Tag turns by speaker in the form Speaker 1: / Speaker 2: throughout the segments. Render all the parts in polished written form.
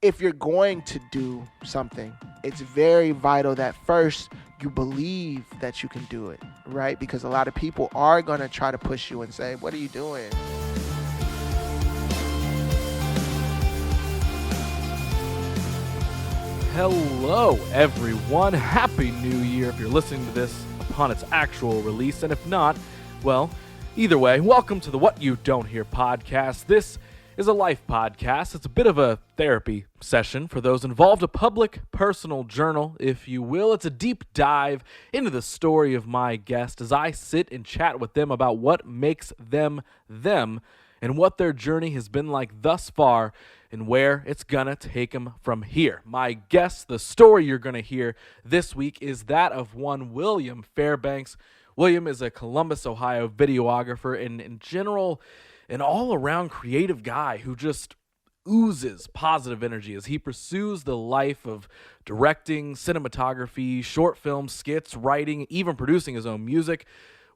Speaker 1: if you're going to do something, it's very vital that first you believe that you can do it, right? Because a lot of people are going to try to push you and say, what are you doing?
Speaker 2: Hello, everyone. Happy New Year if you're listening to this upon its actual release. And if not, well, either way, welcome to the What You Don't Hear podcast. This is a life podcast. It's a bit of a therapy session for those involved, a public personal journal, if you will. It's a deep dive into the story of my guest as I sit and chat with them about what makes them them and what their journey has been like thus far and where it's gonna take them from here. My guest, the story you're gonna hear this week is that of one William Fairbanks. William is a Columbus, Ohio videographer and in general, an all-around creative guy who just oozes positive energy as he pursues the life of directing, cinematography, short films, skits, writing, even producing his own music.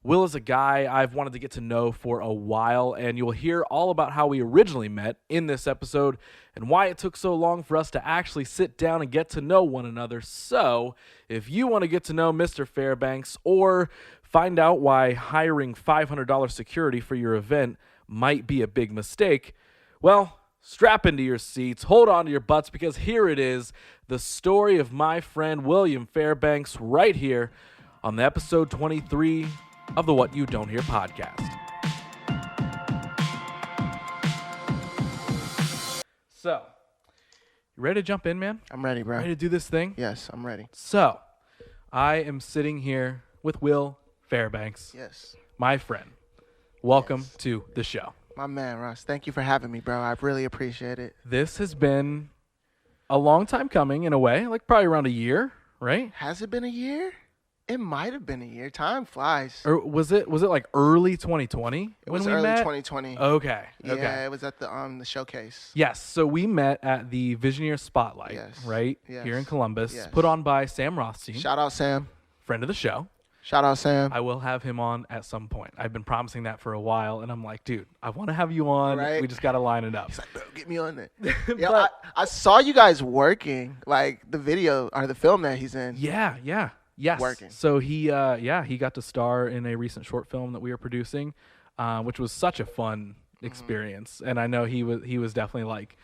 Speaker 2: Will is a guy I've wanted to get to know for a while, and you'll hear all about how we originally met in this episode and why it took so long for us to actually sit down and get to know one another. So, if you want to get to know Mr. Fairbanks or find out why hiring $500 security for your event might be a big mistake, well, strap into your seats, hold on to your butts, because here it is, the story of my friend William Fairbanks right here on the episode 23 of the What You Don't Hear podcast. So, you ready to jump in, man?
Speaker 1: I'm ready, bro.
Speaker 2: Ready to do this thing?
Speaker 1: Yes, I'm ready.
Speaker 2: So, I am sitting here with Will Fairbanks,
Speaker 1: Yes.
Speaker 2: my friend. Welcome
Speaker 1: Yes.
Speaker 2: to the show.
Speaker 1: My man, Russ. Thank you for having me, bro. I really appreciate it.
Speaker 2: This has been a long time coming in a way, like probably around a year, right?
Speaker 1: Has it been a year? It might have been a year. Time flies.
Speaker 2: Or was it like early 2020
Speaker 1: It
Speaker 2: when
Speaker 1: was
Speaker 2: we
Speaker 1: early
Speaker 2: met?
Speaker 1: 2020.
Speaker 2: Okay.
Speaker 1: Yeah,
Speaker 2: Okay.
Speaker 1: it was at the showcase.
Speaker 2: Yes. So we met at the Visioneer Spotlight,
Speaker 1: Yes.
Speaker 2: right?
Speaker 1: Yes.
Speaker 2: Here in Columbus,
Speaker 1: Yes.
Speaker 2: put on by Sam Rothstein,
Speaker 1: Shout out, Sam.
Speaker 2: friend of the show.
Speaker 1: Shout out, Sam.
Speaker 2: I will have him on at some point. I've been promising that for a while, and I'm like, dude, I want to have you on.
Speaker 1: Right.
Speaker 2: We just got to line it up.
Speaker 1: He's like, bro, get me on there.
Speaker 2: But-
Speaker 1: Yeah, I saw you guys working, like the video or the film that he's in.
Speaker 2: Yeah. Yes.
Speaker 1: Working.
Speaker 2: So he got to star in a recent short film that we were producing, which was such a fun experience. And I know he was definitely like,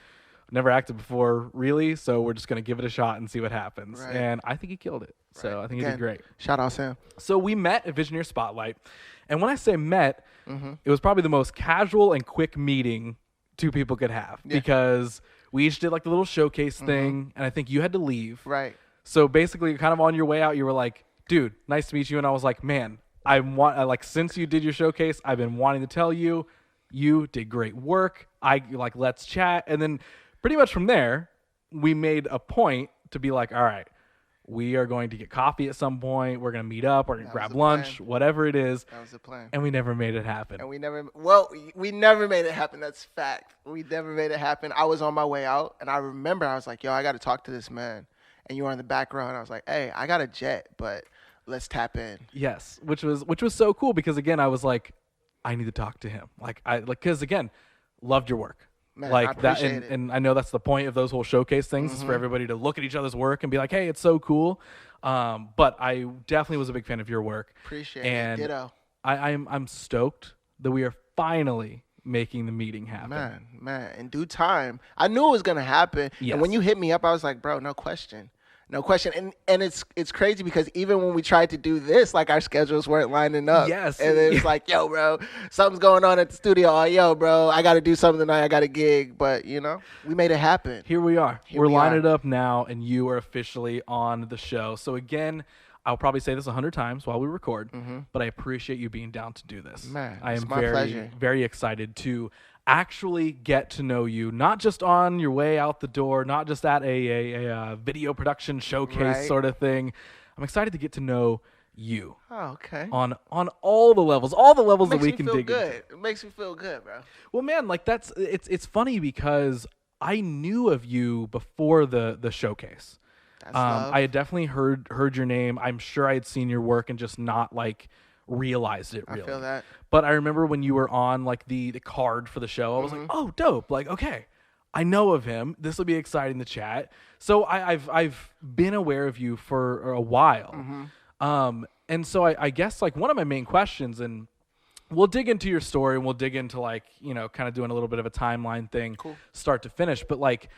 Speaker 2: never acted before, really. So we're just gonna give it a shot and see what happens.
Speaker 1: Right.
Speaker 2: And I think he killed it. So
Speaker 1: Right.
Speaker 2: I think he
Speaker 1: Again,
Speaker 2: did great.
Speaker 1: Shout out, Sam.
Speaker 2: So we met at Visioneer Spotlight, and when I say met, it was probably the most casual and quick meeting two people could have because we each did like the little showcase thing, and I think you had to leave.
Speaker 1: Right.
Speaker 2: So basically, kind of on your way out, you were like, "Dude, nice to meet you," and I was like, "Man, since you did your showcase, I've been wanting to tell you, you did great work. Let's chat," and then pretty much from there, we made a point to be like, "All right, we are going to get coffee at some point. We're going to meet up. We're going to grab
Speaker 1: the
Speaker 2: lunch,
Speaker 1: plan.
Speaker 2: whatever it is."
Speaker 1: That was the plan.
Speaker 2: And we never made it happen.
Speaker 1: And we never made it happen. That's fact. We never made it happen. I was on my way out, and I remember I was like, yo, I got to talk to this man. And you were in the back row, and I was like, hey, I got a jet, but let's tap in.
Speaker 2: Yes, which was so cool because, again, I was like, I need to talk to him. Because, again, loved your work.
Speaker 1: Man,
Speaker 2: like
Speaker 1: I
Speaker 2: that,
Speaker 1: appreciate it.
Speaker 2: and I know that's the point of those whole showcase things is for everybody to look at each other's work and be like, hey, it's so cool. But I definitely was a big fan of your work.
Speaker 1: Appreciate
Speaker 2: and
Speaker 1: it. Ditto.
Speaker 2: I'm stoked that we are finally making the meeting happen.
Speaker 1: Man, in due time. I knew it was going to happen.
Speaker 2: Yes.
Speaker 1: And when you hit me up, I was like, bro, no question. No question. And it's crazy because even when we tried to do this, like our schedules weren't lining up.
Speaker 2: Yes.
Speaker 1: And it was like, yo, bro, something's going on at the studio. Oh, yo, bro, I got to do something tonight. I got a gig. But, we made it happen.
Speaker 2: Here we are.
Speaker 1: Here
Speaker 2: We're
Speaker 1: we
Speaker 2: lining
Speaker 1: are.
Speaker 2: it up now, and you are officially on the show. So again, I'll probably say this 100 times while we record, but I appreciate you being down to do this.
Speaker 1: Man,
Speaker 2: I
Speaker 1: it's
Speaker 2: am
Speaker 1: my
Speaker 2: very,
Speaker 1: pleasure.
Speaker 2: very excited to actually get to know you, not just on your way out the door, not just at a video production showcase
Speaker 1: Right.
Speaker 2: sort of thing. I'm excited to get to know you
Speaker 1: Oh, okay.
Speaker 2: on all the levels that we
Speaker 1: Makes me
Speaker 2: can
Speaker 1: feel
Speaker 2: dig
Speaker 1: good.
Speaker 2: into.
Speaker 1: It makes me feel good, bro.
Speaker 2: Well, man, like it's funny because I knew of you before the showcase.
Speaker 1: That's love.
Speaker 2: I had definitely heard your name. I'm sure I had seen your work and just not like realized it really.
Speaker 1: I feel that.
Speaker 2: But I remember when you were on like the card for the show, I was like, oh, dope. Like, okay, I know of him. This will be exciting to chat. So I've been aware of you for a while. And so I guess like one of my main questions, and we'll dig into your story and we'll dig into like, kind of doing a little bit of a timeline thing,
Speaker 1: Cool.
Speaker 2: start to finish. But like,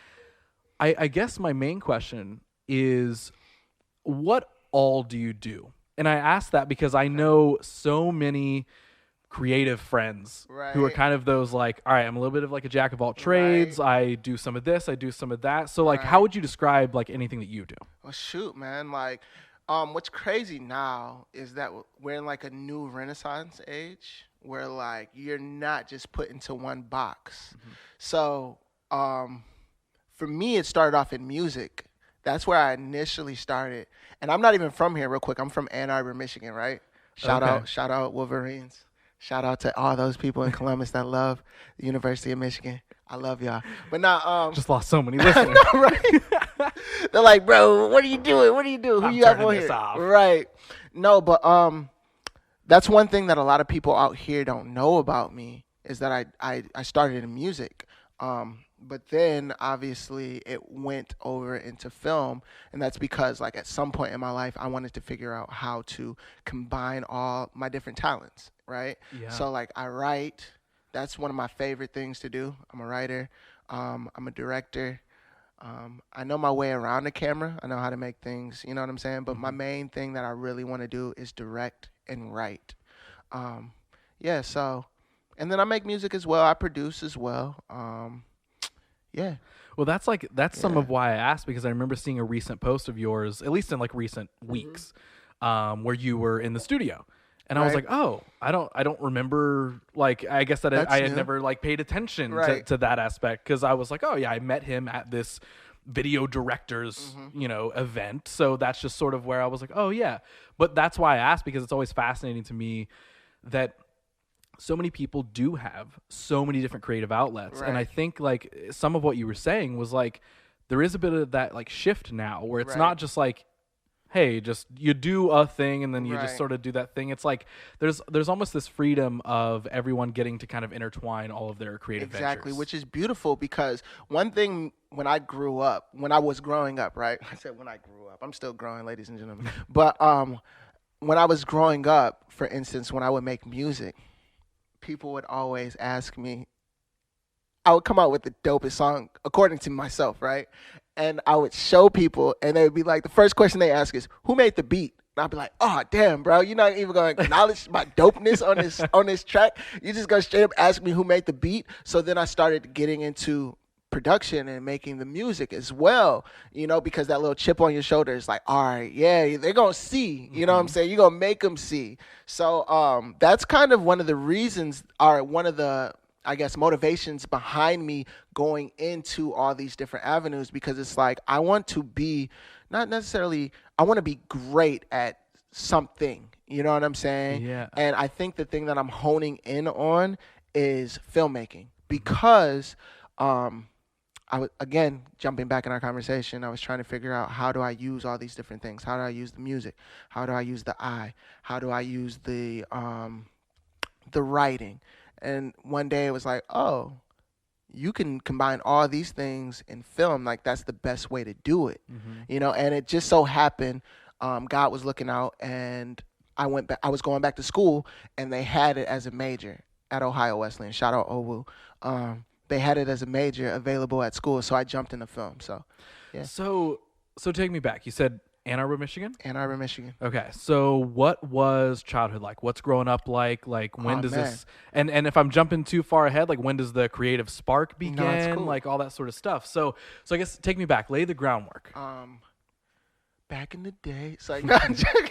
Speaker 2: I guess my main question is, what all do you do? And I ask that because I know so many creative friends who are
Speaker 1: Right.
Speaker 2: kind of those like, all right, I'm a little bit of like a jack of all trades.
Speaker 1: Right.
Speaker 2: I do some of this, I do some of that. So like, how
Speaker 1: Right.
Speaker 2: would you describe like anything that you do?
Speaker 1: Well, shoot, man. Like, what's crazy now is that we're in like a new Renaissance age where like you're not just put into one box. So, for me, it started off in music. That's where I initially started. And I'm not even from here, real quick. I'm from Ann Arbor, Michigan, right?
Speaker 2: Okay.
Speaker 1: Shout out Wolverines. Shout out to all those people in Columbus that love the University of Michigan. I love y'all. But now,
Speaker 2: Just lost so many listeners.
Speaker 1: right? They're like, bro, what are you doing? What do you do? Who
Speaker 2: I'm
Speaker 1: you have
Speaker 2: turning
Speaker 1: on
Speaker 2: this
Speaker 1: here?
Speaker 2: off.
Speaker 1: Right. No, but that's one thing that a lot of people out here don't know about me is that I started in music. But then obviously it went over into film, and that's because like at some point in my life I wanted to figure out how to combine all my different talents, right?
Speaker 2: Yeah.
Speaker 1: So like I write, that's one of my favorite things to do. I'm a writer, I'm a director. I know my way around the camera. I know how to make things, you know what I'm saying? But my main thing that I really want to do is direct and write. Yeah, so, and then I make music as well. I produce as well. Yeah.
Speaker 2: Well, that's some
Speaker 1: Yeah.
Speaker 2: of why I asked, because I remember seeing a recent post of yours, at least in like recent weeks, where you were in the studio, and I was
Speaker 1: Right.
Speaker 2: like, oh, I don't remember. Like, I guess that
Speaker 1: That's
Speaker 2: I had
Speaker 1: new.
Speaker 2: never like paid attention
Speaker 1: Right.
Speaker 2: to that aspect, because I was like, oh yeah, I met him at this video directors event, so that's just sort of where I was like, oh yeah. But that's why I asked, because it's always fascinating to me that so many people do have so many different creative outlets. And I
Speaker 1: Right.
Speaker 2: think like some of what you were saying was like, there is a bit of that like shift now where it's
Speaker 1: Right.
Speaker 2: not just like, hey, just you do a thing and then you just
Speaker 1: Right.
Speaker 2: sort of do that thing. It's like there's almost this freedom of everyone getting to kind of intertwine all of their creative
Speaker 1: Exactly,
Speaker 2: ventures.
Speaker 1: which is beautiful because one thing when I was growing up, right? I said when I grew up. I'm still growing, ladies and gentlemen. But when I was growing up, for instance, when I would make music, people would always ask me, I would come out with the dopest song according to myself, right? And I would show people, and they would be like, the first question they ask is, "Who made the beat?" And I'd be like, "Oh, damn, bro, you're not even gonna acknowledge my dopeness on this track. You just gonna straight up ask me who made the beat." So then I started getting into production and making the music as well, because that little chip on your shoulder is like, all right, yeah, they're gonna see, you know what I'm saying? You're gonna make them see. So that's kind of one of the reasons, or one of the, I guess, motivations behind me going into all these different avenues, because it's like I want to be, not necessarily, I want to be great at something, you know what I'm saying?
Speaker 2: Yeah.
Speaker 1: And I think the thing that I'm honing in on is filmmaking, because I was, again, jumping back in our conversation, I was trying to figure out, how do I use all these different things? How do I use the music? How do I use the eye? How do I use the writing? And one day it was like, oh, you can combine all these things in film. Like, that's the best way to do it, And it just so happened, God was looking out, and I went back. I was going back to school, and they had it as a major at Ohio Wesleyan. Shout out OWU. They had it as a major available at school, so I jumped into film. So, yeah.
Speaker 2: So take me back. You said Ann Arbor, Michigan?
Speaker 1: Ann Arbor, Michigan.
Speaker 2: Okay, so what was childhood like? What's growing up like? Like, when
Speaker 1: Oh,
Speaker 2: does
Speaker 1: man.
Speaker 2: this, and if I'm jumping too far ahead, like when does the creative spark begin?
Speaker 1: No, it's cool.
Speaker 2: Like all that sort of stuff. So I guess take me back, lay the groundwork.
Speaker 1: Back in the day, it's like, no, I'm joking.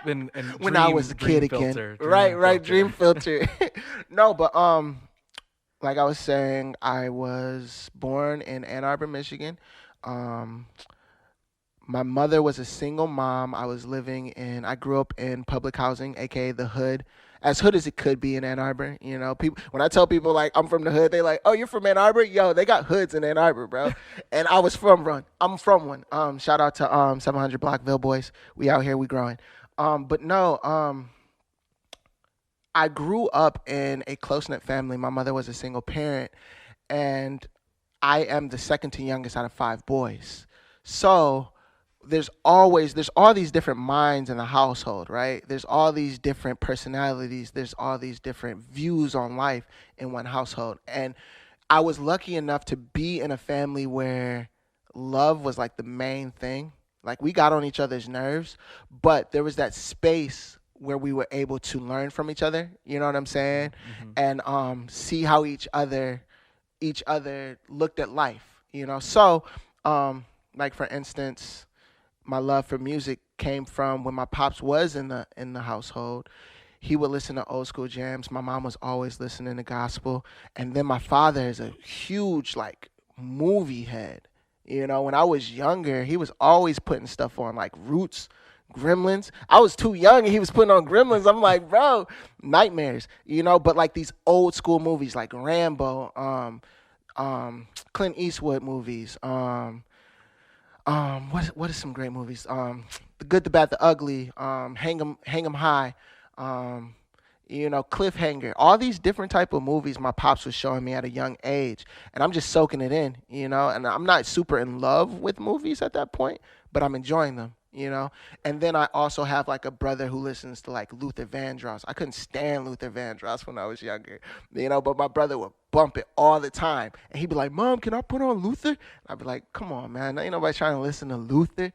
Speaker 2: And
Speaker 1: When I was a kid again. Right, Dream Filter. No, but like I was saying, I was born in Ann Arbor, Michigan. My mother was a single mom. I grew up in public housing, aka the hood, as hood as it could be in Ann Arbor. People, when I tell people like I'm from the hood, they like, oh, you're from Ann Arbor? Yo, they got hoods in Ann Arbor, bro. And I was from one. I'm from one. Shout out to 700 Blockville boys. We out here, we growing. But no, I grew up in a close-knit family. My mother was a single parent, and I am the second to youngest out of 5 boys. So there's all these different minds in the household, right? There's all these different personalities, there's all these different views on life in one household. And I was lucky enough to be in a family where love was like the main thing. Like we got on each other's nerves, but there was that space where we were able to learn from each other. You know what I'm saying?
Speaker 2: Mm-hmm.
Speaker 1: And see how each other looked at life. So like for instance, my love for music came from when my pops was in the household. He would listen to old school jams. My mom was always listening to gospel, and then my father is a huge like movie head. When I was younger, he was always putting stuff on like Roots, Gremlins. I was too young, and he was putting on Gremlins. I'm like, bro, nightmares. But like these old school movies like Rambo, Clint Eastwood movies. What are some great movies? The Good, the Bad, the Ugly. Hang 'em High. Um, Cliffhanger. All these different type of movies my pops was showing me at a young age, and I'm just soaking it in. And I'm not super in love with movies at that point, but I'm enjoying them. And then I also have like a brother who listens to like Luther Vandross. I couldn't stand Luther Vandross when I was younger, but my brother would bump it all the time. And he'd be like, Mom, can I put on Luther? And I'd be like, come on, man. Ain't nobody trying to listen to Luther,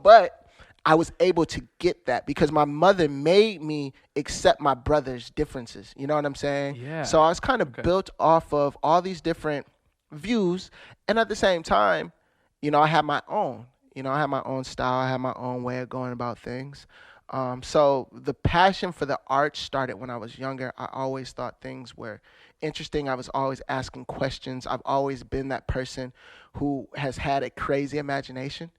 Speaker 1: but I was able to get that because my mother made me accept my brother's differences. You know what I'm saying?
Speaker 2: Yeah.
Speaker 1: So I was kind of
Speaker 2: Okay.
Speaker 1: built off of all these different views. And at the same time, I had my own. I had my own style. I had my own way of going about things. So the passion for the art started when I was younger. I always thought things were interesting. I was always asking questions. I've always been that person who has had a crazy imagination,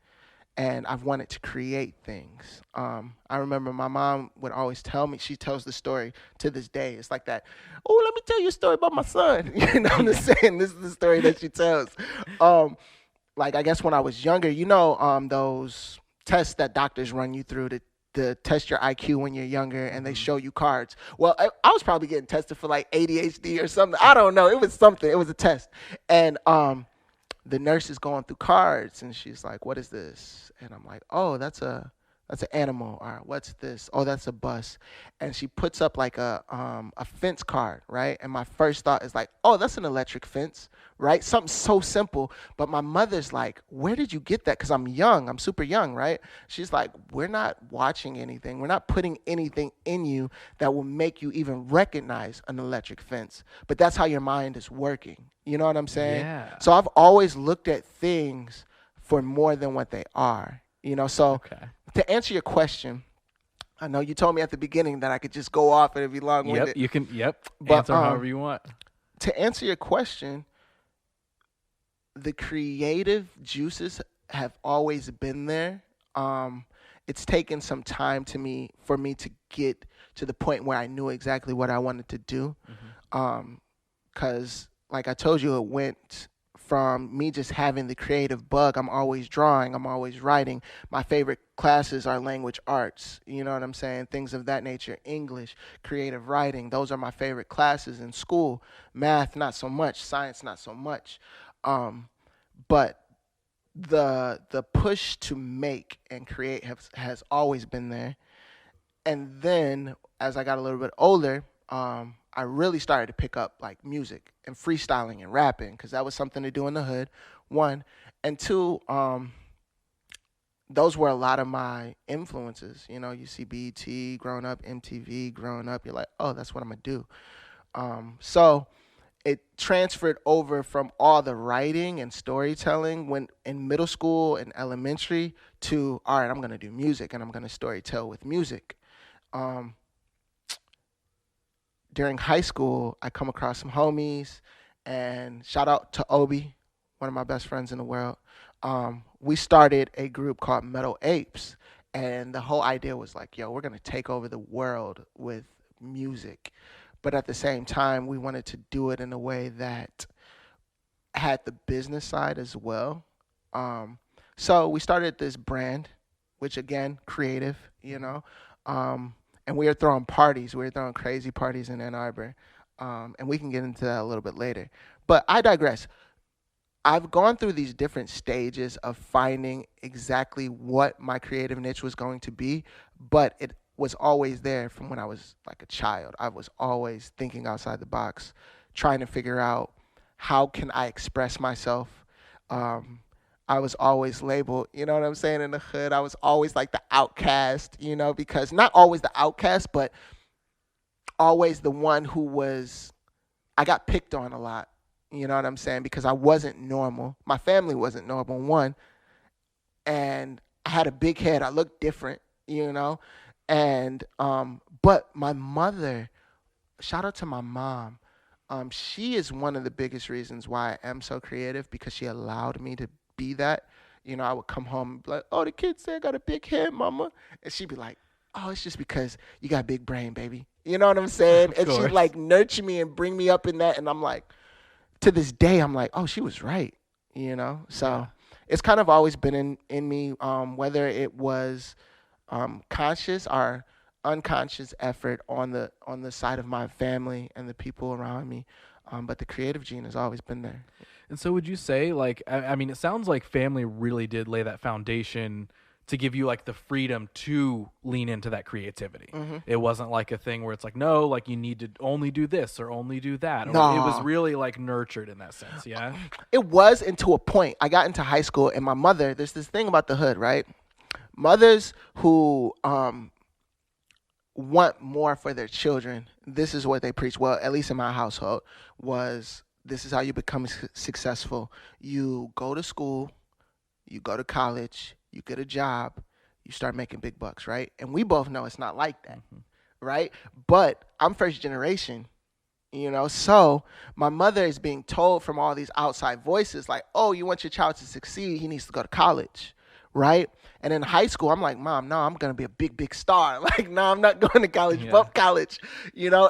Speaker 1: and I've wanted to create things. I remember my mom would always tell me, she tells the story to this day. It's like that, oh, let me tell you a story about my son. You know what I'm saying? This is the story that she tells. Like I guess when I was younger, those tests that doctors run you through to test your IQ when you're younger, and they
Speaker 2: Mm-hmm.
Speaker 1: show you cards. Well, I was probably getting tested for like ADHD or something. I don't know. It was something. It was a test, and the nurse is going through cards, and she's like, "What is this?" And I'm like, "Oh, that's an animal." Or what's this? Oh, that's a bus. And she puts up like a fence card, right? And my first thought is like, "Oh, that's an electric fence." Right? Something so simple. But my mother's like, where did you get that? Because I'm young. I'm super young, right? She's like, we're not watching anything. We're not putting anything in you that will make you even recognize an electric fence. But that's how your mind is working. You know what I'm saying?
Speaker 2: Yeah.
Speaker 1: So I've always looked at things for more than what they are. So
Speaker 2: Okay.
Speaker 1: to answer your question, I know you told me at the beginning that I could just go off and it'd be long
Speaker 2: Yep.
Speaker 1: winded.
Speaker 2: You can. Yep.
Speaker 1: But
Speaker 2: Answer however you want.
Speaker 1: to answer your question, the creative juices have always been there. It's taken some time for me to get to the point where I knew exactly what I wanted to do.
Speaker 2: Mm-hmm.
Speaker 1: Because, like I told you, it went from me just having the creative bug. I'm always drawing. I'm always writing. My favorite classes are language arts. You know what I'm saying? Things of that nature. English, creative writing. Those are my favorite classes in school. Math, not so much. Science, not so much. But the push to make and create has always been there. And then as I got a little bit older, I really started to pick up like music and freestyling and rapping because that was something to do in the hood. One, and two, those were a lot of my influences. You see BET growing up, MTV growing up. You're like, oh, that's what I'm gonna do. So it transferred over from all the writing and storytelling when in middle school and elementary to all right, I'm gonna do music and I'm gonna storytell with music. Um, During high school, I come across some homies, and shout out to Obi, one of my best friends in the world. We started a group called Metal Apes, and the whole idea was like, yo, we're gonna take over the world with music, but at the same time, we wanted to do it in a way that had the business side as well. Um, so we started this brand, which again, creative, and we were throwing parties. We were throwing crazy parties in Ann Arbor, and we can get into that a little bit later. But I digress. I've gone through these different stages of finding exactly what my creative niche was going to be, but it was always there from when I was like a child. I was always thinking outside the box, trying to figure out how can I express myself. Um, I was always labeled, you know what I'm saying, in the hood. I was always like the outcast, because not always the outcast, but always the one who was, I got picked on a lot. You know what I'm saying? Because I wasn't normal. My family wasn't normal, one. And I had a big head. I looked different. And, but my mother, shout out to my mom. She is one of the biggest reasons why I am so creative because she allowed me to be that. I would come home and be like, oh, the kids say I got a big head, mama. And she'd be like, oh, it's just because you got a big brain, baby. You know what I'm saying?
Speaker 2: Of
Speaker 1: And she'd
Speaker 2: course.
Speaker 1: like nurture me and bring me up in that. And I'm like, to this day, I'm like, oh, she was right. So
Speaker 2: Yeah.
Speaker 1: it's kind of always been in me, whether it was conscious or unconscious effort on the side of my family and the people around me. But the creative gene has always been there.
Speaker 2: And so would you say, like, I mean, it sounds like family really did lay that foundation to give you like the freedom to lean into that creativity.
Speaker 1: Mm-hmm.
Speaker 2: It wasn't like a thing where it's like, no, like you need to only do this or only do that. Or it was
Speaker 1: No,
Speaker 2: really like nurtured in that sense. Yeah.
Speaker 1: it was into a point. I got into high school, and my mother. There's this thing about the hood, right? Mothers who want more for their children. This is what they preach. Well, at least in my household, was this is how you become successful. You go to school, you go to college, you get a job, you start making big bucks, right? And we both know it's not like that,
Speaker 2: Mm-hmm.
Speaker 1: right? But I'm first generation, so my mother is being told from all these outside voices, like, oh, you want your child to succeed, he needs to go to college, right? And in high school, I'm like, mom, no, I'm gonna be a big, big star. Like, no, I'm not going to college,
Speaker 2: Yeah.
Speaker 1: bump college.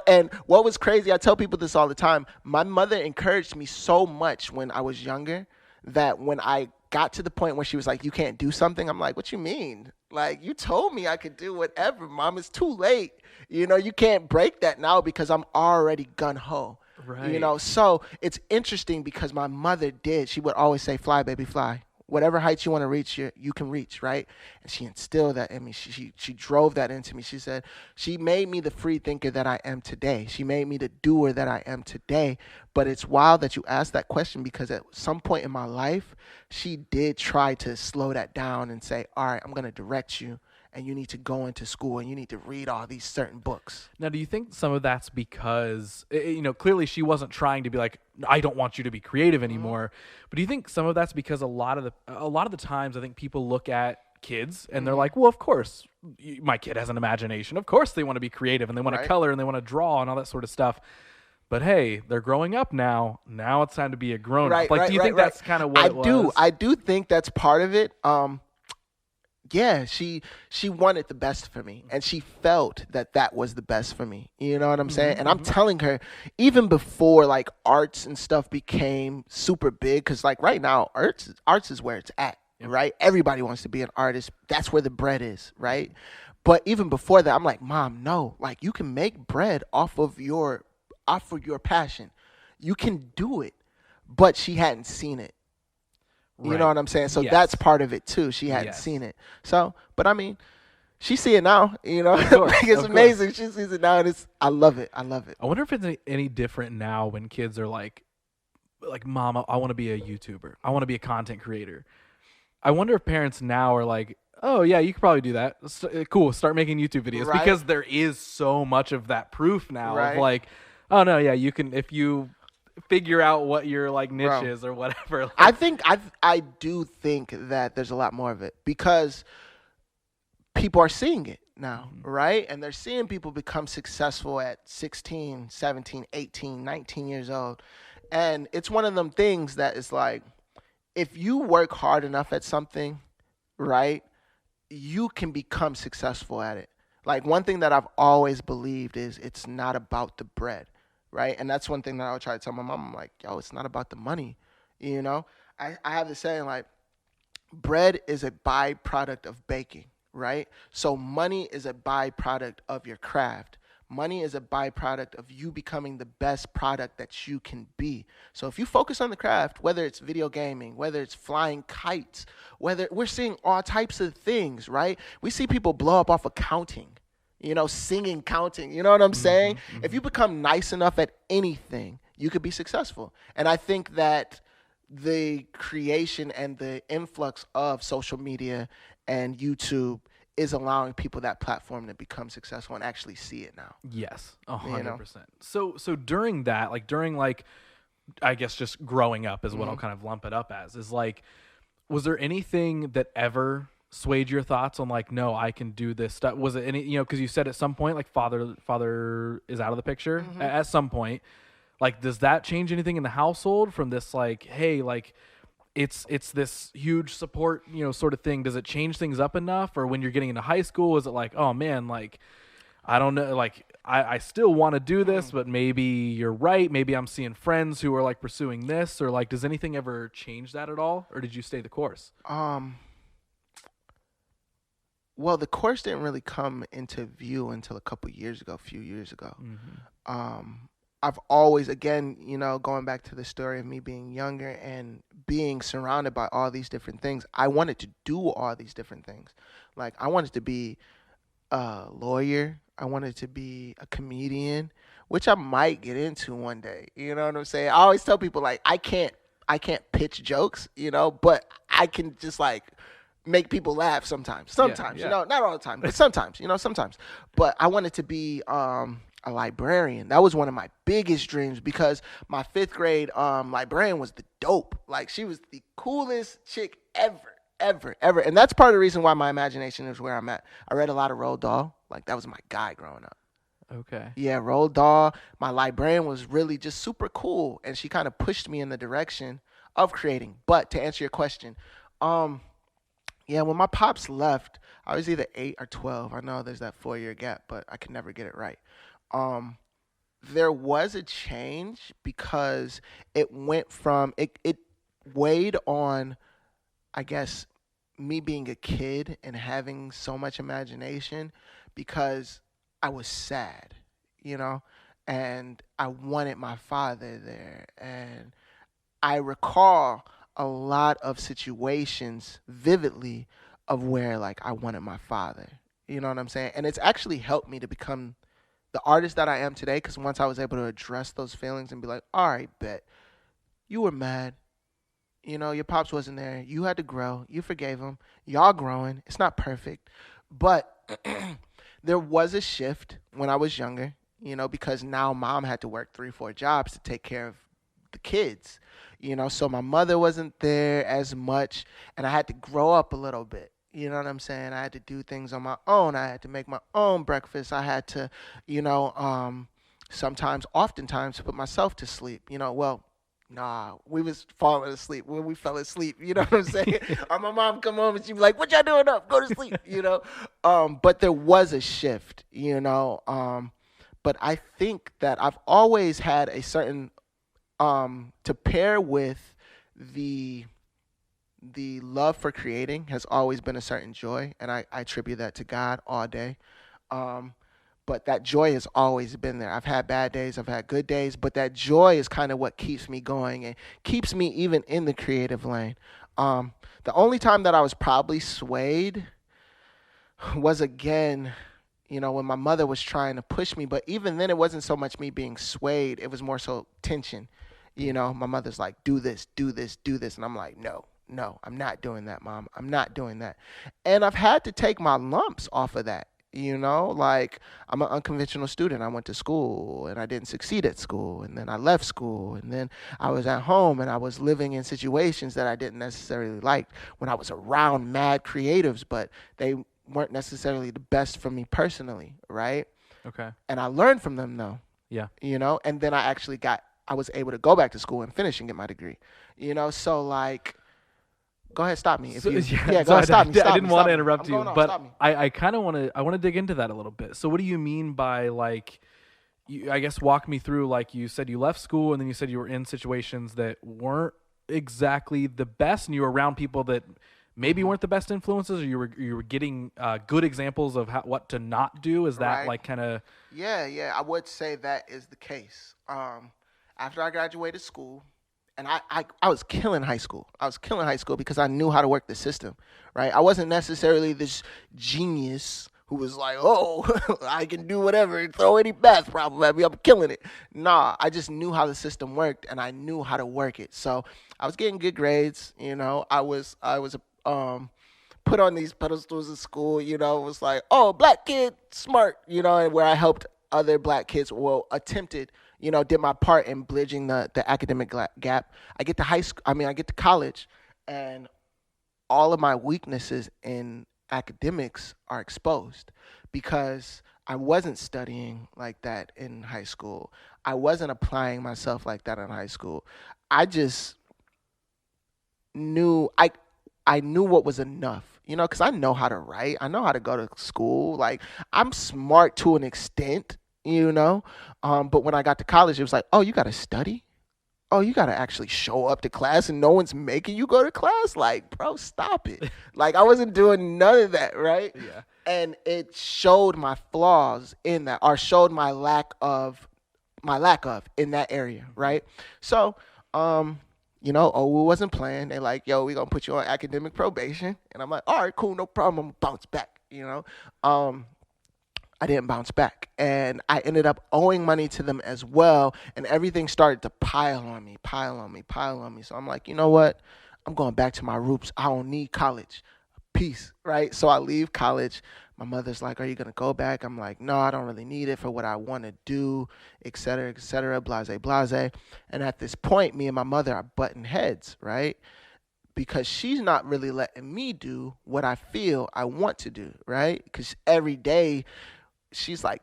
Speaker 1: And what was crazy, I tell people this all the time. My mother encouraged me so much when I was younger that when I got to the point where she was like, you can't do something, I'm like, what you mean? Like, you told me I could do whatever, mom. It's too late. You can't break that now because I'm already gun ho.
Speaker 2: Right.
Speaker 1: So it's interesting because my mother did. She would always say, fly, baby, fly. Whatever heights you want to reach, you can reach, right? And she instilled that in me. She drove that into me. She said, she made me the free thinker that I am today. She made me the doer that I am today. But it's wild that you asked that question because at some point in my life, she did try to slow that down and say, all right, I'm going to direct you and you need to go into school and you need to read all these certain books.
Speaker 2: Now, do you think some of that's because, clearly she wasn't trying to be like, I don't want you to be creative anymore. But do you think some of that's because a lot of the times I think people look at kids and they're like, well, of course, my kid has an imagination. Of course they want to be creative and they want to
Speaker 1: Right.
Speaker 2: color and they want to draw and all that sort of stuff. But hey, they're growing up now. Now it's time to be a grown up.
Speaker 1: Right,
Speaker 2: Like,
Speaker 1: right,
Speaker 2: do you
Speaker 1: right,
Speaker 2: think
Speaker 1: right.
Speaker 2: that's kind of what it was?
Speaker 1: I do think that's part of it. Yeah, she wanted the best for me, and she felt that was the best for me. You know what I'm saying? And I'm telling her, even before like arts and stuff became super big, because like right now, arts is where it's at, right? Everybody wants to be an artist. That's where the bread is, right? But even before that, I'm like, mom, no, like you can make bread off of your passion. You can do it, but she hadn't seen it. You know
Speaker 2: Right.
Speaker 1: what I'm saying? So
Speaker 2: Yes.
Speaker 1: that's part of it too. She hadn't
Speaker 2: Yes.
Speaker 1: seen it. So, but I mean, she see it now.
Speaker 2: course,
Speaker 1: Like, it's
Speaker 2: of
Speaker 1: amazing. She sees it now, and I love it. I love it.
Speaker 2: I wonder if it's any different now when kids are like, Mom, I want to be a YouTuber. I want to be a content creator. I wonder if parents now are like, oh yeah, you could probably do that. Cool, start making YouTube videos
Speaker 1: Right.
Speaker 2: because there is so much of that proof now
Speaker 1: Right.
Speaker 2: of like, oh no, yeah, you can if you figure out what your like niche
Speaker 1: Bro.
Speaker 2: is or whatever. Like,
Speaker 1: I do think that there's a lot more of it because people are seeing it now, right? And they're seeing people become successful at 16, 17, 18, 19 years old. And it's one of them things that is like, if you work hard enough at something, right, you can become successful at it. Like one thing that I've always believed is it's not about the bread, right? And that's one thing that I would try to tell my mom. I'm like, yo, it's not about the money. I have this saying like, bread is a byproduct of baking, right? So money is a byproduct of your craft. Money is a byproduct of you becoming the best product that you can be. So if you focus on the craft, whether it's video gaming, whether it's flying kites, whether we're seeing all types of things, right? We see people blow up off of counting, singing, counting. You know what I'm saying? If you become nice enough at anything, you could be successful. And I think that the creation and the influx of social media and YouTube is allowing people that platform to become successful and actually see it now.
Speaker 2: Yes, 100%. So during that, I guess just growing up is what I'll kind of lump it up as, is like, was there anything that ever swayed your thoughts on like, no, I can do this stuff? Was it any, because you said at some point, like father is out of the picture at some point. Like, does that change anything in the household from this, like, hey, like, it's this huge support, sort of thing? Does it change things up enough? Or when you're getting into high school, is it like, oh man, like, I don't know, like, I still want to do this, but maybe you're right. Maybe I'm seeing friends who are like pursuing this, or like, does anything ever change that at all? Or did you stay the course?
Speaker 1: Well, the course didn't really come into view until a few years ago. I've always, again, going back to the story of me being younger and being surrounded by all these different things, I wanted to do all these different things. Like, I wanted to be a lawyer. I wanted to be a comedian, which I might get into one day. You know what I'm saying? I always tell people, like, I can't pitch jokes, but I can just, like, make people laugh sometimes. Sometimes, not all the time, but sometimes, sometimes. But I wanted to be a librarian. That was one of my biggest dreams, because my 5th grade librarian was the dope. Like, she was the coolest chick ever. And that's part of the reason why my imagination is where I'm at. I read a lot of Roald Dahl. Like, that was my guy growing up.
Speaker 2: Okay.
Speaker 1: Yeah, Roald Dahl. My librarian was really just super cool, and she kind of pushed me in the direction of creating. But to answer your question, when my pops left, I was either 8 or 12. I know there's that 4-year gap, but I could never get it right. There was a change, because it went from, it weighed on, I guess, me being a kid and having so much imagination, because I was sad, and I wanted my father there. And I recall a lot of situations vividly of where, like, I wanted my father. You know what I'm saying? And it's actually helped me to become the artist that I am today, because once I was able to address those feelings and be like, all right, bet, you were mad. Your pops wasn't there. You had to grow. You forgave him. Y'all growing. It's not perfect. But there was a shift when I was younger, because now mom had to work 3-4 jobs to take care of the kids. So my mother wasn't there as much, and I had to grow up a little bit. You know what I'm saying? I had to do things on my own. I had to make my own breakfast. I had to, oftentimes put myself to sleep. Nah, we was falling asleep when we fell asleep. You know what I'm saying? Or my mom come home and she'd be like, "What y'all doing up? Go to sleep." But there was a shift. But I think that I've always had a certain to pair with the love for creating has always been a certain joy, and I attribute that to God all day. But that joy has always been there. I've had bad days, I've had good days, but that joy is kind of what keeps me going and keeps me even in the creative lane. The only time that I was probably swayed was, again, when my mother was trying to push me, but even then it wasn't so much me being swayed, it was more so tension. My mother's like, do this, and I'm like, no, I'm not doing that, Mom. I'm not doing that. And I've had to take my lumps off of that. Like, I'm an unconventional student. I went to school and I didn't succeed at school, and then I left school, and then I was at home and I was living in situations that I didn't necessarily like when I was around mad creatives, but they weren't necessarily the best for me personally, right?
Speaker 2: Okay.
Speaker 1: And I learned from them, though.
Speaker 2: Yeah.
Speaker 1: And then I was able to go back to school and finish and get my degree. So, like, go ahead, stop me. Go ahead, stop me.
Speaker 2: I didn't want to interrupt you, but I kind of want to dig into that a little bit. So what do you mean by, like, I guess walk me through, like, you said you left school and then you said you were in situations that weren't exactly the best, and you were around people that maybe weren't the best influences, or you were getting good examples of what to not do? Is that
Speaker 1: Right.
Speaker 2: like kind of
Speaker 1: Yeah, I would say that is the case. After I graduated school, and I was killing high school. I was killing high school because I knew how to work the system, right? I wasn't necessarily this genius who was like, oh, I can do whatever and throw any math problem at me. I'm killing it. Nah, I just knew how the system worked and I knew how to work it. So I was getting good grades. I was put on these pedestals in school. It was like, oh, black kid, smart. And where I helped other black kids, well, attempted, did my part in bridging the academic gap. I get to high school. I get to college, and all of my weaknesses in academics are exposed because I wasn't studying like that in high school. I wasn't applying myself like that in high school. I just knew I knew what was enough. Because I know how to write. I know how to go to school. Like, I'm smart to an extent, But when I got to college, it was like, oh, you got to study? Oh, you got to actually show up to class and no one's making you go to class? Like, bro, stop it. Like, I wasn't doing none of that, right?
Speaker 2: yeah?
Speaker 1: And it showed my flaws in that, or showed my lack of in that area, right? So, OWU wasn't playing. They like, yo, we gonna put you on academic probation, and I'm like, all right, cool, no problem. I'm gonna bounce back. I didn't bounce back, and I ended up owing money to them as well, and everything started to pile on me, pile on me, pile on me. So I'm like, you know what? I'm going back to my roots. I don't need college. Peace, right? So I leave college. My mother's like, are you going to go back? I'm like, no, I don't really need it for what I want to do, et cetera, blase, blase. And at this point, me and my mother are butting heads, right? Because she's not really letting me do what I feel I want to do, right? Because every day she's like,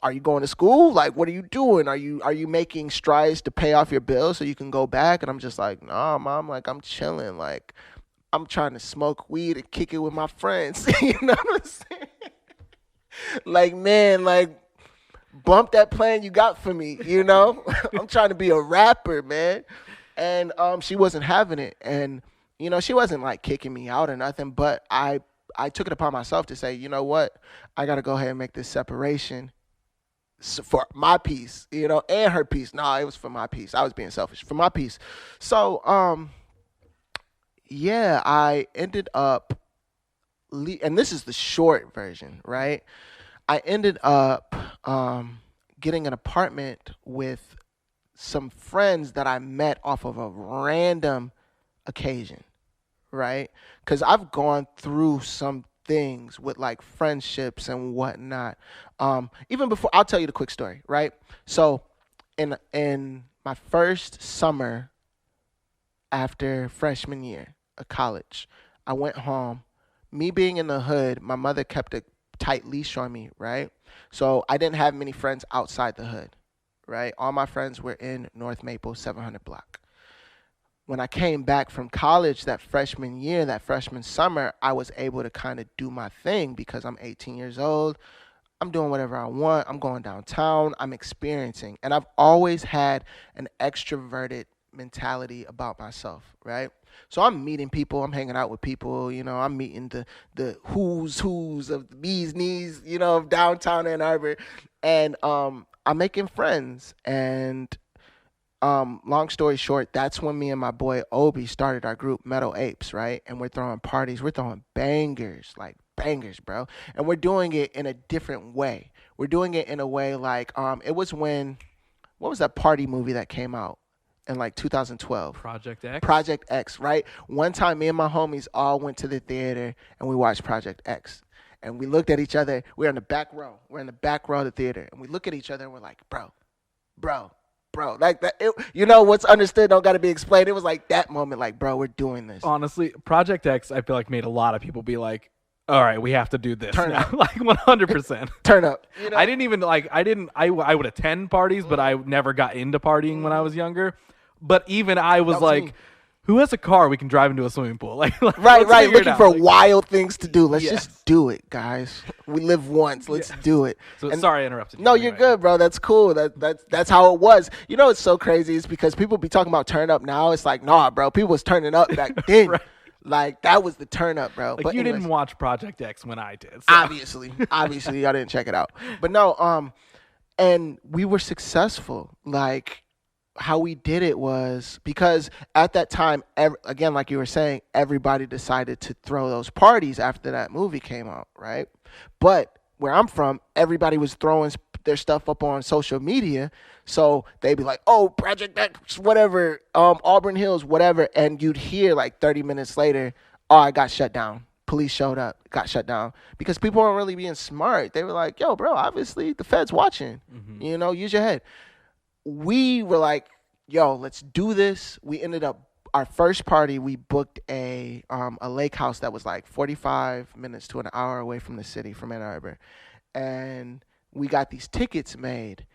Speaker 1: are you going to school? Like, what are you doing? Are you making strides to pay off your bills so you can go back? And I'm just like, nah, mom, like, I'm chilling. Like, I'm trying to smoke weed and kick it with my friends. You know what I'm saying? Like, man, like, bump that plan you got for me, I'm trying to be a rapper, man. And she wasn't having it. And, she wasn't like kicking me out or nothing, but I took it upon myself to say, you know what? I got to go ahead and make this separation for my peace, and her peace. No, it was for my peace. I was being selfish for my peace. So, yeah, I ended up, and this is the short version, right? I ended up getting an apartment with some friends that I met off of a random occasion, right? Because I've gone through some things with like friendships and whatnot. Even before, I'll tell you the quick story, right? So, in my first summer after freshman year of college, I went home. Me being in the hood, my mother kept a tight leash on me, right? So I didn't have many friends outside the hood, right? All my friends were in North Maple, 700 block. When I came back from college that freshman year, that freshman summer, I was able to kind of do my thing because I'm 18 years old. I'm doing whatever I want. I'm going downtown. I'm experiencing. And I've always had an extroverted mentality about myself, right? So I'm meeting people. I'm hanging out with people. I'm meeting the who's of the bee's knees, of downtown Ann Arbor. And I'm making friends. And long story short, that's when me and my boy Obi started our group Metal Apes, right? And we're throwing parties. We're throwing bangers, like bangers, bro. And we're doing it in a different way. We're doing it in a way like it was what was that party movie that came out in like 2012?
Speaker 2: Project X.
Speaker 1: Project X, right? One time me and my homies all went to the theater and we watched Project X. And we looked at each other. We're in the back row. We're in the back row of the theater. And we look at each other and we're like, bro, like that. What's understood don't got to be explained. It was like that moment, like, bro, we're doing this.
Speaker 2: Honestly, Project X, I feel like made a lot of people be like, all right, we have to do this.
Speaker 1: Turn
Speaker 2: now.
Speaker 1: up.
Speaker 2: Like 100%.
Speaker 1: Turn up.
Speaker 2: I didn't even I would attend parties, but I never got into partying when I was younger. But even I was like,
Speaker 1: me.
Speaker 2: Who has a car we can drive into a swimming pool? Like
Speaker 1: right. Looking for
Speaker 2: like,
Speaker 1: wild things to do. Let's
Speaker 2: yes.
Speaker 1: just do it, guys. We live once. Let's do it.
Speaker 2: So sorry I interrupted you.
Speaker 1: No, you're good, bro. That's cool. That's how it was. It's so crazy. It's because people be talking about turn up now. It's like, nah, bro. People was turning up back then.
Speaker 2: Right.
Speaker 1: Like that was the turn up, bro.
Speaker 2: Like
Speaker 1: But
Speaker 2: you
Speaker 1: anyways,
Speaker 2: didn't watch Project X when I did. So.
Speaker 1: obviously, y'all didn't check it out. But no, and we were successful. Like how we did it was because at that time, again, like you were saying, everybody decided to throw those parties after that movie came out, right? But where I'm from, everybody was throwing their stuff up on social media, so they'd be like, "Oh, Project X, whatever, Auburn Hills, whatever," and you'd hear like 30 minutes later, "Oh, I got shut down. Police showed up, got shut down," because people weren't really being smart. They were like, "Yo, bro, obviously the Fed's watching. Use your head." We were like, yo, let's do this. We ended up our first party. We booked a lake house that was like 45 minutes to an hour away from the city, from Ann Arbor, and we got these tickets made,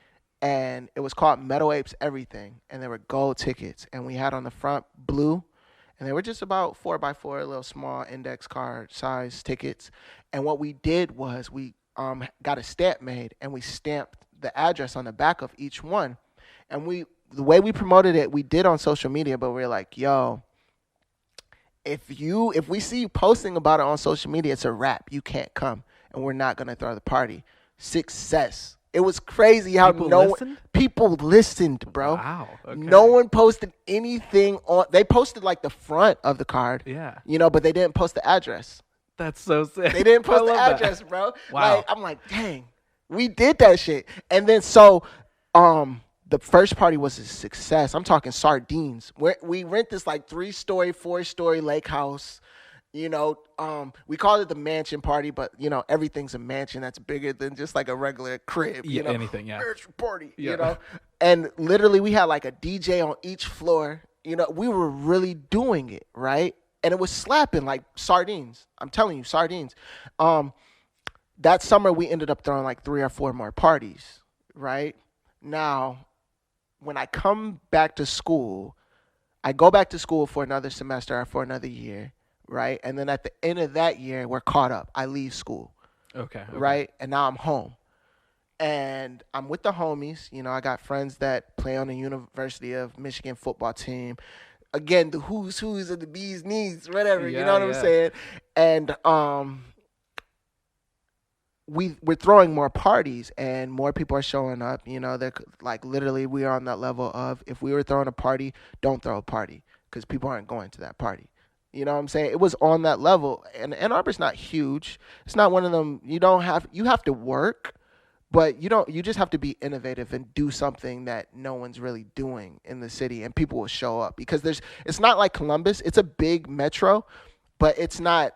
Speaker 1: and it was called Meadow Apes Everything, and they were gold tickets, and we had on the front blue. And they were just about 4x4, little small index card size tickets. And what we did was we got a stamp made, and we stamped the address on the back of each one. And the way we promoted it, we did on social media, but we were like, yo, if we see you posting about it on social media, it's a wrap. You can't come, and we're not gonna throw the party. Success. It was crazy how people listened, bro.
Speaker 2: Wow. Okay.
Speaker 1: No one posted anything on. They posted like the front of the card.
Speaker 2: Yeah.
Speaker 1: But they didn't post the address.
Speaker 2: That's so sick.
Speaker 1: They didn't post the address, bro.
Speaker 2: Wow.
Speaker 1: Like, I'm like, dang, we did that shit. And then the first party was a success. I'm talking sardines. We rent this like 3-story, 4-story lake house. We called it the mansion party, but everything's a mansion that's bigger than just like a regular crib.
Speaker 2: Anything, yeah.
Speaker 1: Mansion party. And literally we had like a DJ on each floor. We were really doing it, right? And it was slapping like sardines. I'm telling you, sardines. That summer we ended up throwing like 3 or 4 more parties, right? Now, when I come back to school, I go back to school for another semester or for another year, right? And then at the end of that year, we're caught up. I leave school.
Speaker 2: Okay.
Speaker 1: Right? And now I'm home. And I'm with the homies. I got friends that play on the University of Michigan football team. Again, the who's of the bee's knees, whatever.
Speaker 2: Yeah,
Speaker 1: you know what I'm saying? And we're throwing more parties, and more people are showing up. They're like, literally, we are on that level of, if we were throwing a party, don't throw a party, because people aren't going to that party. You know what I'm saying? It was on that level. And Ann Arbor's not huge. It's not one of them. You have to work, but you just have to be innovative and do something that no one's really doing in the city, and people will show up, because it's not like Columbus. It's a big metro, but it's not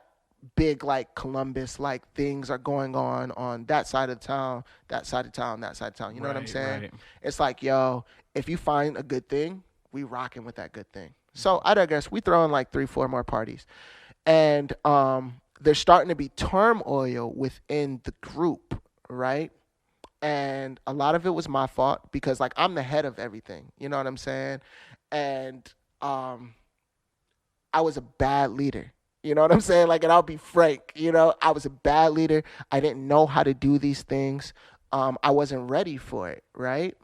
Speaker 1: big like Columbus. Like, things are going on that side of town, that side of town, that side of town. You know what I'm saying? Right. It's like, yo, if you find a good thing, we rocking with that good thing. So I digress. We throw in like 3-4 more parties, and there's starting to be turmoil within the group, right? And a lot of it was my fault, because like I'm the head of everything. You know what I'm saying? And I was a bad leader. You know what I'm saying? Like, and I'll be frank. I was a bad leader. I didn't know how to do these things. I wasn't ready for it, right?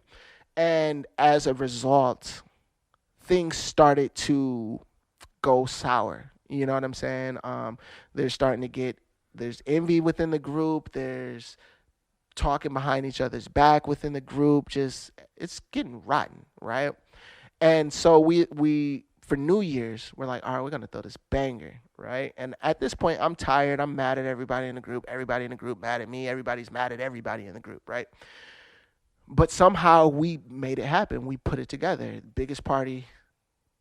Speaker 1: And as a result, things started to go sour. You know what I'm saying? There's envy within the group. There's talking behind each other's back within the group. It's getting rotten, right? And so we for New Year's, we're like, all right, we're going to throw this banger, right? And at this point, I'm tired. I'm mad at everybody in the group. Everybody in the group mad at me. Everybody's mad at everybody in the group, right? But somehow we made it happen. We put it together. Biggest party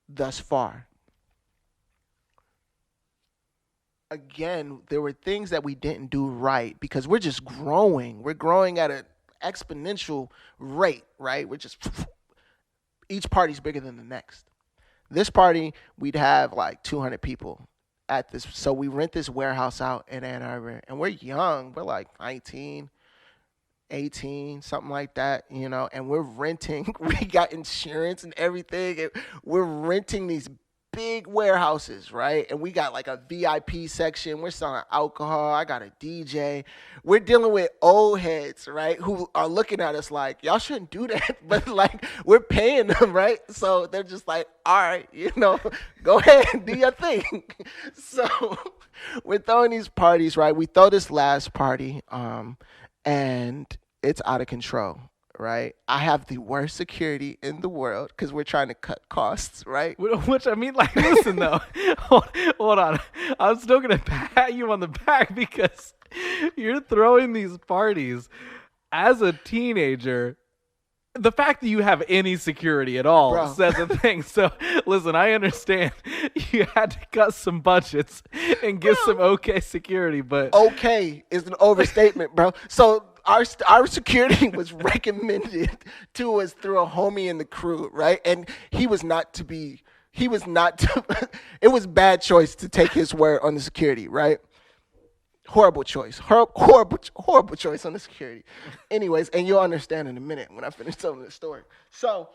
Speaker 1: thus far. Again, there were things that we didn't do right, because we're just growing. We're growing at an exponential rate, right? Each party's bigger than the next. This party, we'd have like 200 people at this. So we rent this warehouse out in Ann Arbor, and we're young. We're like 19, 18, something like that, and we're renting. We got insurance and everything. And we're renting these big warehouses, right? And we got like a VIP section. We're selling alcohol. I got a DJ. We're dealing with old heads, right? Who are looking at us like, y'all shouldn't do that. But like, we're paying them, right? So they're just like, all right, go ahead and do your thing. So we're throwing these parties, right? We throw this last party, and it's out of control. Right, I have the worst security in the world because we're trying to cut costs, right?
Speaker 2: Which I mean, like, listen though, hold on. I'm still gonna pat you on the back because you're throwing these parties as a teenager. The fact that you have any security at all
Speaker 1: Bro.
Speaker 2: says a thing. So, listen, I understand you had to cut some budgets and give some okay security, but
Speaker 1: Okay is an overstatement, bro. So our security was recommended to us through a homie in the crew, right? And he was not to be. He was not to. It was bad choice to take his word on the security, right? Horrible choice. Horrible choice on the security. Anyways, and you'll understand in a minute when I finish telling the story. So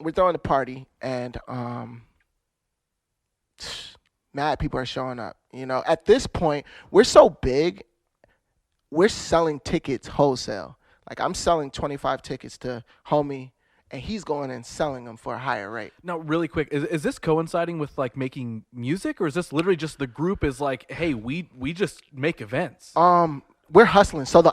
Speaker 1: we're throwing a party, and mad people are showing up. At this point, we're so big, we're selling tickets wholesale. Like, I'm selling 25 tickets to homie, and he's going and selling them for a higher rate.
Speaker 2: now really quick, is this coinciding with like making music, or is this literally just the group is like, hey, we just make events?
Speaker 1: We're hustling. So the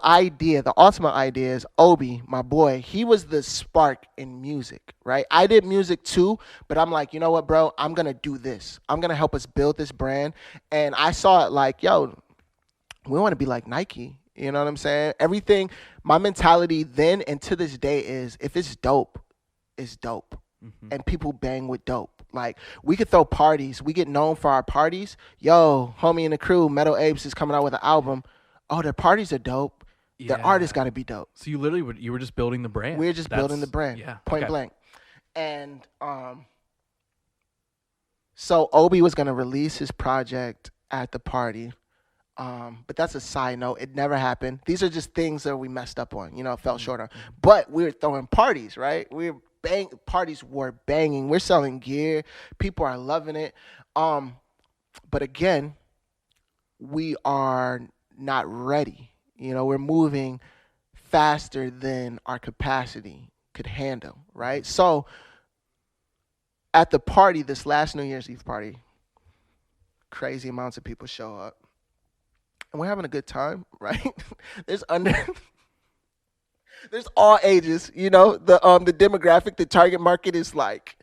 Speaker 1: ultimate idea is Obi, my boy, he was the spark in music, right? I did music too, but I'm like, you know what, bro? I'm going to do this. I'm going to help us build this brand. And I saw it like, yo, we want to be like Nike. You know what I'm saying? Everything, my mentality then and to this day is, if it's dope, it's dope. Mm-hmm. And people bang with dope. Like, we could throw parties. We get known for our parties. Yo, homie in the crew, Metal Apes is coming out with an album. Oh, their parties are dope. Yeah. Their artists got to be dope.
Speaker 2: So you were just building the brand.
Speaker 1: We're just building the brand.
Speaker 2: Yeah.
Speaker 1: Point blank. And so Obi was going to release his project at the party. But that's a side note. It never happened. These are just things that we messed up on, fell short on. But we were throwing parties, right? Parties were banging. We're selling gear. People are loving it. But again, we are not ready. We're moving faster than our capacity could handle, right? So at the party, this last New Year's Eve party, crazy amounts of people show up. And we're having a good time, right? There's all ages, the demographic, the target market is like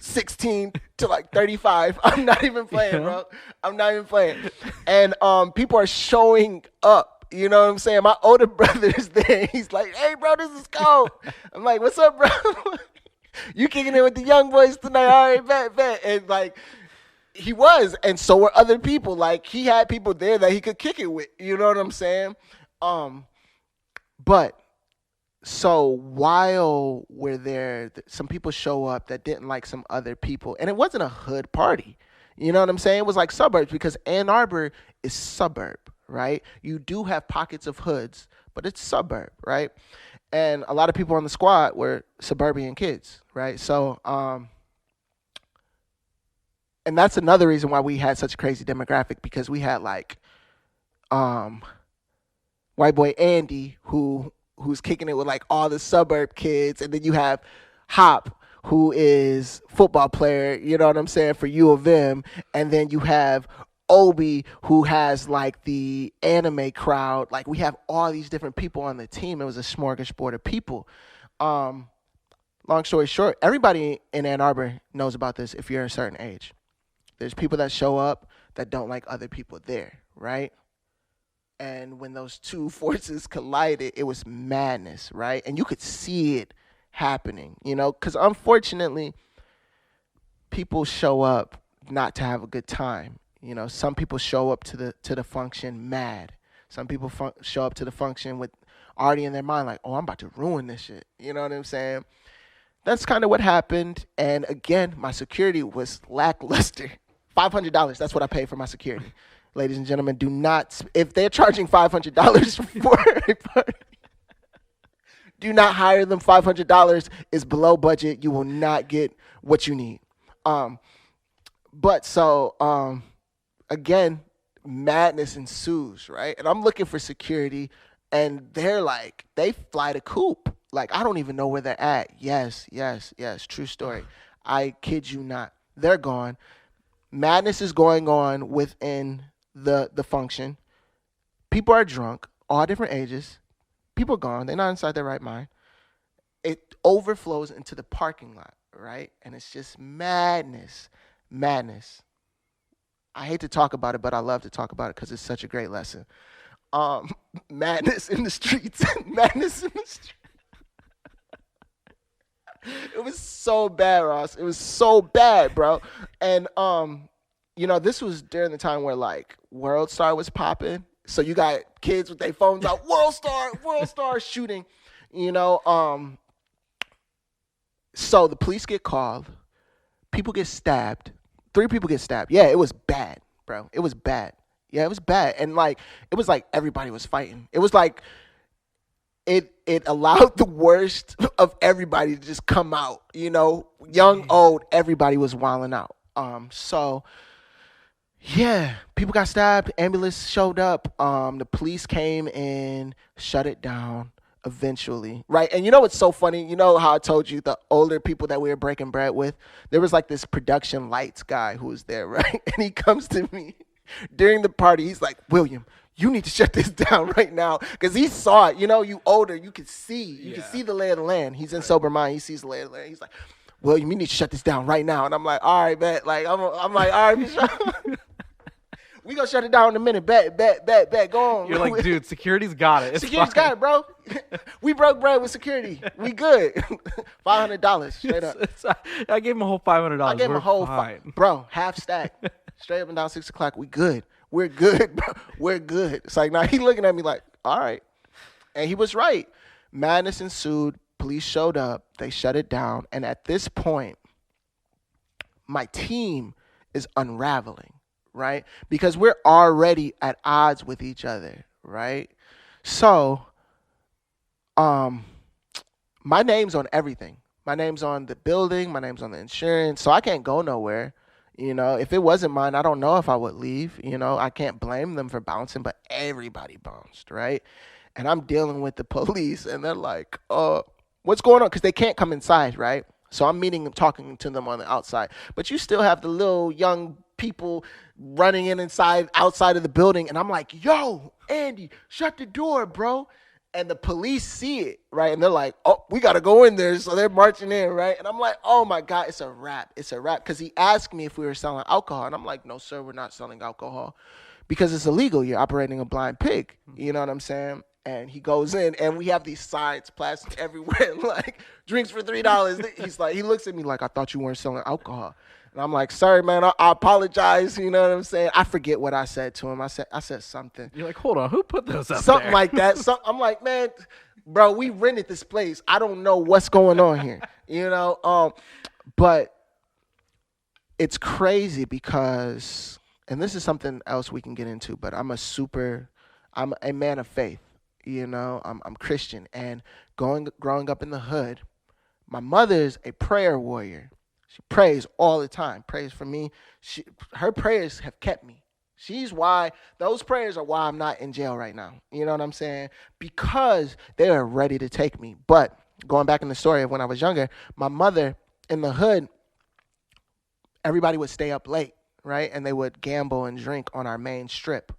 Speaker 1: 16 to like 35. I'm not even playing, bro. I'm not even playing. And people are showing up. You know what I'm saying? My older brother is there. He's like, hey, bro, this is cold. I'm like, what's up, bro? You kicking it with the young boys tonight? All right, bet. And like, he was, and so were other people. Like, he had people there that he could kick it with. You know what I'm saying? But so while we're there, some people show up that didn't like some other people, and it wasn't a hood party. You know what I'm saying? It was like suburbs, because Ann Arbor is suburb, right? You do have pockets of hoods, but it's suburb, right? And a lot of people on the squad were suburban kids, right? So, and that's another reason why we had such a crazy demographic, because we had like white boy Andy who's kicking it with like all the suburb kids, and then you have Hop, who is football player, you know what I'm saying, for U of M, and then you have Obi, who has like the anime crowd. Like, we have all these different people on the team. It was a smorgasbord of people. Long story short, everybody in Ann Arbor knows about this if you're a certain age. There's people that show up that don't like other people there, right? And when those two forces collided, it was madness, right? And you could see it happening, because unfortunately, people show up not to have a good time. Some people show up to the function mad. Some people show up to the function with already in their mind like, oh, I'm about to ruin this shit. You know what I'm saying? That's kind of what happened. And again, my security was lackluster. $500. That's what I paid for my security. Ladies and gentlemen, do not, if they're charging $500 for a party, do not hire them. $500 is below budget. You will not get what you need. But so again, madness ensues, right? And I'm looking for security, and they're like, they fly the coop. Like, I don't even know where they're at. Yes, yes, yes. True story. I kid you not. They're gone. Madness is going on within the function. People are drunk, all different ages. People are gone. They're not inside their right mind. It overflows into the parking lot, right? And it's just madness, madness. I hate to talk about it, but I love to talk about it because it's such a great lesson. Um, Madness in the streets, madness in the streets. It was so bad, Ross. It was so bad, bro. And this was during the time where like World Star was popping. So you got kids with their phones out, World Star shooting, you know. So the police get called, people get stabbed, 3 people get stabbed. Yeah, it was bad, bro. It was bad. Yeah, it was bad. And like it was like everybody was fighting. It was like it allowed the worst of everybody to just come out, young, old, everybody was wilding out. So yeah, people got stabbed, ambulance showed up, the police came and shut it down eventually, right? And you know what's so funny? You know how I told you the older people that we were breaking bread with? There was like this production lights guy who was there, right? And he comes to me during the party. He's like, William, you need to shut this down right now, because he saw it. You older, you can see the lay of the land. He's in sober mind. He sees the lay of the land. He's like, William, you need to shut this down right now. And I'm like, all right, bet. Like I'm like, all right, we gonna shut it down in a minute. Bet. Go on.
Speaker 2: You're like, dude, security's got it. It's
Speaker 1: Security's
Speaker 2: fine.
Speaker 1: got it, bro. We broke bread with security. We good. $500 straight up.
Speaker 2: I gave him a whole $500.
Speaker 1: I gave him a whole bro, half stack, straight up and down 6 o'clock. We good. We're good, bro. We're good. It's like, now he looking at me like, all right. And he was right. Madness ensued. Police showed up. They shut it down. And at this point, my team is unraveling, right? Because we're already at odds with each other, right? So, my name's on everything. My name's on the building. My name's on the insurance. So I can't go nowhere. If it wasn't mine, I don't know if I would leave. I can't blame them for bouncing, but everybody bounced, right? And I'm dealing with the police, and they're like, what's going on? Because they can't come inside, right? So I'm meeting them, talking to them on the outside. But you still have the little young people running outside of the building. And I'm like, yo, Andy, shut the door, bro. And the police see it, right? And they're like, oh, we got to go in there. So they're marching in, right? And I'm like, oh, my God, it's a wrap. It's a wrap. Because he asked me if we were selling alcohol. And I'm like, no, sir, we're not selling alcohol. Because it's illegal. You're operating a blind pig. You know what I'm saying? And he goes in, and we have these signs plastered everywhere, like, drinks for $3. He's like, he looks at me like, I thought you weren't selling alcohol. And I'm like, sorry, man, I apologize. You know what I'm saying? I forget what I said to him. I said something.
Speaker 2: You're like, hold on, who put those up
Speaker 1: Something
Speaker 2: there?
Speaker 1: like that. I'm like, man, bro, we rented this place. I don't know what's going on here. But it's crazy because, and this is something else we can get into, but I'm a man of faith. I'm Christian, and growing up in the hood, my mother's a prayer warrior. She prays all the time, prays for me. Her prayers have kept me. Those prayers are why I'm not in jail right now. You know what I'm saying? Because they are ready to take me. But going back in the story of when I was younger, my mother in the hood, everybody would stay up late, right? And they would gamble and drink on our main strip,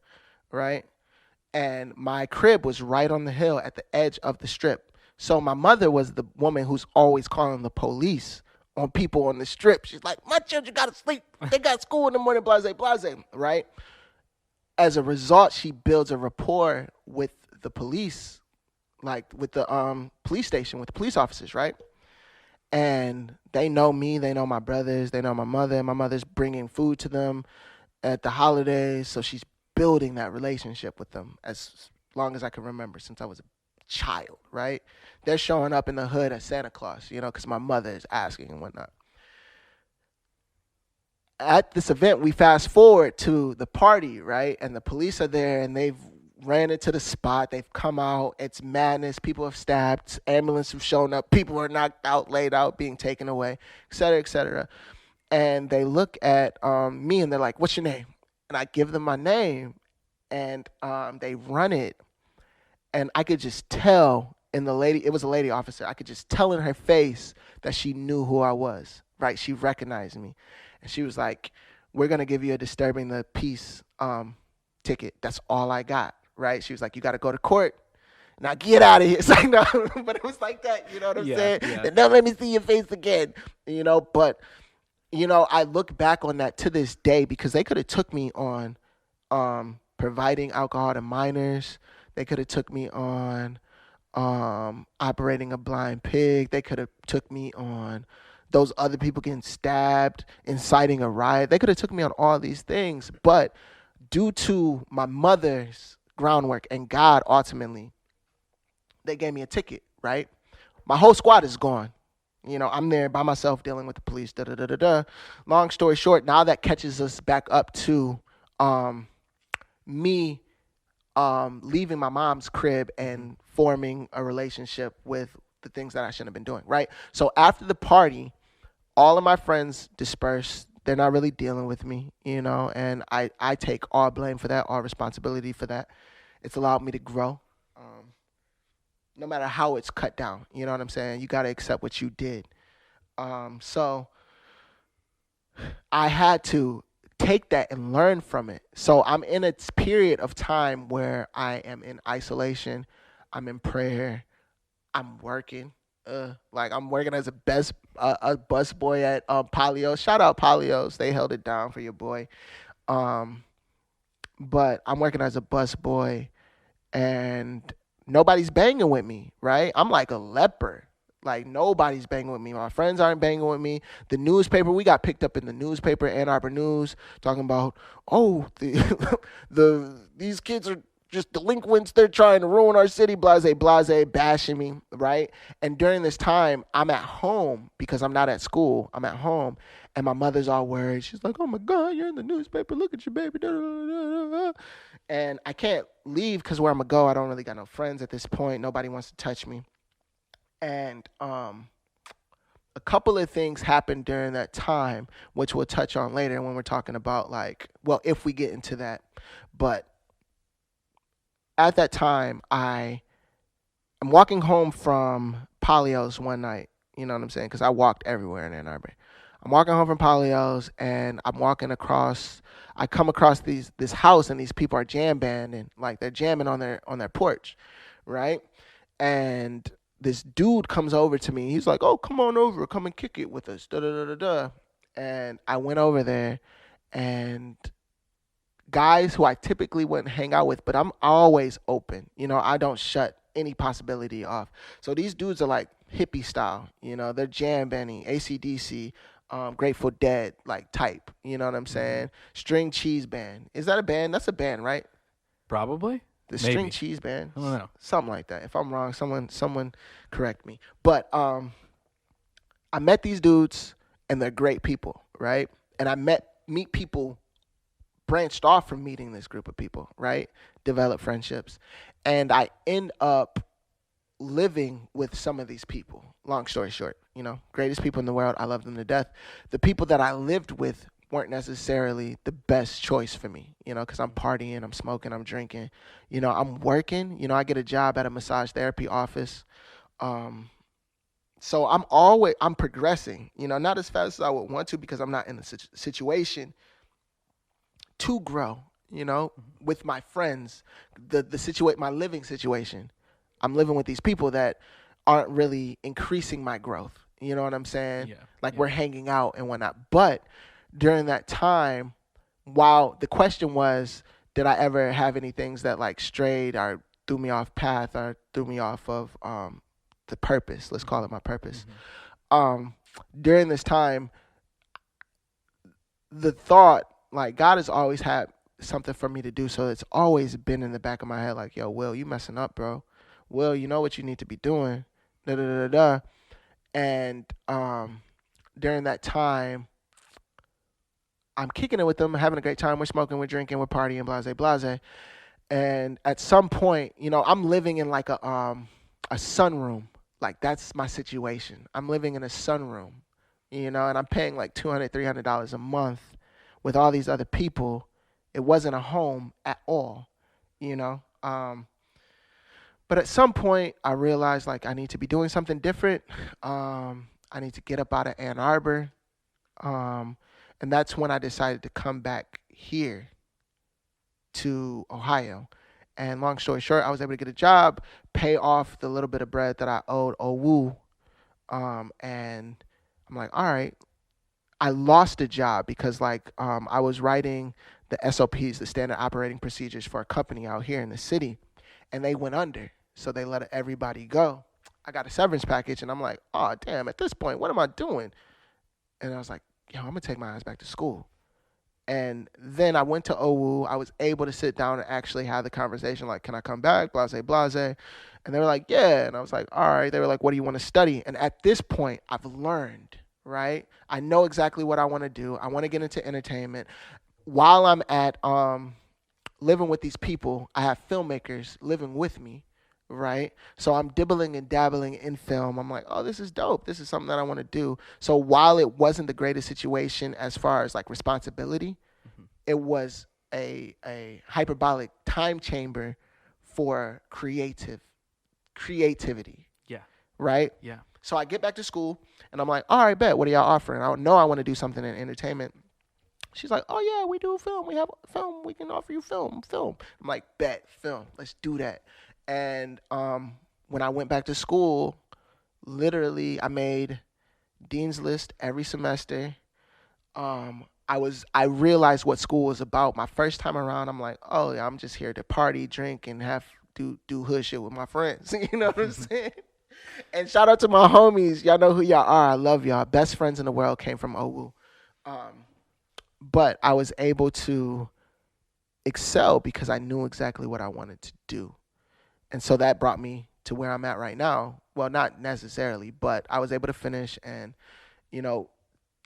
Speaker 1: right? And my crib was right on the hill at the edge of the strip. So my mother was the woman who's always calling the police on people on the strip. She's like, my children got to sleep. They got school in the morning, blase, right? As a result, she builds a rapport with the police, like with the police station, with the police officers, right? And they know me. They know my brothers. They know my mother. My mother's bringing food to them at the holidays. So she's building that relationship with them as long as I can remember, since I was a child, right? They're showing up in the hood as Santa Claus, because my mother is asking and whatnot. At this event, we fast forward to the party, right? And the police are there, and they've ran into the spot. They've come out. It's madness. People have stabbed. Ambulances have shown up. People are knocked out, laid out, being taken away, et cetera, et cetera. and they look at me and they're like, "What's your name?" And I give them my name, and they run it, and I could just tell in the lady, it was a lady officer, I could just tell in her face that she knew who I was, right? She recognized me. And she was like, "We're going to give you a disturbing the peace ticket. That's all I got," right? She was like, "You got to go to court. Now get out of here." It's like, no, but it was like that, you know what I'm
Speaker 2: Yeah,
Speaker 1: saying?
Speaker 2: yeah.
Speaker 1: And don't let me see your face again, but, I look back on that to this day because they could have took me on providing alcohol to minors. They could have took me on operating a blind pig. They could have took me on those other people getting stabbed, inciting a riot. They could have took me on all these things, but due to my mother's groundwork and God ultimately, they gave me a ticket, right? My whole squad is gone. I'm there by myself dealing with the police. Da da da da da. Long story short, now that catches us back up to me leaving my mom's crib and forming a relationship with the things that I shouldn't have been doing, right? So after the party, all of my friends dispersed. They're not really dealing with me, and I take all blame for that, all responsibility for that. It's allowed me to grow. No matter how it's cut down, you know what I'm saying? You got to accept what you did. So I had to take that and learn from it. So I'm in a period of time where I am in isolation. I'm in prayer. I'm working. Like I'm working as a bus boy at Polios. Shout out Polios. They held it down for your boy. Um, but I'm working as a bus boy, and nobody's banging with me, right? I'm like a leper. Like nobody's banging with me. My friends aren't banging with me. The newspaper, we got picked up in the newspaper, Ann Arbor News, talking about, oh, these kids are just delinquents. They're trying to ruin our city. Blase, blase, bashing me, right? And during this time, I'm at home because I'm not at school. I'm at home, and my mother's all worried. She's like, "Oh my God, you're in the newspaper. Look at your baby." Da, da, da, da. And I can't leave because where I'm gonna go, I don't really got no friends at this point. Nobody wants to touch me. And a couple of things happened during that time, which we'll touch on later when we're talking about like, well, if we get into that. But at that time, I'm walking home from Polios one night. You know what I'm saying? Because I walked everywhere in Ann Arbor. I'm walking home from Polios, and I'm walking across. I come across this house, and these people are jam banding, like they're jamming on their porch, right? And this dude comes over to me. He's like, "Oh, come on over, come and kick it with us." Da da da da da. And I went over there, and guys who I typically wouldn't hang out with, but I'm always open. I don't shut any possibility off. So these dudes are like hippie style. They're jam banding, AC/DC, Grateful Dead like type. You know what I'm saying? String Cheese Band. Is that a band? That's a band, right?
Speaker 2: Probably.
Speaker 1: The
Speaker 2: Maybe.
Speaker 1: String Cheese Band.
Speaker 2: I don't know.
Speaker 1: Something like that. If I'm wrong, someone correct me. But I met these dudes, and they're great people, right? And I meet people branched off from meeting this group of people, right? Develop friendships. And I end up living with some of these people. Long story short, greatest people in the world. I love them to death. The people that I lived with weren't necessarily the best choice for me, because I'm partying, I'm smoking, I'm drinking, I'm working, I get a job at a massage therapy office. So I'm progressing, not as fast as I would want to because I'm not in a situation to grow, with my friends, my living situation. I'm living with these people that aren't really increasing my growth. You know what I'm saying?
Speaker 2: Yeah.
Speaker 1: Like
Speaker 2: yeah.
Speaker 1: we're hanging out and whatnot. But during that time, while the question was, did I ever have any things that like strayed or threw me off path or threw me off of the purpose? Let's call it my purpose. During this time, the thought, like God has always had something for me to do, so it's always been in the back of my head, like, "Yo, Will, you messing up, bro. Will, you know what you need to be doing." Da da da da. And during that time, I'm kicking it with them, having a great time. We're smoking, we're drinking, we're partying, blase blase. And at some point, I'm living in like a sunroom. Like that's my situation. I'm living in a sunroom, and I'm paying like $200, $300 a month with all these other people. It wasn't a home at all, you know. But at some point, I realized like I need to be doing something different. I need to get up out of Ann Arbor, um, and that's when I decided to come back here to Ohio. And long story short, I was able to get a job, pay off the little bit of bread that I owed Owu, and I'm like, all right. I lost a job because I was writing the SOPs, the standard operating procedures for a company out here in the city, and they went under. So they let everybody go. I got a severance package, and I'm like, oh damn! At this point, what am I doing? And I was like, yo, I'm gonna take my ass back to school. And then I went to OWU. I was able to sit down and actually have the conversation, like, can I come back? Blase, blase. And they were like, yeah. And I was like, all right. They were like, what do you want to study? And at this point, I've learned, right? I know exactly what I want to do. I want to get into entertainment. While I'm at living with these people, I have filmmakers living with me, right? So I'm dibbling and dabbling in film. I'm like, oh, this is dope. This is something that I want to do. So while it wasn't the greatest situation as far as like responsibility, it was a hyperbolic time chamber for creativity,
Speaker 2: Yeah.
Speaker 1: right?
Speaker 2: Yeah.
Speaker 1: So I get back to school and I'm like, all right, bet. What are y'all offering? I know I want to do something in entertainment. She's like, oh yeah, we do film. We have film. We can offer you film. I'm like, bet, film. Let's do that. And when I went back to school, literally I made dean's list every semester. I realized what school was about. My first time around, I'm like, oh yeah, I'm just here to party, drink, and do hood shit with my friends. You know what I'm saying? And shout out to my homies. Y'all know who y'all are. I love y'all. Best friends in the world came from OWU. But I was able to excel because I knew exactly what I wanted to do. And so that brought me to where I'm at right now. Well, not necessarily, but I was able to finish. And,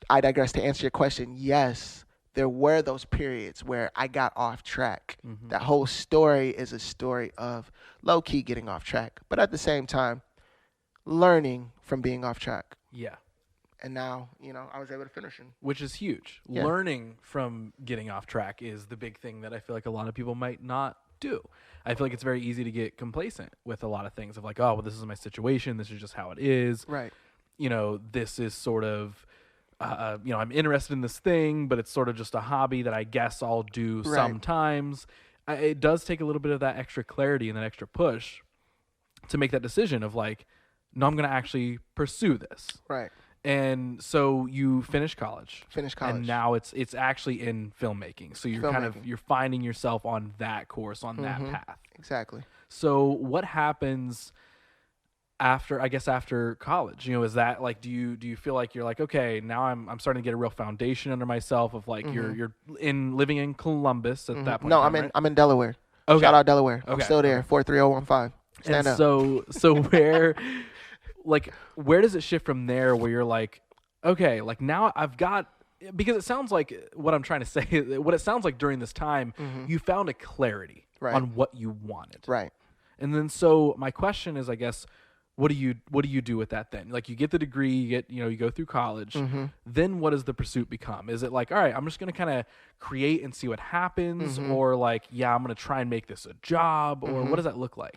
Speaker 1: I digress to answer your question. Yes, there were those periods where I got off track. Mm-hmm. That whole story is a story of low key getting off track, but at the same time, learning from being off track.
Speaker 2: Yeah.
Speaker 1: And now, I was able to finish it.
Speaker 2: Which is huge. Yeah. Learning from getting off track is the big thing that I feel like a lot of people might not do. I feel like it's very easy to get complacent with a lot of things of like, oh, well, this is my situation. This is just how it is.
Speaker 1: Right.
Speaker 2: This is sort of, I'm interested in this thing, but it's sort of just a hobby that I guess I'll do sometimes. It does take a little bit of that extra clarity and that extra push to make that decision of like, no, I'm going to actually pursue this.
Speaker 1: Right.
Speaker 2: And so you finish college.
Speaker 1: And
Speaker 2: now it's actually in filmmaking. So you're you're finding yourself on that course, on that path.
Speaker 1: Exactly.
Speaker 2: So what happens after college? Is that like, do you feel like you're like, okay, now I'm starting to get a real foundation under myself of like you're living in Columbus at that point?
Speaker 1: No,
Speaker 2: I'm
Speaker 1: in Delaware. Okay. Shout out Delaware. Okay. I'm still there. 43015. Stand up.
Speaker 2: So where like, where does it shift from there where you're like, okay, like now I've got, because it sounds like what I'm trying to say, what it sounds like during this time, you found a clarity on what you wanted.
Speaker 1: Right.
Speaker 2: And then, so my question is, I guess, what do you do with that then? Like, you get the degree, you go through college, then what does the pursuit become? Is it like, all right, I'm just going to kind of create and see what happens, or like, yeah, I'm going to try and make this a job, or what does that look like?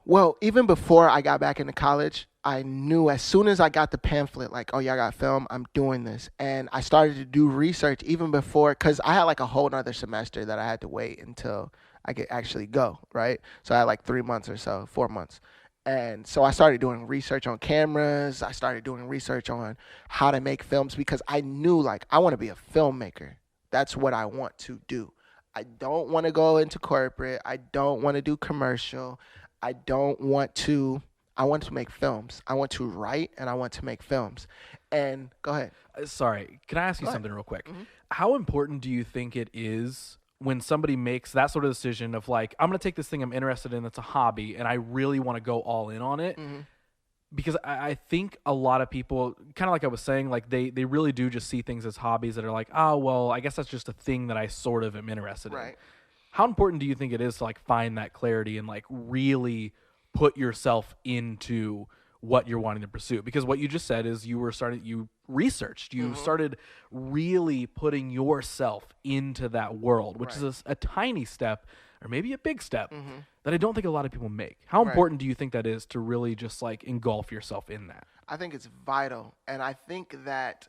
Speaker 1: Well, even before I got back into college, I knew as soon as I got the pamphlet, like, oh, yeah, I got film, I'm doing this. And I started to do research even before, because I had like a whole nother semester that I had to wait until I could actually go, right? So I had like 3 months or so, 4 months. And so I started doing research on cameras. I started doing research on how to make films because I knew, like, I want to be a filmmaker. That's what I want to do. I don't want to go into corporate. I don't want to do commercial. I want to make films. I want to write and I want to make films. And go ahead.
Speaker 2: Sorry, can I ask you something real quick? How important do you think it is when somebody makes that sort of decision of like, I'm going to take this thing I'm interested in, it's a hobby, and I really want to go all in on it? Because I think a lot of people, kind of like I was saying, like they really do just see things as hobbies that are like, oh, well, I guess that's just a thing that I sort of am interested in. How important do you think it is to like find that clarity and like really put yourself into what you're wanting to pursue. Because what you just said is you researched, you started really putting yourself into that world, which is a tiny step or maybe a big step that I don't think a lot of people make. How important do you think that is to really just like engulf yourself in that?
Speaker 1: I think it's vital. And I think that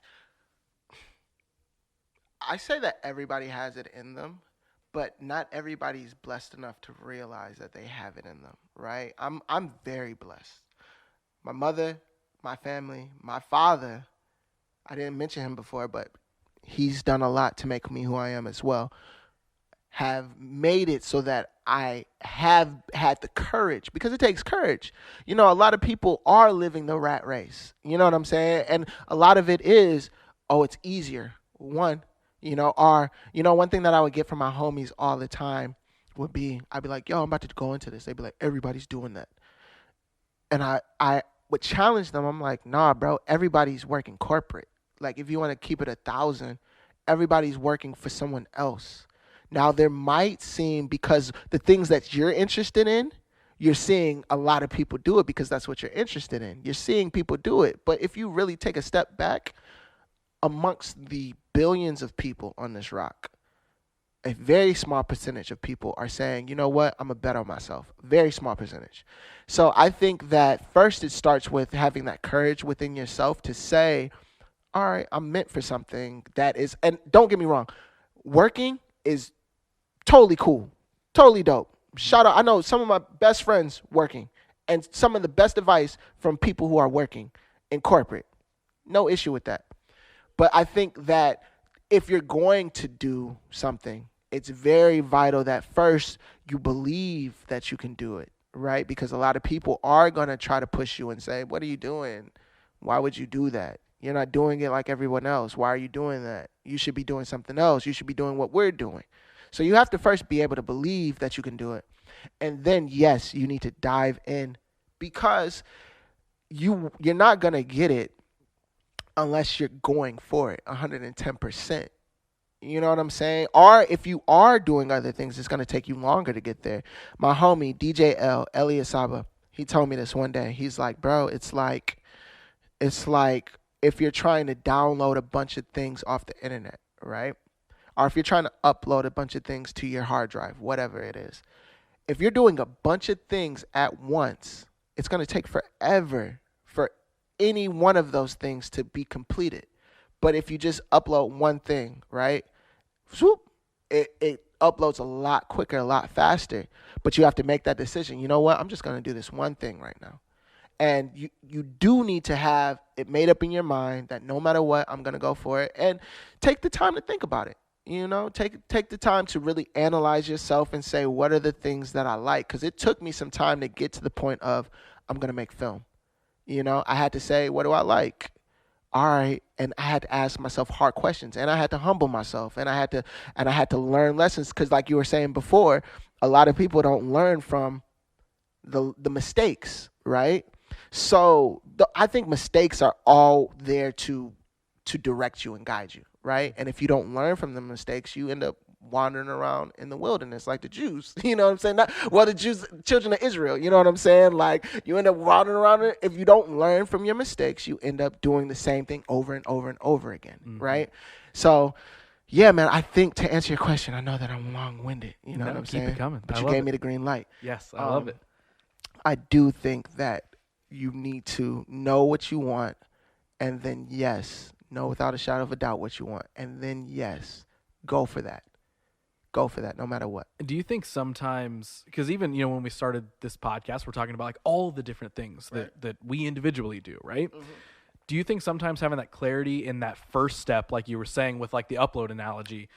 Speaker 1: I say that everybody has it in them, but not everybody's blessed enough to realize that they have it in them, right? I'm very blessed. My mother, my family, my father, I didn't mention him before, but he's done a lot to make me who I am as well, have made it so that I have had the courage, because it takes courage. You know, a lot of people are living the rat race. You know what I'm saying? And a lot of it is, oh, it's easier. One, one thing that I would get from my homies all the time would be, I'd be like, yo, I'm about to go into this. They'd be like, everybody's doing that. And I would challenge them. I'm like, nah, bro, everybody's working corporate. Like, if you want to keep it 1,000, everybody's working for someone else. Now, there might seem, because the things that you're interested in, you're seeing a lot of people do it because that's what you're interested in. You're seeing people do it. But if you really take a step back, amongst the billions of people on this rock, a very small percentage of people are saying, you know what, I'm going to bet on myself. Very small percentage. So I think that first it starts with having that courage within yourself to say, all right, I'm meant for something that is, and don't get me wrong, working is totally cool, totally dope. Shout out, I know some of my best friends working, and some of the best advice from people who are working in corporate. No issue with that. But I think that if you're going to do something, it's very vital that first you believe that you can do it, right? Because a lot of people are going to try to push you and say, what are you doing? Why would you do that? You're not doing it like everyone else. Why are you doing that? You should be doing something else. You should be doing what we're doing. So you have to first be able to believe that you can do it. And then, yes, you need to dive in, because you're not going to get it unless you're going for it 110%. You know what I'm saying? Or if you are doing other things, it's going to take you longer to get there. My homie, DJ Elias Saba, he told me this one day. He's like, bro, it's like if you're trying to download a bunch of things off the internet, right? Or if you're trying to upload a bunch of things to your hard drive, whatever it is. If you're doing a bunch of things at once, it's going to take forever for any one of those things to be completed. But if you just upload one thing, right, swoop, it uploads a lot quicker, a lot faster. But you have to make that decision. You know what? I'm just going to do this one thing right now. And you do need to have it made up in your mind that no matter what, I'm going to go for it. And take the time to think about it. You know, take the time to really analyze yourself and say, what are the things that I like? Because it took me some time to get to the point of, I'm going to make film. You know, I had to say, what do I like? All right. And I had to ask myself hard questions, and I had to humble myself, and I had to learn lessons. Because like you were saying before, a lot of people don't learn from the mistakes, right? So I think mistakes are all there to direct you and guide you, right? And if you don't learn from the mistakes, you end up wandering around in the wilderness like the Jews. You know what I'm saying? The Jews, children of Israel. You know what I'm saying? Like, you end up wandering around. If you don't learn from your mistakes, you end up doing the same thing over and over and over again, right? So, yeah, man, I think to answer your question, I know that I'm long-winded. You know what I'm saying?
Speaker 2: Keep it coming.
Speaker 1: But you gave me the green light.
Speaker 2: Yes, I love it.
Speaker 1: I do think that you need to know what you want, and then, yes, know without a shadow of a doubt what you want, and then, yes, go for that. Go for that no matter what.
Speaker 2: Do you think sometimes, because even, you know, when we started this podcast, we're talking about like all the different things that we individually do, right? Mm-hmm. Do you think sometimes having that clarity in that first step, like you were saying with like the upload analogy,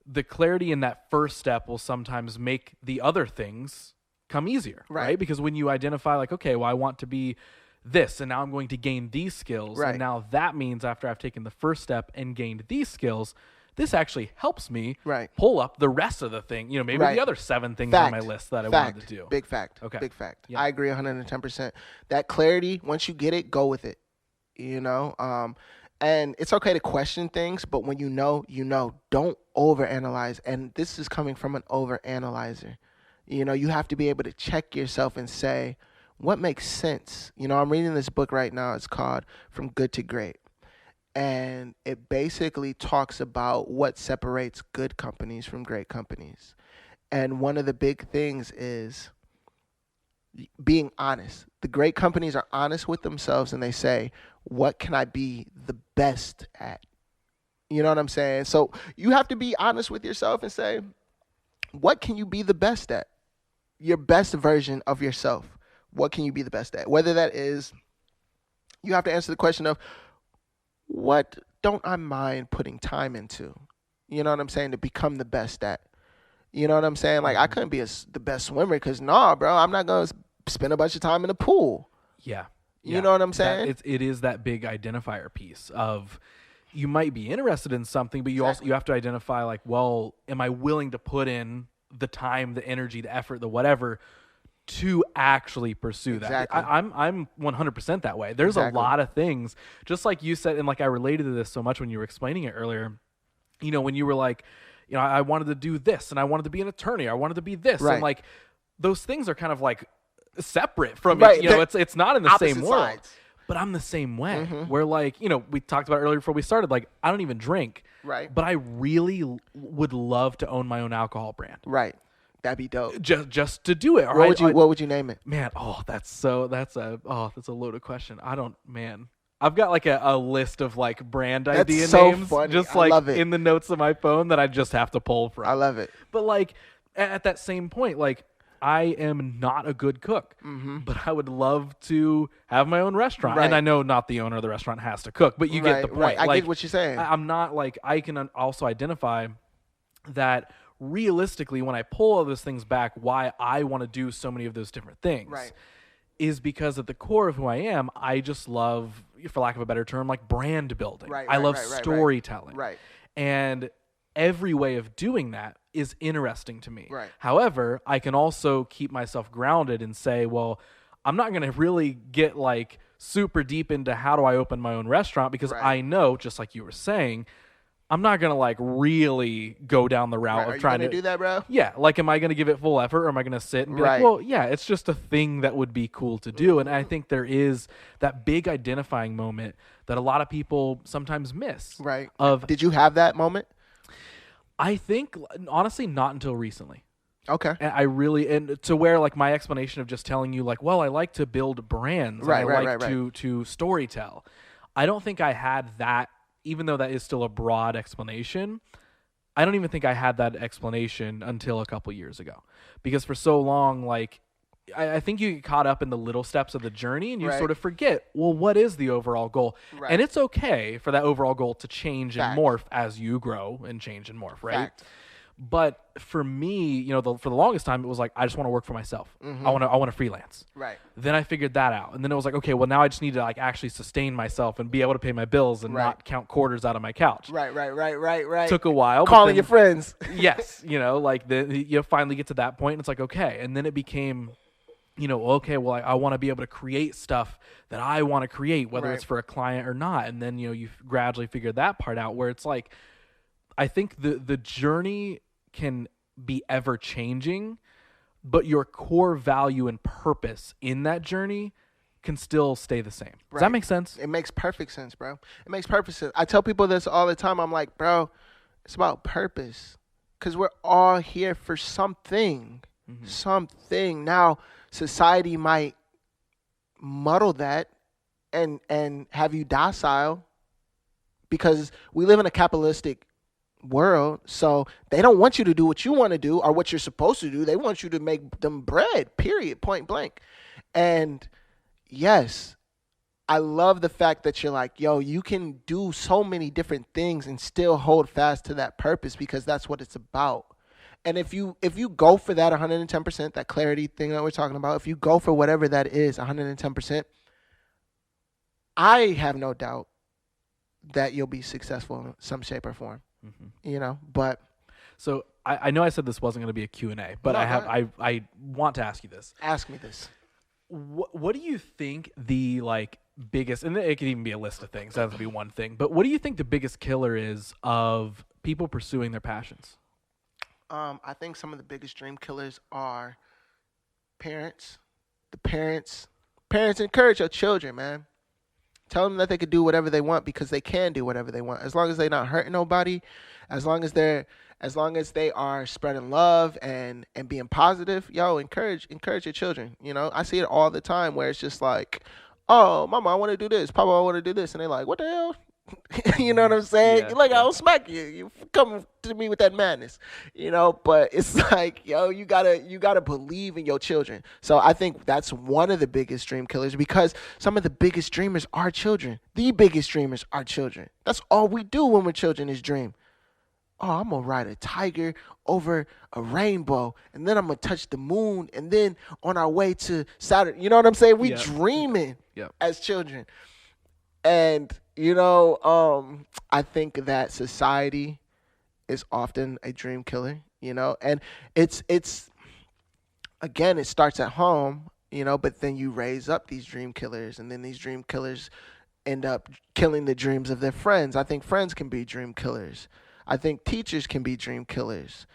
Speaker 2: the clarity in that first step will sometimes make the other things come easier, right? Because when you identify like, okay, well, I want to be this, and now I'm going to gain these skills. Right. And now that means after I've taken the first step and gained these skills, this actually helps me pull up the rest of the thing, you know, maybe the other 7 things on my list that I wanted to do.
Speaker 1: Big fact.
Speaker 2: Okay.
Speaker 1: Big fact. Yeah. I agree 110%. That clarity, once you get it, go with it, you know? And it's okay to question things, but when you know, don't overanalyze. And this is coming from an overanalyzer. You know, you have to be able to check yourself and say, what makes sense. I'm reading this book right now. It's called From Good to Great. And it basically talks about what separates good companies from great companies. And one of the big things is being honest. The great companies are honest with themselves and they say, what can I be the best at? You know what I'm saying? So you have to be honest with yourself and say, what can you be the best at? Your best version of yourself. What can you be the best at? Whether that is, you have to answer the question of, what don't I mind putting time into? You know what I'm saying? To become the best at. You know what I'm saying? Like, I couldn't be the best swimmer because, nah, bro, I'm not going to spend a bunch of time in the pool.
Speaker 2: Yeah.
Speaker 1: You know what I'm saying?
Speaker 2: It is that big identifier piece of, you might be interested in something, but you have to identify, like, well, am I willing to put in the time, the energy, the effort, the whatever to actually pursue that? I'm 100% that way. There's a lot of things, just like you said, and like I related to this so much when you were explaining it earlier, when you were like, I wanted to do this and I wanted to be an attorney. I wanted to be this.
Speaker 1: Right.
Speaker 2: And like, those things are kind of like separate from each, it's not in the same world.
Speaker 1: Sides.
Speaker 2: But I'm the same way. Where like, we talked about earlier before we started, like, I don't even drink. Right. But I really would love to own my own alcohol brand.
Speaker 1: Right. That'd be dope.
Speaker 2: Just to do it.
Speaker 1: What would you name it?
Speaker 2: Man, that's a loaded question. I've got like a list of like brand idea names,
Speaker 1: funny.
Speaker 2: just like in the notes of my phone that I just have to pull from.
Speaker 1: I love it.
Speaker 2: But like at that same point, like, I am not a good cook, but I would love to have my own restaurant.
Speaker 1: Right.
Speaker 2: And I know not the owner of the restaurant has to cook, but you get the point.
Speaker 1: Right. I get what you're saying.
Speaker 2: I'm not like, I can also identify that realistically, when I pull all those things back, why I want to do so many of those different things is because at the core of who I am, I just love, for lack of a better term, like brand building. I love storytelling.
Speaker 1: Right.
Speaker 2: And every way of doing that is interesting to me.
Speaker 1: Right.
Speaker 2: However, I can also keep myself grounded and say, well, I'm not going to really get like super deep into how do I open my own restaurant, because I know, just like you were saying, I'm not going to like really go down the route of trying to
Speaker 1: do that, bro.
Speaker 2: Yeah. Like, am I going to give it full effort, or am I going to sit and be like, well, yeah, it's just a thing that would be cool to do. And I think there is that big identifying moment that a lot of people sometimes miss.
Speaker 1: Right. Did you have that moment?
Speaker 2: I think, honestly, not until recently.
Speaker 1: Okay.
Speaker 2: And and to where like my explanation of just telling you like, well, I like to build brands. I like to storytell. I don't think I had that, even though that is still a broad explanation. I don't even think I had that explanation until a couple years ago, because for so long, like, I think you get caught up in the little steps of the journey and you sort of forget, well, what is the overall goal? Right. And it's okay for that overall goal to change and morph as you grow and change and morph, right? But for me, for the longest time, it was like, I just want to work for myself. I want to freelance. Right. Then I figured that out. And then it was like, okay, well, now I just need to like actually sustain myself and be able to pay my bills and not count quarters out of my couch.
Speaker 1: Right.
Speaker 2: Took a while.
Speaker 1: Calling your friends.
Speaker 2: Yes. Like you finally get to that point and it's like, okay. And then it became, okay, well, I want to be able to create stuff that I want to create, whether it's for a client or not. And then, you gradually figure that part out, where it's like, I think the journey can be ever changing, but your core value and purpose in that journey can still stay the same. Does that make sense?
Speaker 1: It makes perfect sense, bro. It makes perfect sense. I tell people this all the time. I'm like, bro, it's about purpose, because we're all here for something. Something. Now, society might muddle that and have you docile, because we live in a capitalistic world, so they don't want you to do what you want to do or what you're supposed to do. They want you to make them bread, period, point blank. And yes, I love the fact that you're like, yo, you can do so many different things and still hold fast to that purpose, because that's what it's about. And if you go for that 110%, that clarity thing that we're talking about, if you go for whatever that is 110%, I have no doubt that you'll be successful in some shape or form. But
Speaker 2: so I know I said this wasn't going to be a Q&A, but I want to ask you this.
Speaker 1: Ask me this.
Speaker 2: What do you think the like biggest, and it could even be a list of things, that would be one thing, but what do you think the biggest killer is of people pursuing their passions?
Speaker 1: I think some of the biggest dream killers are parents. The parents Parents, encourage your children, man. Tell them that they could do whatever they want because they can do whatever they want. As long as they're not hurting nobody, as long as they are spreading love and being positive, yo, encourage your children. I see it all the time where it's just like, oh, mama, I want to do this. Papa, I want to do this. And they're like, what the hell? You know what I'm saying?
Speaker 2: Yeah,
Speaker 1: Like,
Speaker 2: yeah.
Speaker 1: I'll smack you. You come to me with that madness, But it's like, yo, you gotta believe in your children. So I think that's one of the biggest dream killers because some of the biggest dreamers are children. The biggest dreamers are children. That's all we do when we're children is dream. Oh, I'm gonna ride a tiger over a rainbow, and then I'm gonna touch the moon, and then on our way to Saturn. You know what I'm saying? We
Speaker 2: Yep.
Speaker 1: dreaming
Speaker 2: Yep.
Speaker 1: as children. And I think that society is often a dream killer, and it's again, it starts at home, but then you raise up these dream killers, and then these dream killers end up killing the dreams of their friends. I think friends can be dream killers. I think teachers can be dream killers.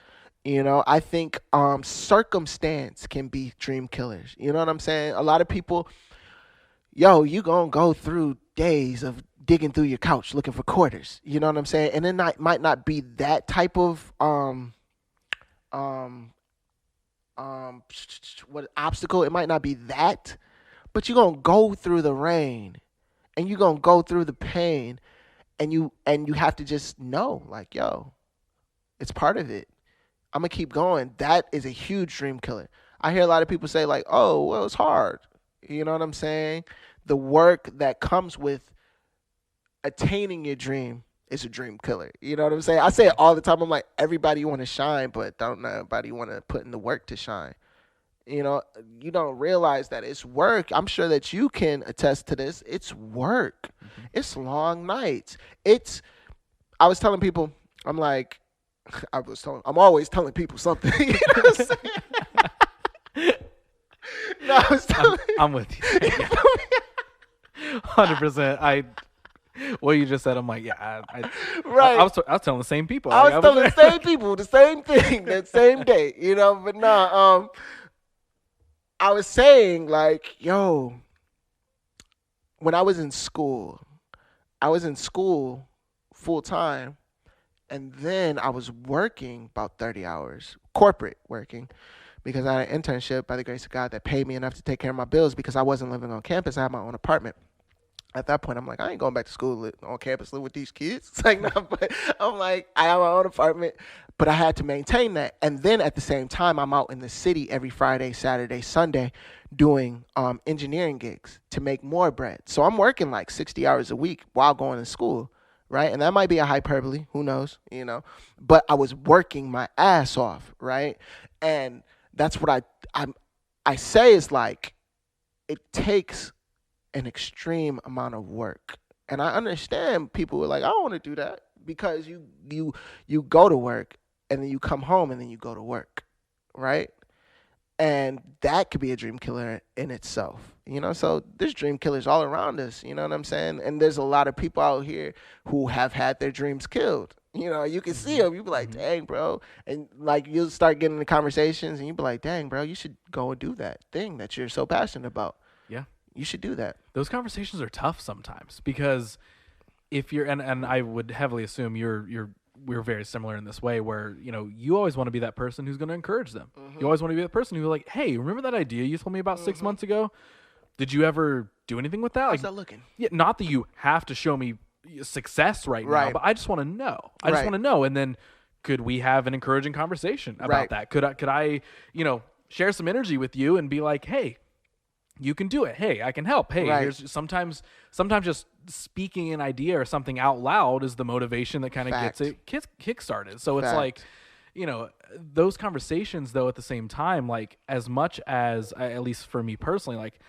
Speaker 1: I think circumstance can be dream killers. You know what I'm saying? A lot of people, yo, you gonna go through days of digging through your couch looking for quarters. You know what I'm saying? And it might not be that type of what obstacle. It might not be that, but you're gonna go through the rain, and you're gonna go through the pain, and you have to just know, like, yo, it's part of it. I'm gonna keep going. That is a huge dream killer. I hear a lot of people say like, oh, well, it's hard. You know what I'm saying? The work that comes with attaining your dream is a dream killer. You know what I'm saying? I say it all the time. I'm like, everybody want to shine, but don't nobody want to put in the work to shine. You don't realize that it's work. I'm sure that you can attest to this. It's work. Mm-hmm. It's long nights. I was telling people, I'm always telling people something. You know what I'm saying? No, I was telling
Speaker 2: I'm with you. 100%. What you just said, I'm like, yeah.
Speaker 1: Right.
Speaker 2: I was telling the same people.
Speaker 1: I was telling the same people the same thing that same day, But no, I was saying like, yo, when I was in school full time, and then I was working about 30 hours, corporate working, because I had an internship by the grace of God that paid me enough to take care of my bills because I wasn't living on campus. I had my own apartment. At that point, I'm like, I ain't going back to school on campus, live with these kids. It's like, no, but I'm like, I have my own apartment, but I had to maintain that. And then at the same time, I'm out in the city every Friday, Saturday, Sunday doing engineering gigs to make more bread. So I'm working like 60 hours a week while going to school, right? And that might be a hyperbole, who knows, but I was working my ass off, right? And that's what I say is like, it takes an extreme amount of work. And I understand people were like, I don't want to do that, because you go to work and then you come home and then you go to work, right? And that could be a dream killer in itself, so there's dream killers all around us, you know what I'm saying? And there's a lot of people out here who have had their dreams killed. You can see them. You be like, dang, bro. And like, you'll start getting into conversations and you be like, dang, bro, you should go and do that thing that you're so passionate about.
Speaker 2: Yeah.
Speaker 1: You should do that.
Speaker 2: Those conversations are tough sometimes because if you're, and I would heavily assume we're very similar in this way where, you always want to be that person who's going to encourage them. Mm-hmm. You always want to be the person who's like, hey, remember that idea you told me about 6 months ago? Did you ever do anything with that?
Speaker 1: How's that looking? Yeah,
Speaker 2: not that you have to show me success right now, but I just want to know. I just want to know. And then could we have an encouraging conversation about that? Could I, share some energy with you and be like, hey, you can do it. Hey, I can help. Hey, here's sometimes just speaking an idea or something out loud is the motivation that kind of gets it kick-started. So it's like, those conversations though, at the same time, like as much as, at least for me personally, like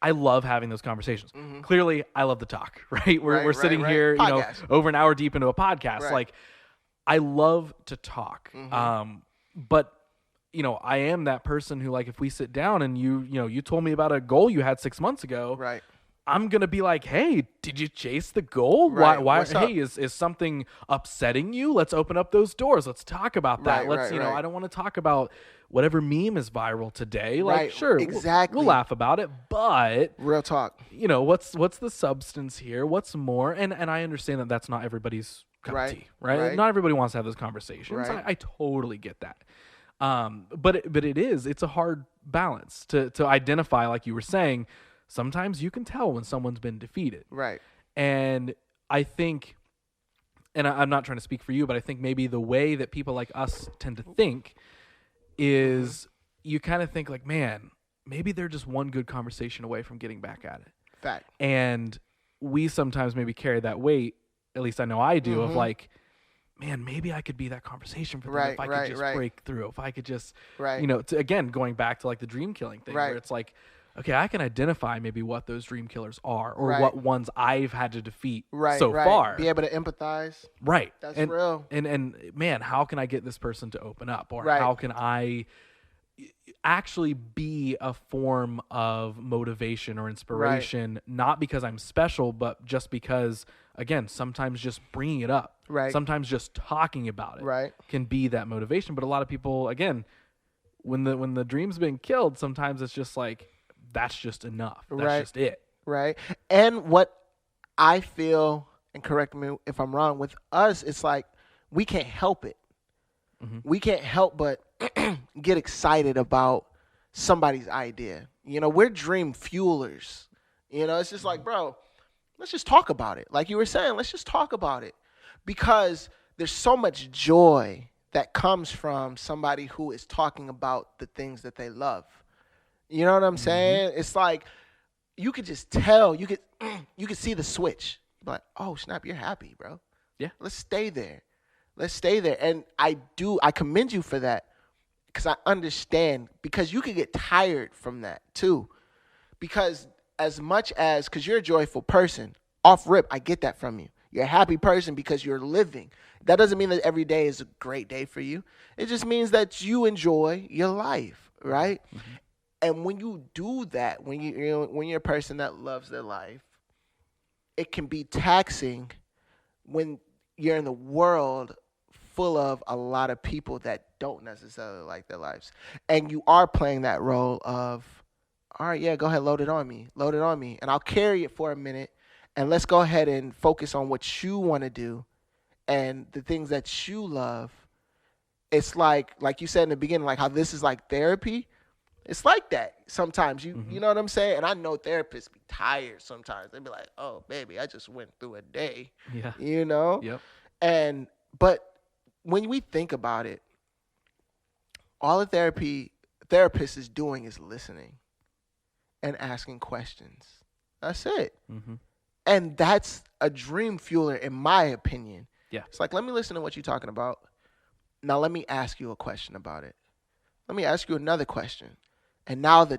Speaker 2: I love having those conversations. Mm-hmm. Clearly I love the talk, right? We're sitting here, podcast. Over an hour deep into a podcast. Right. Like I love to talk. Mm-hmm. But I am that person who, like, if we sit down and you told me about a goal you had 6 months ago, right? I'm going to be like, hey, did you chase the goal? Right. Why hey, is something upsetting you? Let's open up those doors. Let's talk about that. I don't want to talk about whatever meme is viral today. Like,
Speaker 1: Right,
Speaker 2: sure,
Speaker 1: exactly.
Speaker 2: we'll laugh about it, but
Speaker 1: Real talk.
Speaker 2: what's the substance here? What's more? And I understand that that's not everybody's cup of tea, right? Not everybody wants to have those conversations.
Speaker 1: Right.
Speaker 2: I totally get that. But it's a hard balance to identify, like you were saying. Sometimes you can tell when someone's been defeated.
Speaker 1: Right.
Speaker 2: And I think, and I'm not trying to speak for you, but I think maybe the way that people like us tend to think is you kind of think like, man, maybe they're just one good conversation away from getting back at it.
Speaker 1: Fact.
Speaker 2: And we sometimes maybe carry that weight, at least I know I do, of like, man, maybe I could be that conversation for them if I could just break through. If I could just, again, going back to like the dream killing thing, where it's like, okay, I can identify maybe what those dream killers are, or what ones I've had to defeat so far.
Speaker 1: Be able to empathize.
Speaker 2: Right.
Speaker 1: That's real.
Speaker 2: And man, how can I get this person to open up? Or how can I actually be a form of motivation or inspiration, not because I'm special, but just because, again, sometimes just bringing it up, sometimes just talking about it can be that motivation. But a lot of people, again, when the dream's been killed, sometimes it's just like, that's just enough. That's just it.
Speaker 1: Right. And what I feel, and correct me if I'm wrong, with us, it's like we can't help it. We can't help but get excited about somebody's idea. We're dream fuelers. It's just like, bro, let's just talk about it. Like you were saying, let's just talk about it. Because there's so much joy that comes from somebody who is talking about the things that they love. You know what I'm saying? It's like you could just tell, you could see the switch. But oh snap, you're happy, bro.
Speaker 2: Yeah.
Speaker 1: Let's stay there. And I commend you for that, because I understand, because you could get tired from that too. Because because you're a joyful person, off rip, I get that from you. You're a happy person because you're living. That doesn't mean that every day is a great day for you. It just means that you enjoy your life, right? And when you do that, when you're a person that loves their life, it can be taxing when you're in the world full of a lot of people that don't necessarily like their lives. And you are playing that role of, all right, yeah, go ahead, load it on me. And I'll carry it for a minute. And let's go ahead and focus on what you want to do and the things that you love. It's like you said in the beginning, like how this is like therapy. It's like that sometimes. You know what I'm saying? And I know therapists be tired sometimes. They be like, oh, baby, I just went through a day.
Speaker 2: Yeah.
Speaker 1: Yep. But when we think about it, all a therapist is doing is listening and asking questions. That's it. And that's a dream fueler, in my opinion.
Speaker 2: Yeah.
Speaker 1: It's like, let me listen to what you're talking about. Now let me ask you a question about it. Let me ask you another question. And now the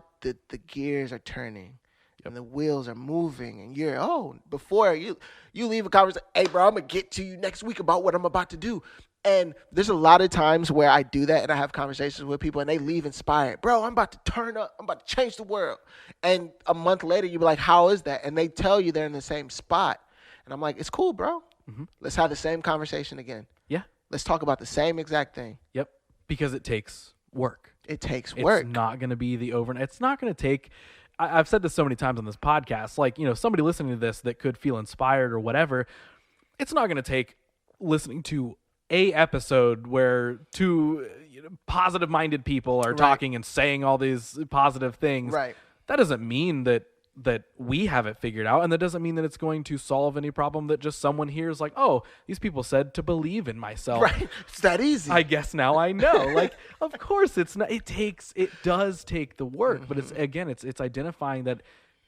Speaker 1: gears are turning and the wheels are moving, and before you leave a conversation, hey bro, I'm gonna get to you next week about what I'm about to do. And there's a lot of times where I do that and I have conversations with people and they leave inspired. Bro, I'm about to turn up. I'm about to change the world. And a month later, you be like, how is that? And they tell you they're in the same spot. And I'm like, it's cool, bro. Let's have the same conversation again.
Speaker 2: Yeah.
Speaker 1: Let's talk about the same exact thing.
Speaker 2: Yep. Because it takes work.
Speaker 1: It takes work.
Speaker 2: It's not going to be the overnight. It's not going to take. I've said this so many times on this podcast. Like, somebody listening to this that could feel inspired or whatever. It's not going to take listening to a episode where two positive-minded people are talking and saying all these positive things.
Speaker 1: Right.
Speaker 2: That doesn't mean that we have it figured out, and that doesn't mean that it's going to solve any problem that just someone hears like, oh, these people said to believe in myself.
Speaker 1: Right. It's that easy.
Speaker 2: I guess now I know. Like, of course it's not. It does take the work, but it's identifying that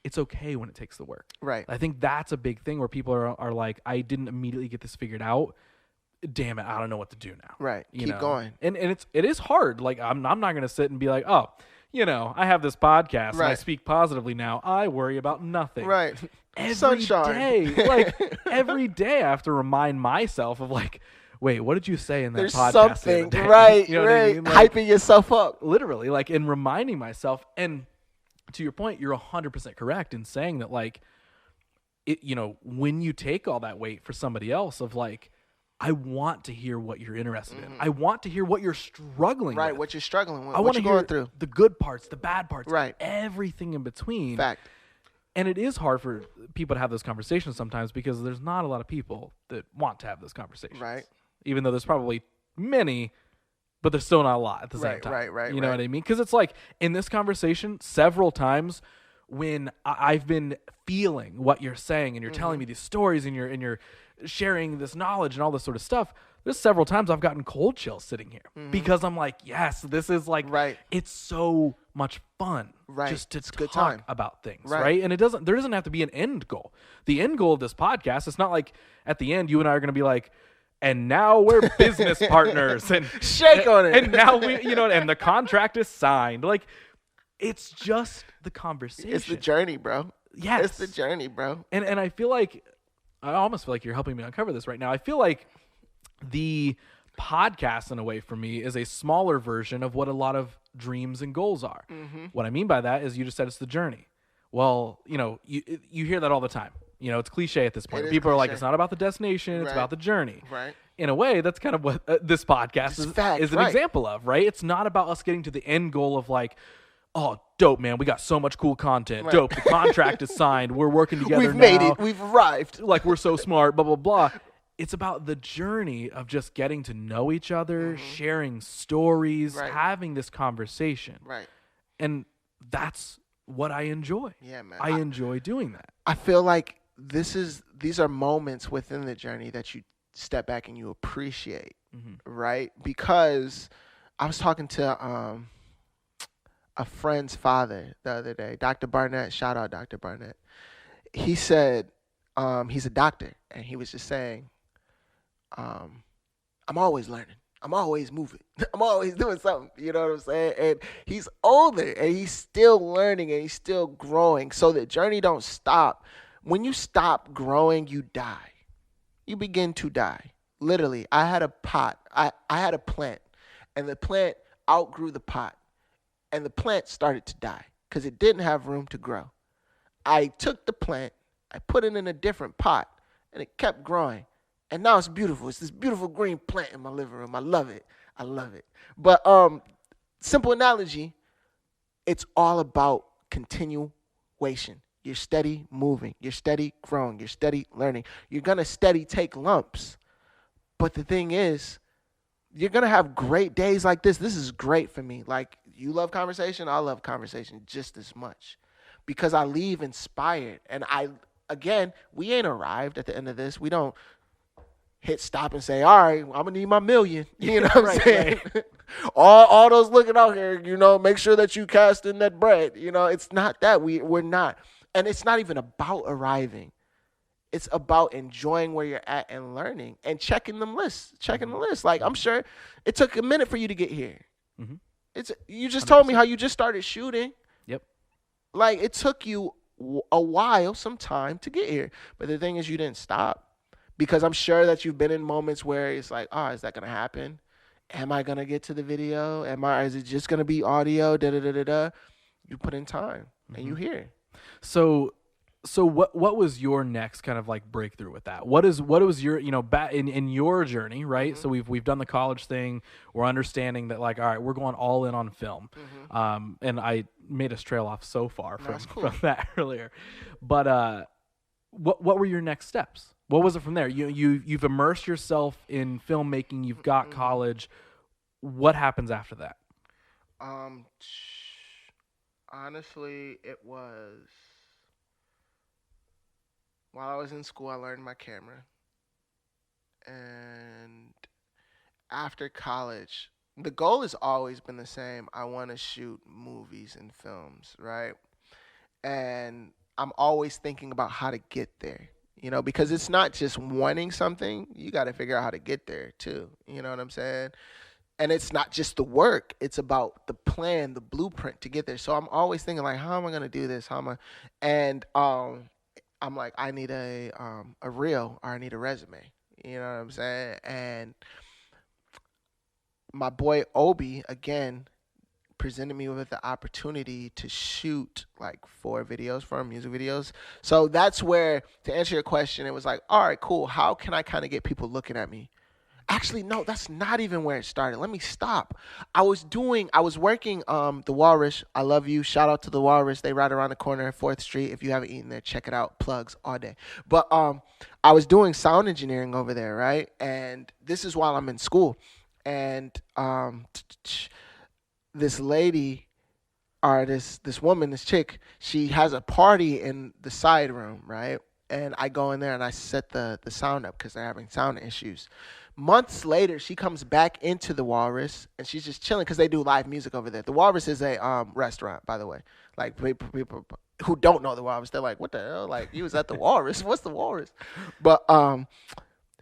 Speaker 2: it's okay when it takes the work.
Speaker 1: Right.
Speaker 2: I think that's a big thing where people are like, I didn't immediately get this figured out. Damn it, I don't know what to do now.
Speaker 1: Right. Keep going.
Speaker 2: And it is hard. Like, I'm not going to sit and be like, oh, I have this podcast and I speak positively now. I worry about nothing.
Speaker 1: Right.
Speaker 2: Every
Speaker 1: Sunshine.
Speaker 2: day. Like, every day I have to remind myself of like, wait, what did you say in that
Speaker 1: There's
Speaker 2: podcast?
Speaker 1: something.
Speaker 2: The other day?
Speaker 1: Right.
Speaker 2: You know
Speaker 1: right.
Speaker 2: what I mean? Like,
Speaker 1: hyping yourself up.
Speaker 2: Literally, like, in reminding myself. And to your point, you're 100% correct in saying that, like, when you take all that weight for somebody else of like, I want to hear what you're interested in. I want to hear what you're struggling with.
Speaker 1: Right, what you're struggling with.
Speaker 2: I
Speaker 1: what
Speaker 2: want to
Speaker 1: you're going
Speaker 2: hear
Speaker 1: through.
Speaker 2: the good parts, the bad parts,
Speaker 1: Right.
Speaker 2: everything in between.
Speaker 1: Fact.
Speaker 2: And it is hard for people to have those conversations sometimes because there's not a lot of people that want to have those conversations.
Speaker 1: Right.
Speaker 2: Even though there's probably many, but there's still not a lot at the same time.
Speaker 1: Right.
Speaker 2: You know what I mean? Because it's like in this conversation, several times when I've been feeling what you're saying and you're telling me these stories and you're sharing this knowledge and all this sort of stuff, there's several times I've gotten cold chills sitting here because I'm like, yes, this is like, it's so much fun just to talk about things, right? And there doesn't have to be an end goal. The end goal of this podcast, it's not like at the end you and I are going to be like, and now we're business partners and
Speaker 1: shake on it.
Speaker 2: And now and the contract is signed. Like, it's just the conversation.
Speaker 1: It's the journey, bro.
Speaker 2: Yes.
Speaker 1: It's the journey, bro.
Speaker 2: And I feel like, I almost feel like you're helping me uncover this right now. I feel like the podcast, in a way, for me, is a smaller version of what a lot of dreams and goals are. What I mean by that is you just said it's the journey. Well, you hear that all the time. It's cliche at this point. People are like, it's not about the destination, it's about the journey.
Speaker 1: Right.
Speaker 2: In a way, that's kind of what this podcast is an example of, right? It's not about us getting to the end goal of like, oh, dope, man, we got so much cool content. Dope, the contract is signed. We're working together
Speaker 1: We've made it. We've arrived.
Speaker 2: Like, we're so smart, blah, blah, blah. It's about the journey of just getting to know each other, sharing stories, having this conversation.
Speaker 1: Right.
Speaker 2: And that's what I enjoy.
Speaker 1: Yeah, man.
Speaker 2: I enjoy doing that.
Speaker 1: I feel like these are moments within the journey that you step back and you appreciate, right? Because I was talking to a friend's father the other day, Dr. Barnett. Shout out Dr. Barnett. He said he's a doctor, and he was just saying, I'm always learning. I'm always moving. I'm always doing something. You know what I'm saying? And he's older, and he's still learning, and he's still growing. So the journey don't stop. When you stop growing, you die. You begin to die. Literally, I had a pot. I had a plant, and the plant outgrew the pot, and the plant started to die because it didn't have room to grow. I took the plant, I put it in a different pot, and it kept growing. And now it's beautiful. It's this beautiful green plant in my living room. I love it. I love it. But simple analogy, it's all about continuation. You're steady moving. You're steady growing. You're steady learning. You're going to steady take lumps. But the thing is, you're going to have great days like this. This is great for me. Like, you love conversation, I love conversation just as much. Because I leave inspired. And we ain't arrived at the end of this. We don't hit stop and say, all right, I'm going to need my million. You know what I'm saying? Right. all those looking out here, make sure that you cast in that bread. It's not that. We're not. And it's not even about arriving. It's about enjoying where you're at and learning and checking the list. Like, I'm sure it took a minute for you to get here. You just 100%. Told me how you just started shooting.
Speaker 2: Yep.
Speaker 1: Like, it took you a while, some time to get here. But the thing is, you didn't stop. Because I'm sure that you've been in moments where it's like, oh, is that going to happen? Am I going to get to the video? Is it just going to be audio? Da-da-da-da-da. You put in time and you hear.
Speaker 2: So what was your next kind of like breakthrough with that? What was your, in your journey, right? So we've done the college thing. We're understanding that, like, all right, we're going all in on film. And I made us trail off so far from that earlier. But what were your next steps? What was it from there? You've immersed yourself in filmmaking. You've got college. What happens after that?
Speaker 1: Honestly, it was while I was in school, I learned my camera. And after college, the goal has always been the same. I want to shoot movies and films, right? And I'm always thinking about how to get there. Because it's not just wanting something. You got to figure out how to get there too. You know what I'm saying? And it's not just the work. It's about the plan, the blueprint to get there. So I'm always thinking, like, how am I going to do this? And I'm like, I need a reel or I need a resume. You know what I'm saying? And my boy Obi, again, presented me with the opportunity to shoot like 4 music videos. So that's where, to answer your question, it was like, all right, cool. How can I kind of get people looking at me? Actually, no, that's not even where it started. Let me stop. I was working the Walrus. I love you. Shout out to the Walrus. They right around the corner at 4th Street. If you haven't eaten there, check it out. Plugs all day. But I was doing sound engineering over there, right? And this is while I'm in school. And this lady or this woman, this chick, she has a party in the side room, right? And I go in there and I set the sound up because they're having sound issues. Months later, she comes back into the Walrus and she's just chilling because they do live music over there. The Walrus is a restaurant, by the way. Like people who don't know the Walrus, they're like, "What the hell? Like you was at the Walrus? What's the Walrus?" But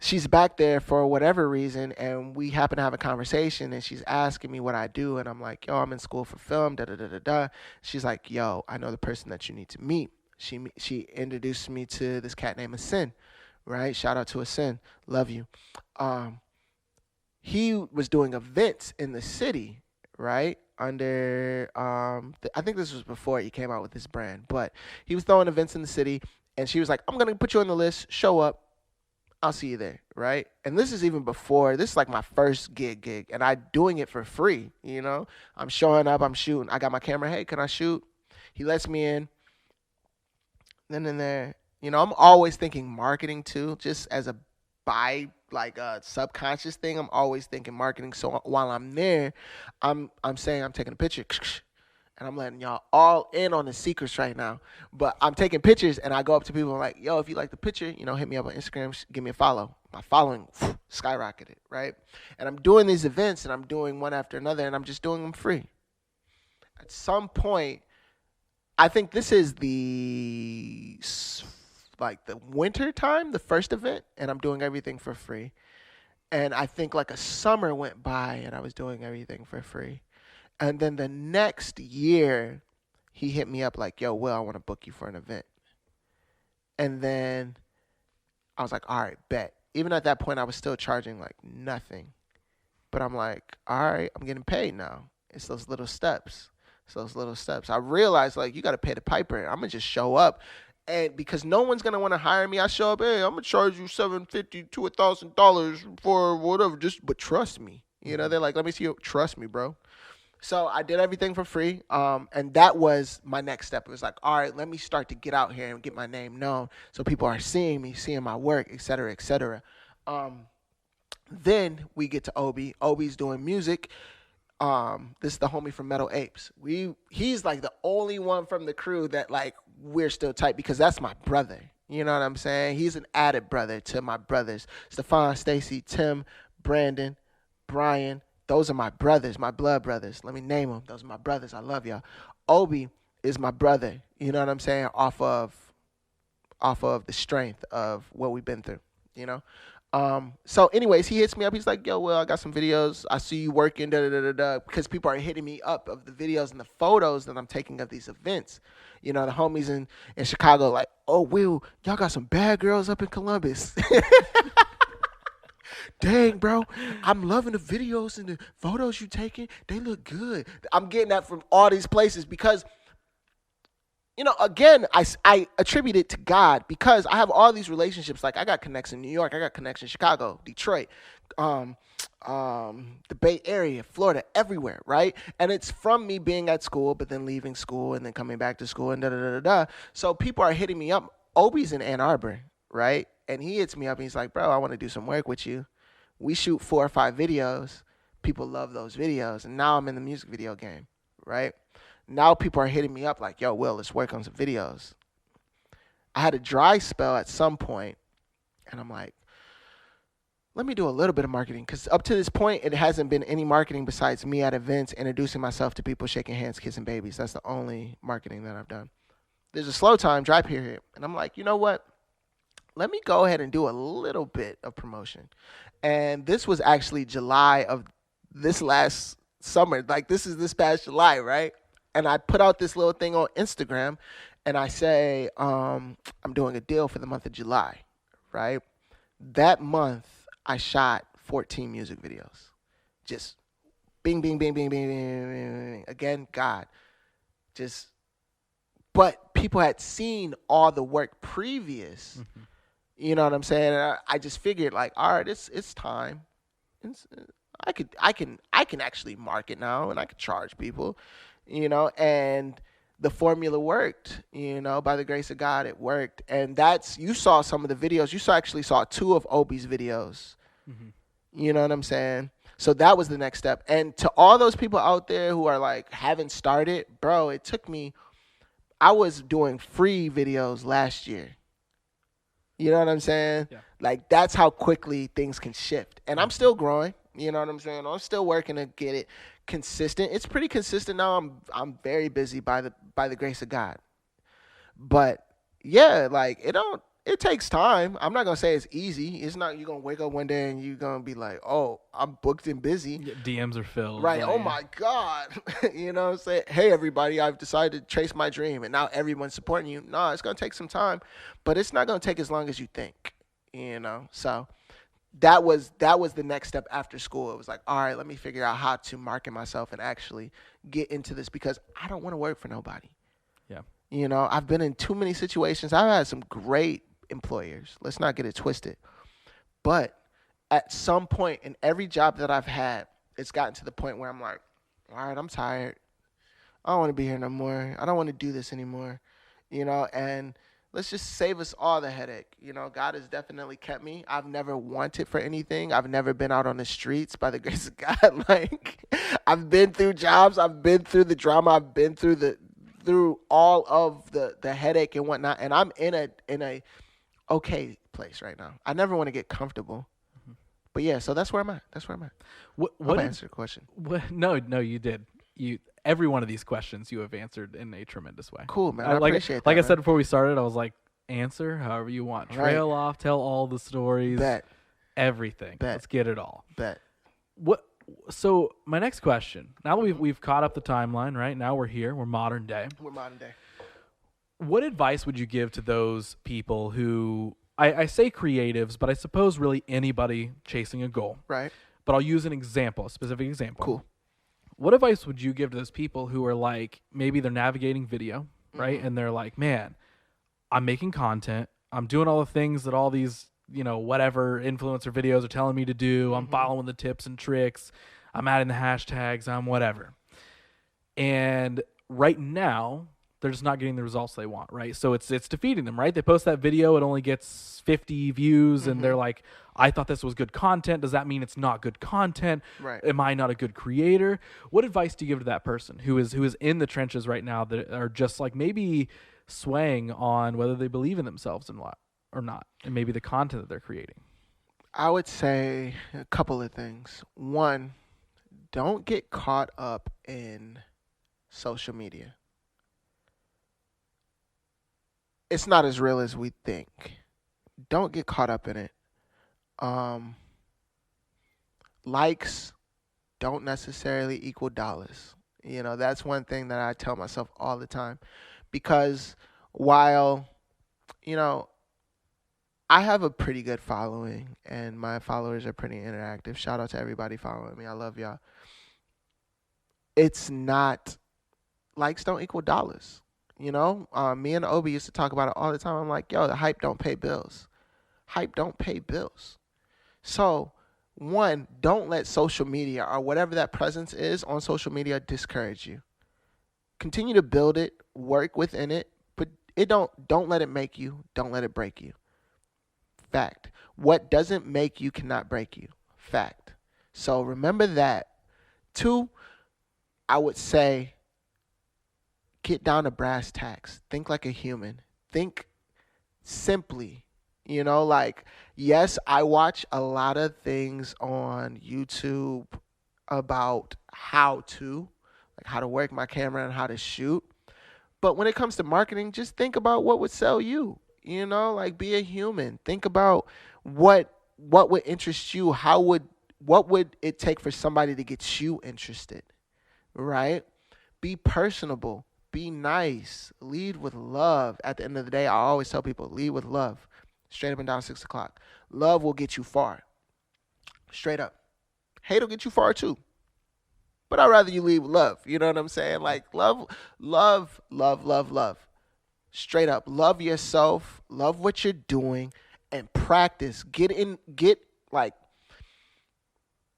Speaker 1: she's back there for whatever reason, and we happen to have a conversation, and she's asking me what I do, and I'm like, yo, I'm in school for film, da da da da da. She's like, yo, I know the person that you need to meet. She introduced me to this cat named Asin, right? Shout out to Asin, love you. Um, he was doing events in the city, right? Under I think this was before he came out with his brand, but he was throwing events in the city, and she was like, I'm gonna put you on the list, show up, I'll see you there, right? And this is even before. This is like my first gig, and I doing it for free. I'm showing up, I'm shooting. I got my camera. Hey, can I shoot? He lets me in. Then in there, I'm always thinking marketing too, just as a like a subconscious thing. I'm always thinking marketing. So while I'm there, I'm saying I'm taking a picture. And I'm letting y'all all in on the secrets right now. But I'm taking pictures, and I go up to people and like, yo, if you like the picture, hit me up on Instagram, give me a follow. My following skyrocketed, right? And I'm doing these events, and I'm doing one after another, and I'm just doing them free. At some point, I think this is the winter time, the first event, and I'm doing everything for free. And I think like a summer went by, and I was doing everything for free. And then the next year, he hit me up like, yo, Will, I want to book you for an event. And then I was like, all right, bet. Even at that point, I was still charging like nothing. But I'm like, all right, I'm getting paid now. It's those little steps. It's those little steps. I realized like you got to pay the piper. I'm going to just show up. And because no one's going to want to hire me, I show up, hey, I'm going to charge you $750 to $1,000 for whatever. But trust me. They're like, let me see you. Trust me, bro. So I did everything for free, and that was my next step. It was like, all right, let me start to get out here and get my name known, so people are seeing me, seeing my work, et cetera, et cetera. Then we get to Obi. Obi's doing music. This is the homie from Metal Apes. He's like the only one from the crew that like we're still tight because that's my brother. You know what I'm saying? He's an added brother to my brothers, Stefan, Stacy, Tim, Brandon, Brian. Those are my brothers, my blood brothers. Let me name them. Those are my brothers. I love y'all. Obi is my brother. You know what I'm saying? Off of the strength of what we've been through. You know. So, anyways, he hits me up. He's like, "Yo, Will, I got some videos. I see you working." Da da da da da. Because people are hitting me up of the videos and the photos that I'm taking of these events. The homies in Chicago, like, "Oh, Will, y'all got some bad girls up in Columbus." Dang, bro, I'm loving the videos and the photos you taking. They look good. I'm getting that from all these places because, again, I attribute it to God because I have all these relationships. Like I got connections in New York, I got connections in Chicago, Detroit, um, the Bay Area, Florida, everywhere, right? And it's from me being at school, but then leaving school and then coming back to school and da da da da da. So people are hitting me up. Obi's in Ann Arbor, right? And he hits me up and he's like, bro, I want to do some work with you. We shoot 4 or 5 videos. People love those videos. And now I'm in the music video game, right? Now people are hitting me up like, yo, Will, let's work on some videos. I had a dry spell at some point, and I'm like, let me do a little bit of marketing. Because up to this point, it hasn't been any marketing besides me at events, introducing myself to people, shaking hands, kissing babies. That's the only marketing that I've done. There's a slow time, dry period. And I'm like, you know what? Let me go ahead and do a little bit of promotion. And this was actually July of this last summer. Like this is this past July, right? And I put out this little thing on Instagram and I say, I'm doing a deal for the month of July, right? That month I shot 14 music videos. Just bing, bing, bing, bing, bing, bing, bing, bing. Again, God. But people had seen all the work previous. Mm-hmm. You know what I'm saying? And I just figured like, all right, it's time. It's, I can actually market now, and I can charge people, and the formula worked. By the grace of God, it worked. And you saw some of the videos. Actually saw two of Obi's videos.
Speaker 2: Mm-hmm.
Speaker 1: You know what I'm saying? So that was the next step. And to all those people out there who are like haven't started, bro, it took me. I was doing free videos last year. You know what I'm saying?
Speaker 2: Yeah.
Speaker 1: Like that's how quickly things can shift. And I'm
Speaker 2: Mm-hmm.
Speaker 1: still growing. You know what I'm saying? I'm still working to get it consistent. It's pretty consistent now. I'm very busy by the grace of God. But yeah, like it takes time. I'm not gonna say it's easy. It's not you're gonna wake up one day and you're gonna be like, oh, I'm booked and busy.
Speaker 2: Yeah, DMs are filled.
Speaker 1: Right.
Speaker 2: Like,
Speaker 1: Oh my God. You know what I'm saying? Hey everybody, I've decided to chase my dream and now everyone's supporting you. No, it's gonna take some time, but it's not gonna take as long as you think. So that was the next step after school. It was like, all right, let me figure out how to market myself and actually get into this because I don't want to work for nobody.
Speaker 2: Yeah.
Speaker 1: I've been in too many situations. I've had some great employers. Let's not get it twisted. But at some point in every job that I've had, it's gotten to the point where I'm like, all right, I'm tired. I don't want to be here no more. I don't want to do this anymore. And let's just save us all the headache. God has definitely kept me. I've never wanted for anything. I've never been out on the streets by the grace of God. Like I've been through jobs. I've been through the drama. I've been through all of the headache and whatnot. And I'm in a okay place right now. I never want to get comfortable. But yeah, so that's where I'm at. What answer the question?
Speaker 2: No, you did. Every one of these questions you have answered in a tremendous way.
Speaker 1: Cool, man. I appreciate that.
Speaker 2: Like
Speaker 1: man.
Speaker 2: I said before we started, I was like, answer however you want. Trail off, tell all the stories.
Speaker 1: Bet.
Speaker 2: Everything.
Speaker 1: Bet.
Speaker 2: Let's get it all.
Speaker 1: Bet.
Speaker 2: So my next question, now that we've caught up the timeline, right? Now we're here. We're modern day. What advice would you give to those people who, I say creatives, but I suppose really anybody chasing a goal.
Speaker 1: Right.
Speaker 2: But I'll use a specific example.
Speaker 1: Cool.
Speaker 2: What advice would you give to those people who are like, maybe they're navigating video, right? Mm-hmm. And they're like, man, I'm making content. I'm doing all the things that all these, whatever influencer videos are telling me to do. Mm-hmm. I'm following the tips and tricks. I'm adding the hashtags. I'm whatever. And right now, they're just not getting the results they want, right? So it's defeating them, right? They post that video, it only gets 50 views, and they're like, I thought this was good content. Does that mean it's not good content?
Speaker 1: Right.
Speaker 2: Am I not a good creator? What advice do you give to that person who is in the trenches right now that are just like maybe swaying on whether they believe in themselves or not, and maybe the content that they're creating?
Speaker 1: I would say a couple of things. One, don't get caught up in social media. It's not as real as we think. Don't get caught up in it. Likes don't necessarily equal dollars. That's one thing that I tell myself all the time. Because while, I have a pretty good following and my followers are pretty interactive. Shout out to everybody following me. I love y'all. It's not, likes don't equal dollars. Me and Obi used to talk about it all the time. I'm like, yo, the hype don't pay bills. Hype don't pay bills. So, one, don't let social media or whatever that presence is on social media discourage you. Continue to build it, work within it, but don't let it make you, don't let it break you. Fact. What doesn't make you cannot break you. Fact. So remember that. Two, I would say, get down to brass tacks. Think like a human. Think simply. Yes, I watch a lot of things on YouTube about how to work my camera and how to shoot. But when it comes to marketing, just think about what would sell you. Be a human. Think about what would interest you. What would it take for somebody to get you interested? Right? Be personable. Be nice. Lead with love. At the end of the day, I always tell people, lead with love. Straight up and down 6 o'clock. Love will get you far. Straight up. Hate will get you far too. But I'd rather you lead with love. You know what I'm saying? Like love. Straight up. Love yourself. Love what you're doing. And practice.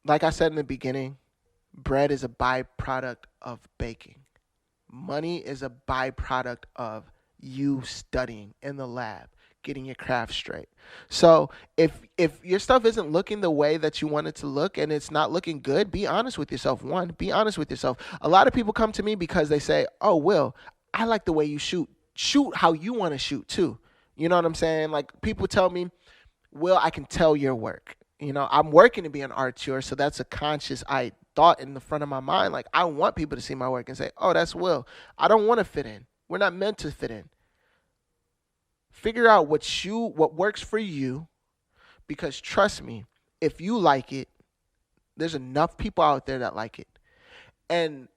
Speaker 1: like I said in the beginning, bread is a byproduct of baking. Money is a byproduct of you studying in the lab, getting your craft straight. So if your stuff isn't looking the way that you want it to look and it's not looking good, be honest with yourself. One, be honest with yourself. A lot of people come to me because they say, "Oh, Will, I like the way you shoot. Shoot how you want to shoot too." You know what I'm saying? Like people tell me, "Will, I can tell your work." I'm working to be an artisan, so that's a conscious thought in the front of my mind. Like I want people to see my work and say, "Oh, that's Will." I don't want to fit in. We're not meant to fit in. Figure out what works for you, because trust me, if you like it, there's enough people out there that like it. And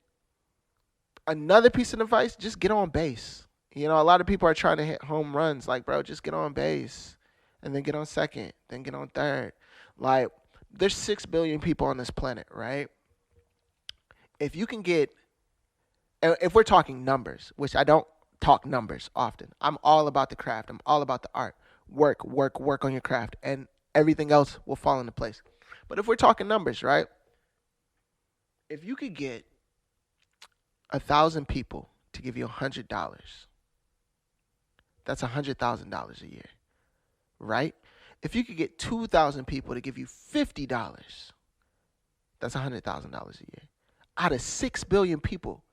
Speaker 1: another piece of advice, just get on base. A lot of people are trying to hit home runs. Like, bro, just get on base and then get on second, then get on third. Like, there's 6 billion people on this planet, right? If you can get, if we're talking numbers, which I don't talk numbers often, I'm all about the craft. I'm all about the art. Work, work, work on your craft, and everything else will fall into place. But if we're talking numbers, right? If you could get 1,000 people to give you $100, that's $100,000 a year, right? If you could get 2,000 people to give you $50, that's $100,000 a year. Out of 6 billion people,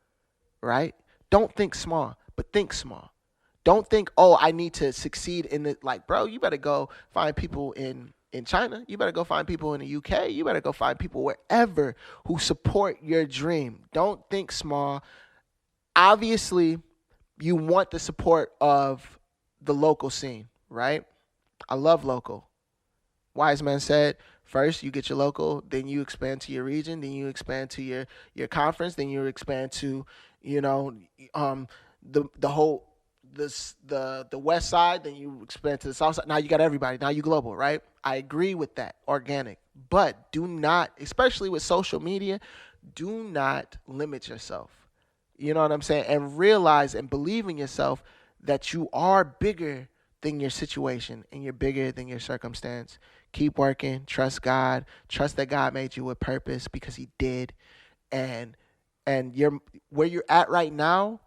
Speaker 1: right? Don't think small, but think small. Don't think, oh, I need to succeed in the, like, bro, you better go find people in China. You better go find people in the UK. You better go find people wherever who support your dream. Don't think small. Obviously, you want the support of the local scene, right? I love local. Wise man said, first you get your local, then you expand to your region, then you expand to your conference, then you expand to, the whole the west side, then you expand to the south side. Now you got everybody. Now you global, right? I agree with that. Organic. But do not, especially with social media, do not limit yourself. You know what I'm saying? And realize and believe in yourself that you are bigger than your situation and you're bigger than your circumstance. Keep working. Trust God. Trust that God made you with purpose, because he did. And you're where you're at right now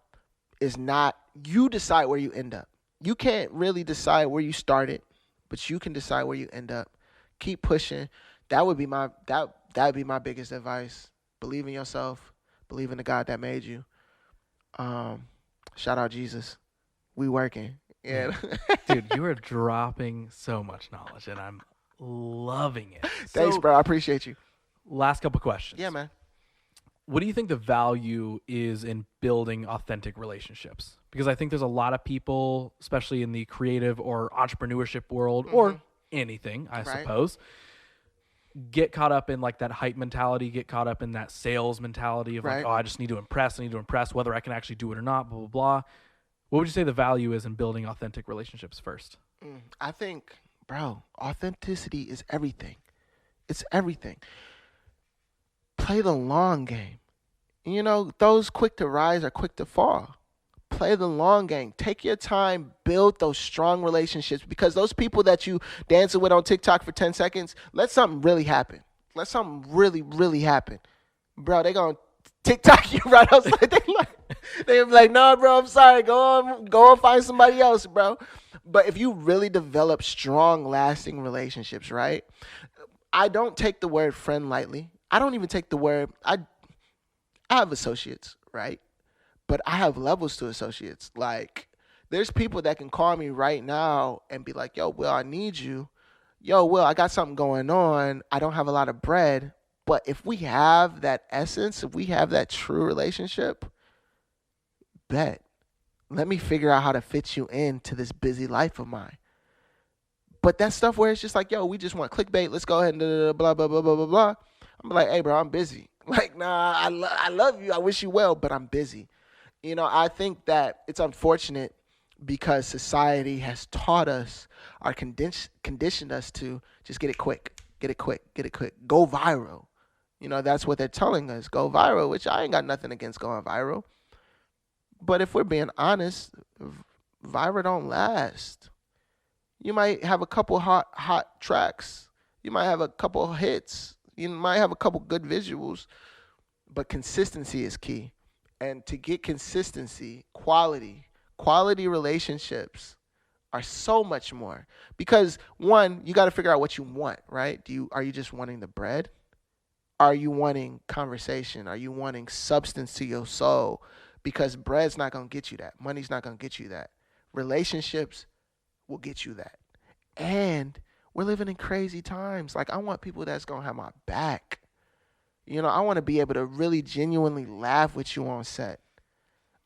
Speaker 1: is not, you decide where you end up. You can't really decide where you started, but you can decide where you end up. Keep pushing. That would be my biggest advice. Believe in yourself. Believe in the God that made you. Shout out Jesus. We working. Yeah.
Speaker 2: Dude, you are dropping so much knowledge, and I'm loving it.
Speaker 1: Thanks, bro. I appreciate you.
Speaker 2: Last couple questions.
Speaker 1: Yeah, man.
Speaker 2: What do you think the value is in building authentic relationships? Because I think there's a lot of people, especially in the creative or entrepreneurship world, or anything, I suppose, get caught up in like that hype mentality, get caught up in that sales mentality of like, oh, I just need to impress, whether I can actually do it or not, blah, blah, blah. What would you say the value is in building authentic relationships first?
Speaker 1: I think, bro, authenticity is everything. It's everything. Play the long game. Those quick to rise are quick to fall. Play the long game. Take your time. Build those strong relationships, because those people that you dancing with on TikTok for 10 seconds, let something really happen. Let something really, really happen. Bro, they going to TikTok you right outside. They be like, no, bro, I'm sorry. Go on, find somebody else, bro. But if you really develop strong, lasting relationships, right? I don't take the word friend lightly. I don't even take the word, I have associates, right? But I have levels to associates. Like, there's people that can call me right now and be like, yo, Will, I need you. Yo, Will, I got something going on. I don't have a lot of bread. But if we have that essence, if we have that true relationship, bet. Let me figure out how to fit you into this busy life of mine. But that stuff where it's just like, yo, we just want clickbait. Let's go ahead and blah, blah, blah, blah, blah, blah. I'm like, hey, bro, I'm busy. Like, nah, I love you. I wish you well, but I'm busy. I think that it's unfortunate because society has taught us or conditioned us to just get it quick, go viral. That's what they're telling us, go viral, which I ain't got nothing against going viral. But if we're being honest, viral don't last. You might have a couple hot tracks. You might have a couple hits. You might have a couple good visuals, but consistency is key. And to get consistency, quality relationships are so much more. Because one, you got to figure out what you want, right? Are you just wanting the bread? Are you wanting conversation? Are you wanting substance to your soul? Because bread's not going to get you that. Money's not going to get you that. Relationships will get you that. And we're living in crazy times. Like, I want people that's going to have my back. You know, I want to be able to really genuinely laugh with you on set.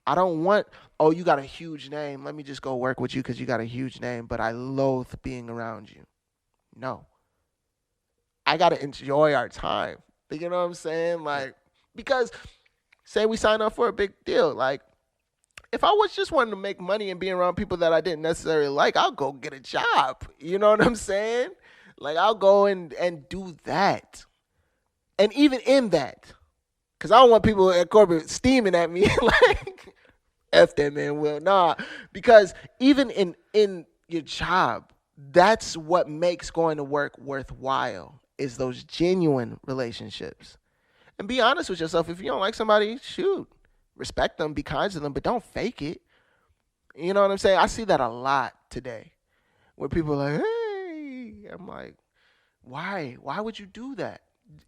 Speaker 1: I don't want, oh, you got a huge name. Let me just go work with you because you got a huge name, but I loathe being around you. No. I got to enjoy our time. You know what I'm saying? Like, because say we sign up for a big deal. Like, if I was just wanting to make money and being around people that I didn't necessarily like, I'll go get a job. You know what I'm saying? Like, I'll go and do that. And even in that, because I don't want people at corporate steaming at me like, F that man, Will. Nah, because even in your job, that's what makes going to work worthwhile, is those genuine relationships. And be honest with yourself. If you don't like somebody, shoot. Respect them, be kind to them, but don't fake it. You know what I'm saying? I see that a lot today, where people are like, hey. I'm like, why? Why would you do that?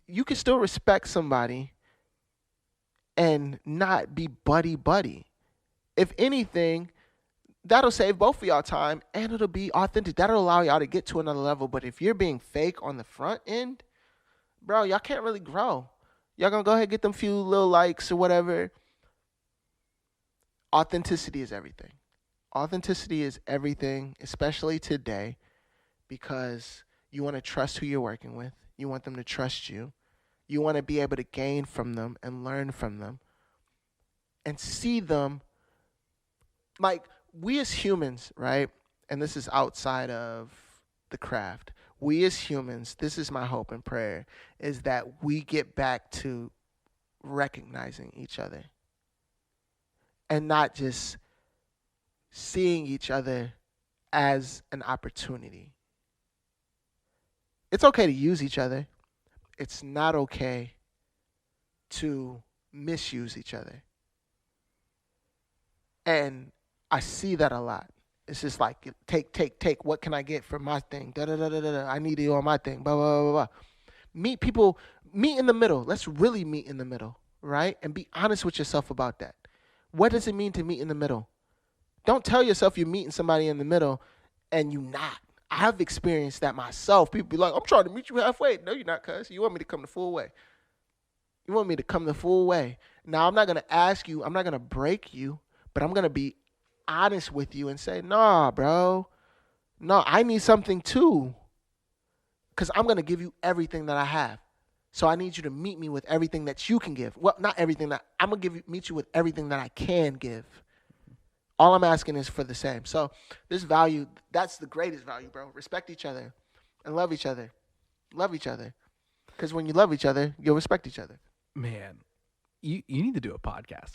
Speaker 1: You can still respect somebody and not be buddy-buddy. If anything, that'll save both of y'all time, and it'll be authentic. That'll allow y'all to get to another level. But if you're being fake on the front end, bro, y'all can't really grow. Y'all gonna go ahead and get them few little likes or whatever. Authenticity is everything. Authenticity is everything, especially today, because you want to trust who you're working with. You want them to trust you. You want to be able to gain from them and learn from them and see them. Like, we as humans, right? And this is outside of the craft. We as humans, this is my hope and prayer, is that we get back to recognizing each other and not just seeing each other as an opportunity. It's okay to use each other. It's not okay to misuse each other. And I see that a lot. It's just like, take. What can I get for my thing? Da-da-da-da-da. I need you on my thing. Blah, blah, blah, blah. Meet people. Meet in the middle. Let's really meet in the middle, right? And be honest with yourself about that. What does it mean to meet in the middle? Don't tell yourself you're meeting somebody in the middle and you're not. I've experienced that myself. People be like, I'm trying to meet you halfway. No, you're not, cuz. You want me to come the full way. You want me to come the full way. Now, I'm not going to ask you. I'm not going to break you. But I'm going to be honest with you and say, nah, bro. No, I need something too. Because I'm going to give you everything that I have. So I need you to meet me with everything that you can give. Well, not everything that I'm going to meet you with everything that I can give. All I'm asking is for the same. So this value, that's the greatest value, bro. Respect each other and love each other. Love each other. Because when you love each other, you'll respect each other.
Speaker 2: Man, you need to do a podcast.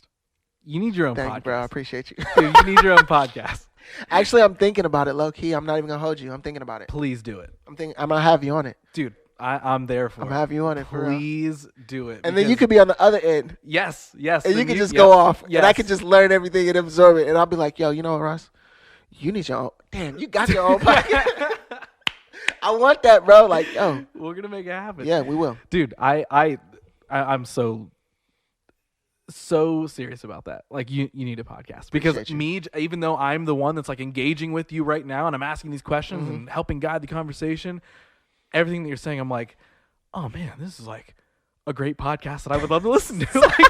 Speaker 2: You need your own
Speaker 1: Thank
Speaker 2: podcast.
Speaker 1: you, bro. I appreciate you.
Speaker 2: Dude, you need your own podcast.
Speaker 1: Actually, I'm thinking about it, low key. I'm not even going to hold you. I'm thinking about it.
Speaker 2: Please do it.
Speaker 1: I'm going to have you on it.
Speaker 2: Dude, I'm there for it.
Speaker 1: I'm going to have you on it.
Speaker 2: Please do it.
Speaker 1: And then you could be on the other end.
Speaker 2: Yes.
Speaker 1: And you can just go off. Yes. And I can just learn everything and absorb it. And I'll be like, yo, you know what, Ross? You need your own. Damn, you got your own podcast. I want that, bro. Like, yo.
Speaker 2: We're going to make it happen.
Speaker 1: Yeah, we will.
Speaker 2: Dude, I'm so serious about that. Like, you need a podcast. Because me, even though I'm the one that's like engaging with you right now and I'm asking these questions and helping guide the conversation, everything that you're saying, I'm like, oh man, this is like a great podcast that I would love to listen to.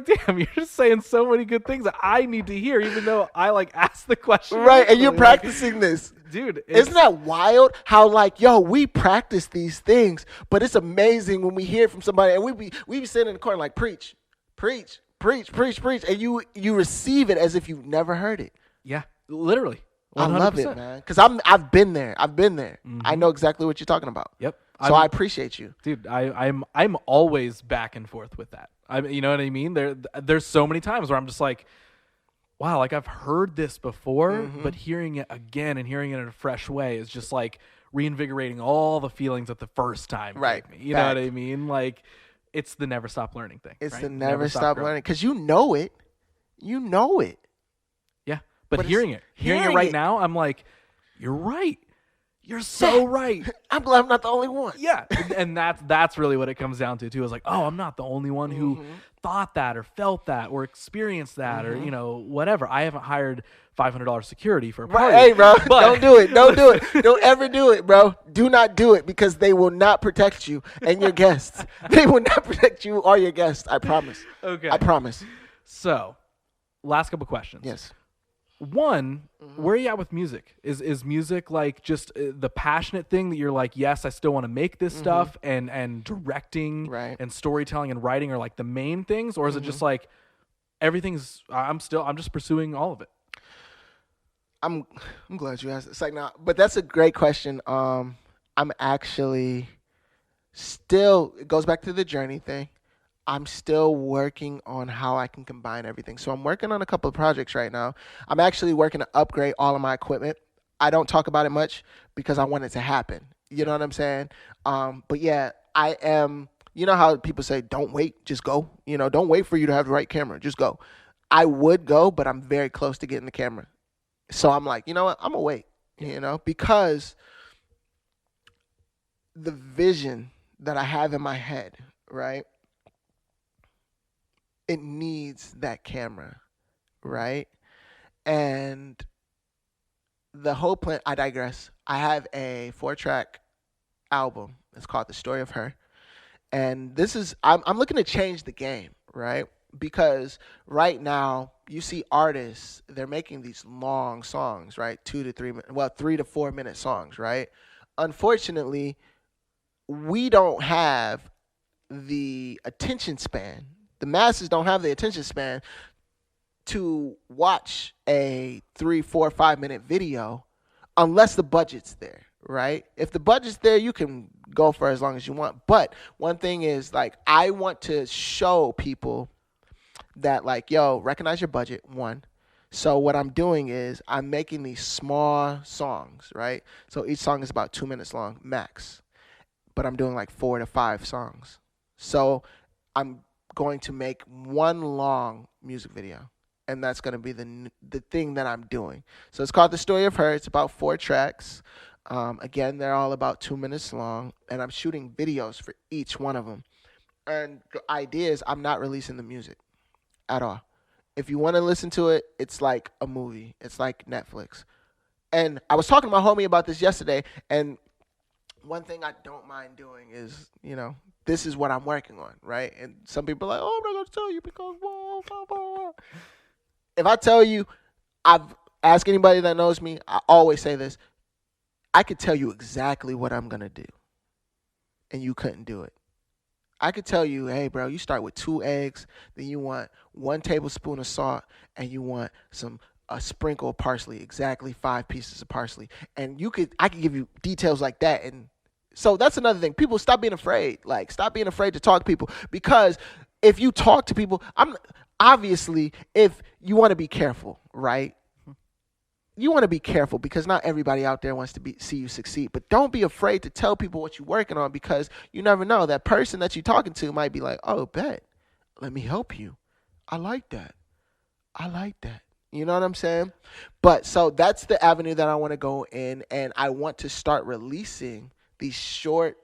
Speaker 2: Damn, you're just saying so many good things that I need to hear, even though I like asked the question.
Speaker 1: Right, and you're practicing this.
Speaker 2: Dude.
Speaker 1: Isn't that wild how like, yo, we practice these things, but it's amazing when we hear from somebody and we be sitting in the corner like, preach, and you receive it as if you've never heard it.
Speaker 2: Yeah, literally. 100%.
Speaker 1: I love it, man, because I've been there. Mm-hmm. I know exactly what you're talking about.
Speaker 2: Yep.
Speaker 1: So I appreciate you,
Speaker 2: dude. I'm always back and forth with that. You know what I mean? There's so many times where I'm just like, wow, like I've heard this before, but hearing it again and hearing it in a fresh way is just like reinvigorating all the feelings that the first time
Speaker 1: Right.
Speaker 2: gave me. You know what
Speaker 1: Fact.
Speaker 2: I mean? Like, it's the never stop learning thing.
Speaker 1: It's
Speaker 2: right?
Speaker 1: the never stop
Speaker 2: growing.
Speaker 1: learning because you know it. You know it.
Speaker 2: Yeah, but
Speaker 1: But it's
Speaker 2: hearing it right now, I'm like, you're right. You're so right.
Speaker 1: I'm glad I'm not the only one.
Speaker 2: Yeah, and that's really what it comes down to too. Is like, oh, I'm not the only one who thought that or felt that or experienced that or whatever. I haven't hired $500 security for a party.
Speaker 1: Hey, bro,
Speaker 2: but
Speaker 1: don't do it. Don't do it. Don't ever do it, bro. Do not do it because they will not protect you and your guests. They will not protect you or your guests. I promise.
Speaker 2: Okay.
Speaker 1: I promise.
Speaker 2: So, last couple questions.
Speaker 1: Yes.
Speaker 2: One, where are you at with music? Is music like just the passionate thing that you're like, yes, I still want to make this stuff, and directing
Speaker 1: Right.
Speaker 2: and storytelling and writing are like the main things, or is it just like everything's I'm just pursuing all of it?
Speaker 1: I'm glad you asked. It's like now, but that's a great question. I'm actually still. It goes back to the journey thing. I'm still working on how I can combine everything. So I'm working on a couple of projects right now. I'm actually working to upgrade all of my equipment. I don't talk about it much because I want it to happen. You know what I'm saying? But yeah, I am. You know how people say, "Don't wait, just go." You know, don't wait for you to have the right camera, just go. I would go, but I'm very close to getting the camera. So I'm like, you know what? I'm gonna wait. You know, because the vision that I have in my head, right? It needs that camera, right? And the whole plan, I digress. I have a 4-track album. It's called The Story of Her. And this is, I'm looking to change the game, right? Because right now, you see artists, they're making these long songs, right? 3 to 4 minute songs, right? Unfortunately, we don't have the attention span. The masses don't have the attention span to watch a 3, 4, 5 minute video unless the budget's there, right? If the budget's there, you can go for as long as you want. But one thing is, like, I want to show people that, like, yo, recognize your budget, one. So what I'm doing is I'm making these small songs, right? So each song is about 2 minutes long, max. But I'm doing like 4 to 5 songs. So I'm going to make one long music video, and that's going to be the thing that I'm doing. So it's called The Story of Her. It's about 4 tracks. Again, they're all about 2 minutes long, and I'm shooting videos for each one of them. And the idea is I'm not releasing the music at all. If you want to listen to it, it's like a movie. It's like Netflix. And I was talking to my homie about this yesterday, and one thing I don't mind doing is, this is what I'm working on, right? And some people are like, oh, I'm not going to tell you because blah, blah, blah. If I tell you, I've asked anybody that knows me, I always say this. I could tell you exactly what I'm going to do, and you couldn't do it. I could tell you, hey, bro, you start with 2 eggs, then you want 1 tablespoon of salt, and you want a sprinkle of parsley, exactly 5 pieces of parsley. And I could give you details like that. And so that's another thing. People, stop being afraid. Like, stop being afraid to talk to people, because if you talk to people, obviously, if you want to be careful, right? You want to be careful because not everybody out there wants to see you succeed. But don't be afraid to tell people what you're working on, because you never know. That person that you're talking to might be like, oh, bet. Let me help you. I like that. You know what I'm saying? But so that's the avenue that I want to go in, and I want to start releasing these short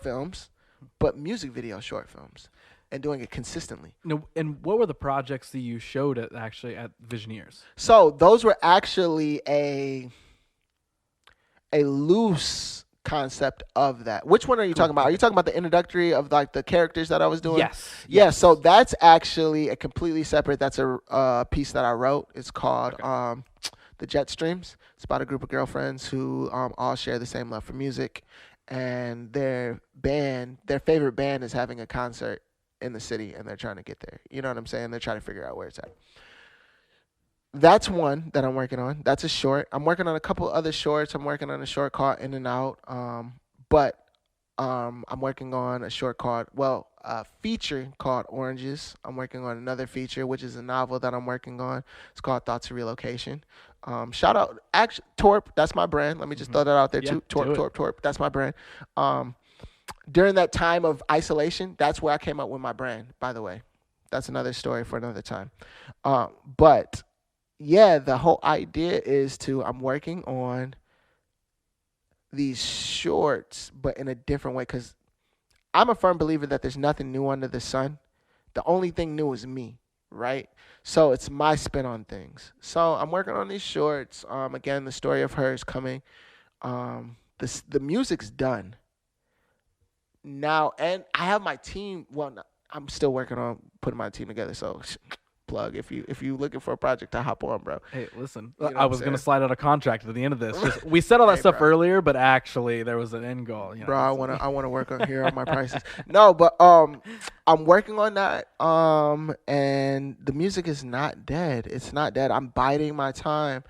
Speaker 1: films, but music video short films, and doing it consistently.
Speaker 2: No, and what were the projects that you showed at Visioneers?
Speaker 1: So those were actually a loose concept of that. Which one are you talking about? Are you talking about the introductory of like the characters that I was doing?
Speaker 2: Yes.
Speaker 1: Yeah. So that's actually a completely separate. That's a piece that I wrote. It's called The Jet Streams. It's about a group of girlfriends who all share the same love for music, and their favorite band is having a concert in the city, and they're trying to get there. You know what I'm saying? They're trying to figure out where it's at. That's one that I'm working on. That's a short. I'm working on a couple other shorts. I'm working on a short called In and Out. But I'm working on a short a feature called Oranges. I'm working on another feature, which is a novel that I'm working on. It's called Thoughts of Relocation. Shout out, actually, Torp. That's my brand. Let me just throw that out there
Speaker 2: Yeah,
Speaker 1: too.
Speaker 2: do
Speaker 1: Torp,
Speaker 2: it.
Speaker 1: Torp, Torp. That's my brand. Um, During that time of isolation, that's where I came up with my brand. By the way, that's another story for another time. But yeah, the whole idea is to I'm working on these shorts, but in a different way because I'm a firm believer that there's nothing new under the sun. The only thing new is me, right? So it's my spin on things. So I'm working on these shorts. Again, the story of her is coming. The music's done now, and I have my team. Well, I'm still working on putting my team together. So plug if you looking for a project to hop on, bro.
Speaker 2: Hey, listen,
Speaker 1: You know
Speaker 2: I
Speaker 1: what I'm
Speaker 2: was going to
Speaker 1: saying?
Speaker 2: slide out a contract at the end of this. Just, we said all that
Speaker 1: Hey,
Speaker 2: stuff
Speaker 1: bro.
Speaker 2: earlier, but actually there was an end goal.
Speaker 1: Bro, I wanna work on here on my prices. No, but I'm working on that. And the music is not dead. It's not dead. I'm biding my time.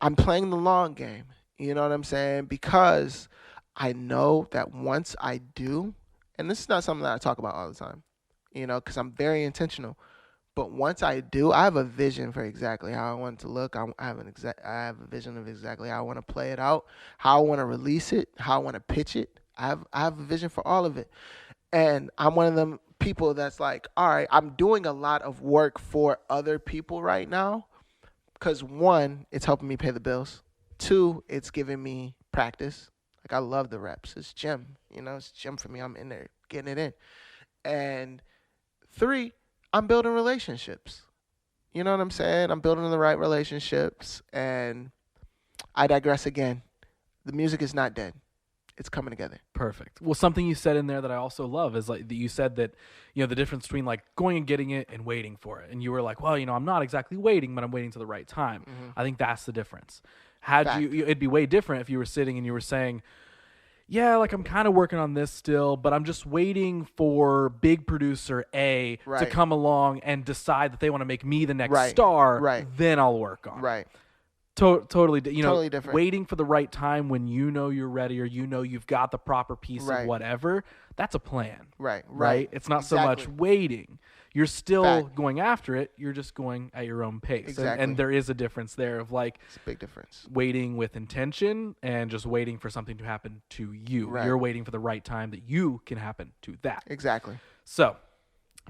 Speaker 1: I'm playing the long game. You know what I'm saying? Because I know that once I do, and this is not something that I talk about all the time, because I'm very intentional. But once I do, I have a vision for exactly how I want it to look. I have a vision of exactly how I want to play it out, how I want to release it, how I want to pitch it. I have a vision for all of it. And I'm one of them people that's like, all right, I'm doing a lot of work for other people right now because one, it's helping me pay the bills. Two, it's giving me practice. Like I love the reps. It's gym, it's gym for me. I'm in there getting it in. And three, I'm building relationships. You know what I'm saying? I'm building the right relationships. And I digress again. The music is not dead. It's coming together.
Speaker 2: Perfect. Well, something you said in there that I also love is like that you said that, the difference between like going and getting it and waiting for it. And you were like, well, I'm not exactly waiting, but I'm waiting to the right time.
Speaker 1: Mm-hmm.
Speaker 2: I think that's the difference. It'd be way different if you were sitting and you were saying, yeah, like I'm kind of working on this still, but I'm just waiting for big producer A to
Speaker 1: Right.
Speaker 2: come along and decide that they want to make me the next
Speaker 1: Right.
Speaker 2: star.
Speaker 1: Right.
Speaker 2: Then I'll work on it.
Speaker 1: Right.
Speaker 2: Totally,
Speaker 1: Totally different.
Speaker 2: waiting for the right time when you're ready or you've got the proper piece
Speaker 1: Right.
Speaker 2: of whatever. That's a plan,
Speaker 1: Right.
Speaker 2: right? It's not so much
Speaker 1: Exactly.
Speaker 2: waiting. You're still
Speaker 1: Fact.
Speaker 2: going after it. You're just going at your own pace.
Speaker 1: Exactly.
Speaker 2: And there is a difference there of like
Speaker 1: It's a big difference.
Speaker 2: waiting with intention and just waiting for something to happen to you.
Speaker 1: Right.
Speaker 2: You're waiting for the right time that you can happen to that.
Speaker 1: Exactly.
Speaker 2: So,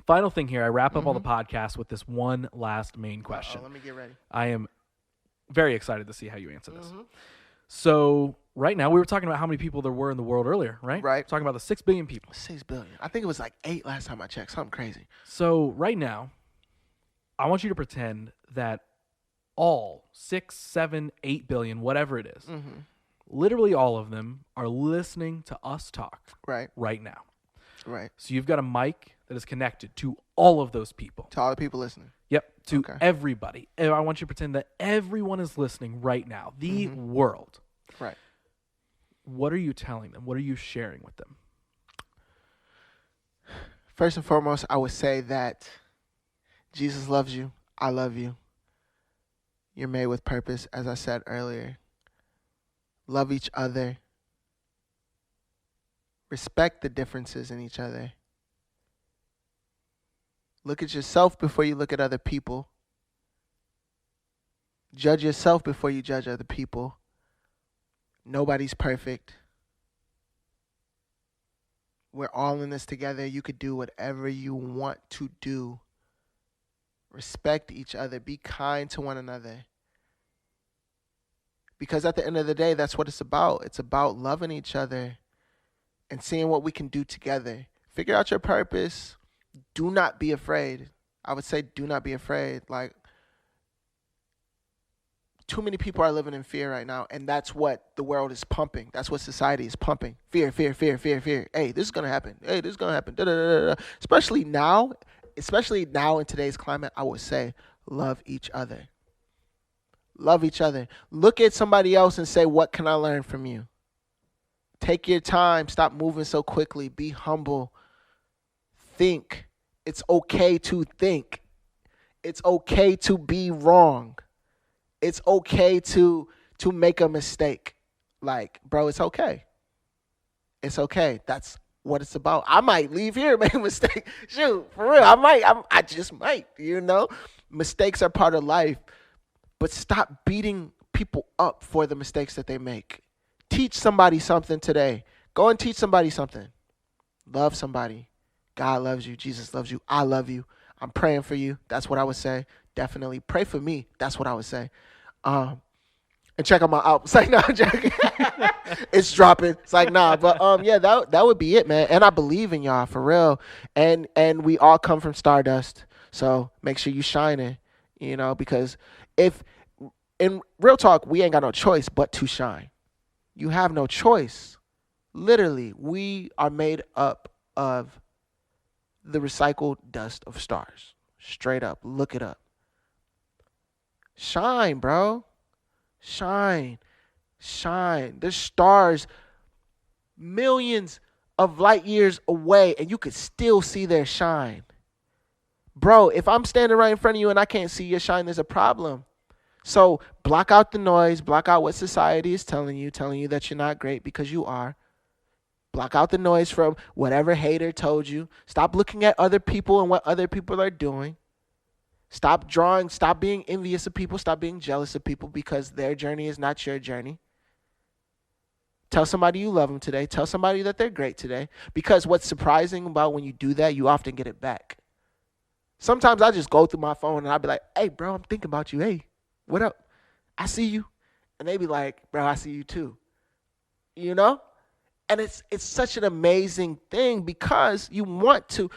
Speaker 2: final thing here. I wrap up all the podcasts with this one last main question.
Speaker 1: Let me get ready.
Speaker 2: I am very excited to see how you answer this. So right now, we were talking about how many people there were in the world earlier, right?
Speaker 1: Right.
Speaker 2: Talking about the 6 billion people.
Speaker 1: 6 billion. I think it was like 8 last time I checked. Something crazy.
Speaker 2: So right now, I want you to pretend that all 6, 7, 8 billion, whatever it is, literally all of them are listening to us talk
Speaker 1: Right.
Speaker 2: now.
Speaker 1: Right.
Speaker 2: So you've got a mic that is connected to all of those people.
Speaker 1: To all the people listening.
Speaker 2: Yep, to
Speaker 1: Okay.
Speaker 2: everybody. And I want you to pretend that everyone is listening right now, the world.
Speaker 1: Right.
Speaker 2: What are you telling them? What are you sharing with them?
Speaker 1: First and foremost, I would say that Jesus loves you. I love you. You're made with purpose, as I said earlier. Love each other. Respect the differences in each other. Look at yourself before you look at other people. Judge yourself before you judge other people. Nobody's perfect. We're all in this together. You could do whatever you want to do. Respect each other. Be kind to one another. Because at the end of the day, that's what it's about. It's about loving each other and seeing what we can do together. Figure out your purpose. Do not be afraid. I would say do not be afraid. Like, too many people are living in fear right now, and that's what the world is pumping. That's what society is pumping. Fear, fear, fear, fear, fear. Hey, this is going to happen. Hey, this is going to happen. Da, da, da, da. Especially now in today's climate, I would say love each other. Love each other. Look at somebody else and say, what can I learn from you? Take your time. Stop moving so quickly. Be humble. Think. It's okay to think. It's okay to be wrong. It's okay to make a mistake. Like, bro, it's okay. It's okay. That's what it's about. I might leave here and make a mistake. Shoot, for real. I just might, Mistakes are part of life. but stop beating people up for the mistakes that they make. Teach somebody something today. Go and teach somebody something. Love somebody. God loves you. Jesus loves you. I love you. I'm praying for you. That's what I would say. Definitely pray for me. That's what I would say. And check out my album. It's like, nah, I'm joking. It's dropping. It's like, nah. But yeah, that would be it, man. And I believe in y'all for real. And we all come from stardust. So make sure you shining, because if in real talk, we ain't got no choice but to shine. You have no choice. Literally, we are made up of the recycled dust of stars. Straight up. Look it up. Shine, bro. Shine. There's stars millions of light years away, and you could still see their shine. Bro, if I'm standing right in front of you and I can't see your shine, there's a problem. So block out the noise. Block out what society is telling you that you're not great, because you are. Block out the noise from whatever hater told you. Stop looking at other people and what other people are doing. Stop being envious of people. Stop being jealous of people, because their journey is not your journey. Tell somebody you love them today. Tell somebody that they're great today. Because what's surprising about when you do that, you often get it back. Sometimes I just go through my phone and I'll be like, hey, bro, I'm thinking about you. Hey, what up? I see you. And they be like, bro, I see you too. And it's such an amazing thing, because you want to,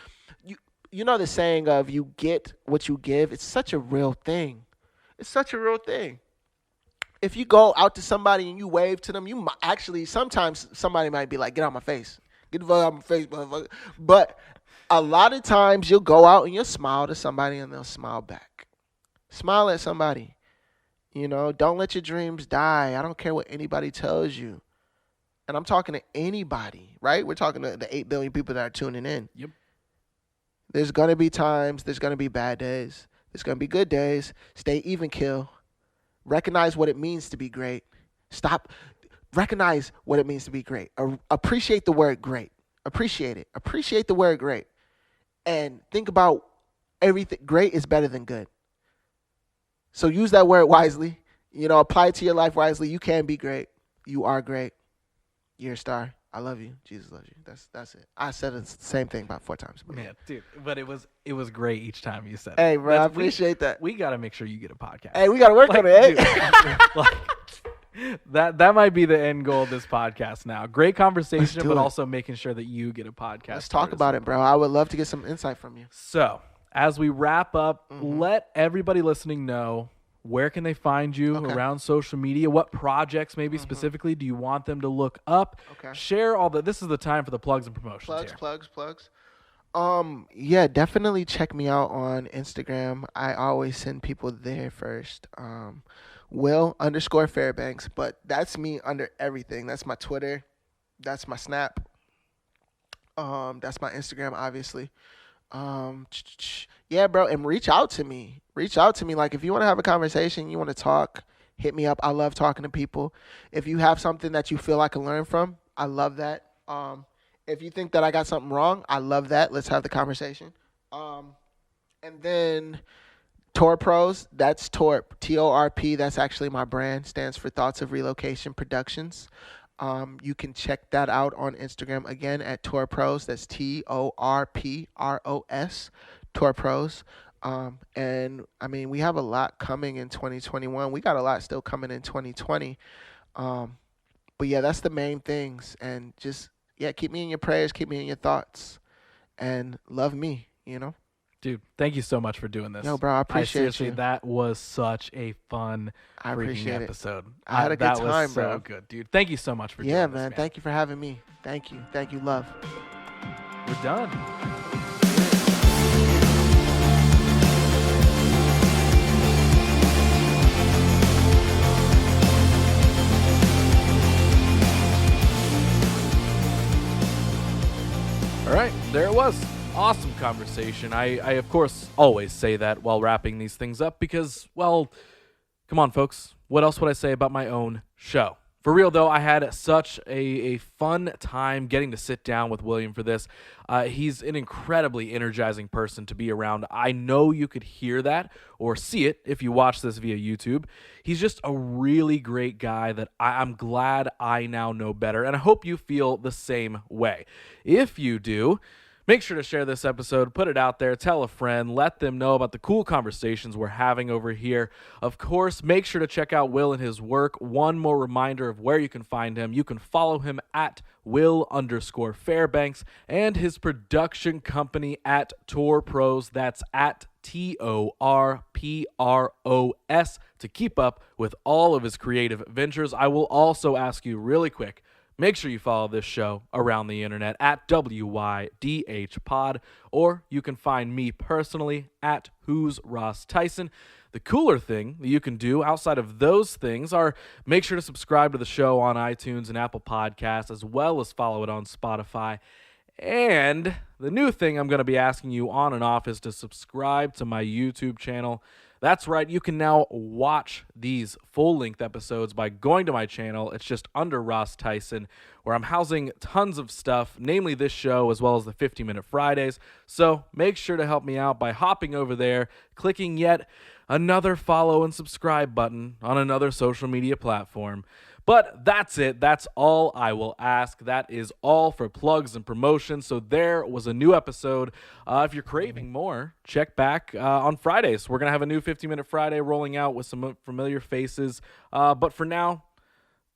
Speaker 1: you know the saying of you get what you give. It's such a real thing. It's such a real thing. If you go out to somebody and you wave to them, you might, actually, sometimes somebody might be like, get out my face. Get the fuck out my face, motherfucker. But a lot of times you'll go out and you'll smile to somebody and they'll smile back. Smile at somebody. Don't let your dreams die. I don't care what anybody tells you. And I'm talking to anybody, right? We're talking to the 8 billion people that are tuning in.
Speaker 2: Yep.
Speaker 1: There's going to be times. There's going to be bad days. There's going to be good days. Stay even kill. Recognize what it means to be great. Recognize what it means to be great. Appreciate the word great. Appreciate it. Appreciate the word great. And think about everything. Great is better than good. So use that word wisely. Apply it to your life wisely. You can be great. You are great. You're a star. I love you. Jesus loves you. That's it. I said the same thing about 4 times.
Speaker 2: Man, dude, but it was great each time you said it.
Speaker 1: Hey, bro, I appreciate that.
Speaker 2: We got to make sure you get a podcast.
Speaker 1: Hey, we got to work on it.
Speaker 2: That might be the end goal of this podcast now. Great conversation, but also making sure that you get a podcast.
Speaker 1: Let's talk about it, bro. I would love to get some insight from you.
Speaker 2: So, as we wrap up, let everybody listening know, where can they find you around social media? What projects maybe specifically do you want them to look up?
Speaker 1: Okay.
Speaker 2: Share all the. This is the time for the plugs and promotions.
Speaker 1: Plugs. Yeah, definitely check me out on Instagram. I always send people there first. Will_Fairbanks, but that's me under everything. That's my Twitter. That's my Snap. That's my Instagram, obviously. Yeah, bro, and reach out to me. Like, if you want to have a conversation, you want to talk, hit me up. I love talking to people. If you have something that you feel I can learn from, I love that. If you think that I got something wrong, I love that. Let's have the conversation. And then Torp Pros, that's Torp, Torp. That's actually my brand. Stands for Thoughts of Relocation Productions. You can check that out on Instagram again at Torp Pros. That's TORPROS, Torp Pros. And I mean, we have a lot coming in 2021. We got a lot still coming in 2020. But yeah, that's the main things. And just, keep me in your prayers, keep me in your thoughts, and love me,
Speaker 2: Dude, thank you so much for doing this.
Speaker 1: No, bro, I appreciate you.
Speaker 2: That was such a fun freaking episode.
Speaker 1: I had a good time,
Speaker 2: That was
Speaker 1: bro.
Speaker 2: so good, dude. Thank you so much for doing this, man.
Speaker 1: Thank you for having me. Thank you. Love.
Speaker 2: We're done. All right, there it was. Awesome conversation. I of course, always say that while wrapping these things up because, well, come on, folks. What else would I say about my own show? For real, though, I had such a fun time getting to sit down with William for this. He's an incredibly energizing person to be around. I know you could hear that or see it if you watch this via YouTube. He's just a really great guy that I'm glad I now know better, and I hope you feel the same way. If you do, make sure to share this episode, put it out there, tell a friend, let them know about the cool conversations we're having over here. Of course, make sure to check out Will and his work. One more reminder of where you can find him. You can follow him at Will_Fairbanks and his production company at Tour Pros. That's at TORPROS to keep up with all of his creative ventures. I will also ask you really quick, make sure you follow this show around the internet at WYDH Pod, or you can find me personally at Who's Ross Theisen. The cooler thing that you can do outside of those things are make sure to subscribe to the show on iTunes and Apple Podcasts, as well as follow it on Spotify. And the new thing I'm going to be asking you on and off is to subscribe to my YouTube channel. That's right, you can now watch these full-length episodes by going to my channel. It's just under Ross Theisen, where I'm housing tons of stuff, namely this show, as well as the 50-Minute Fridays. So make sure to help me out by hopping over there, clicking yet another follow and subscribe button on another social media platform. But that's it. That's all I will ask. That is all for plugs and promotions. So there was a new episode. If you're craving more, check back on Fridays. We're going to have a new 50-Minute Friday rolling out with some familiar faces. But for now,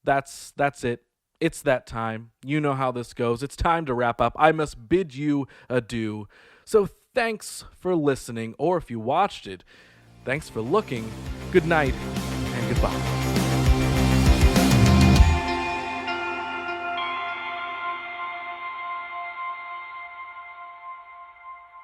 Speaker 2: that's it. It's that time. You know how this goes. It's time to wrap up. I must bid you adieu. So thanks for listening, or if you watched it, thanks for looking. Good night and goodbye.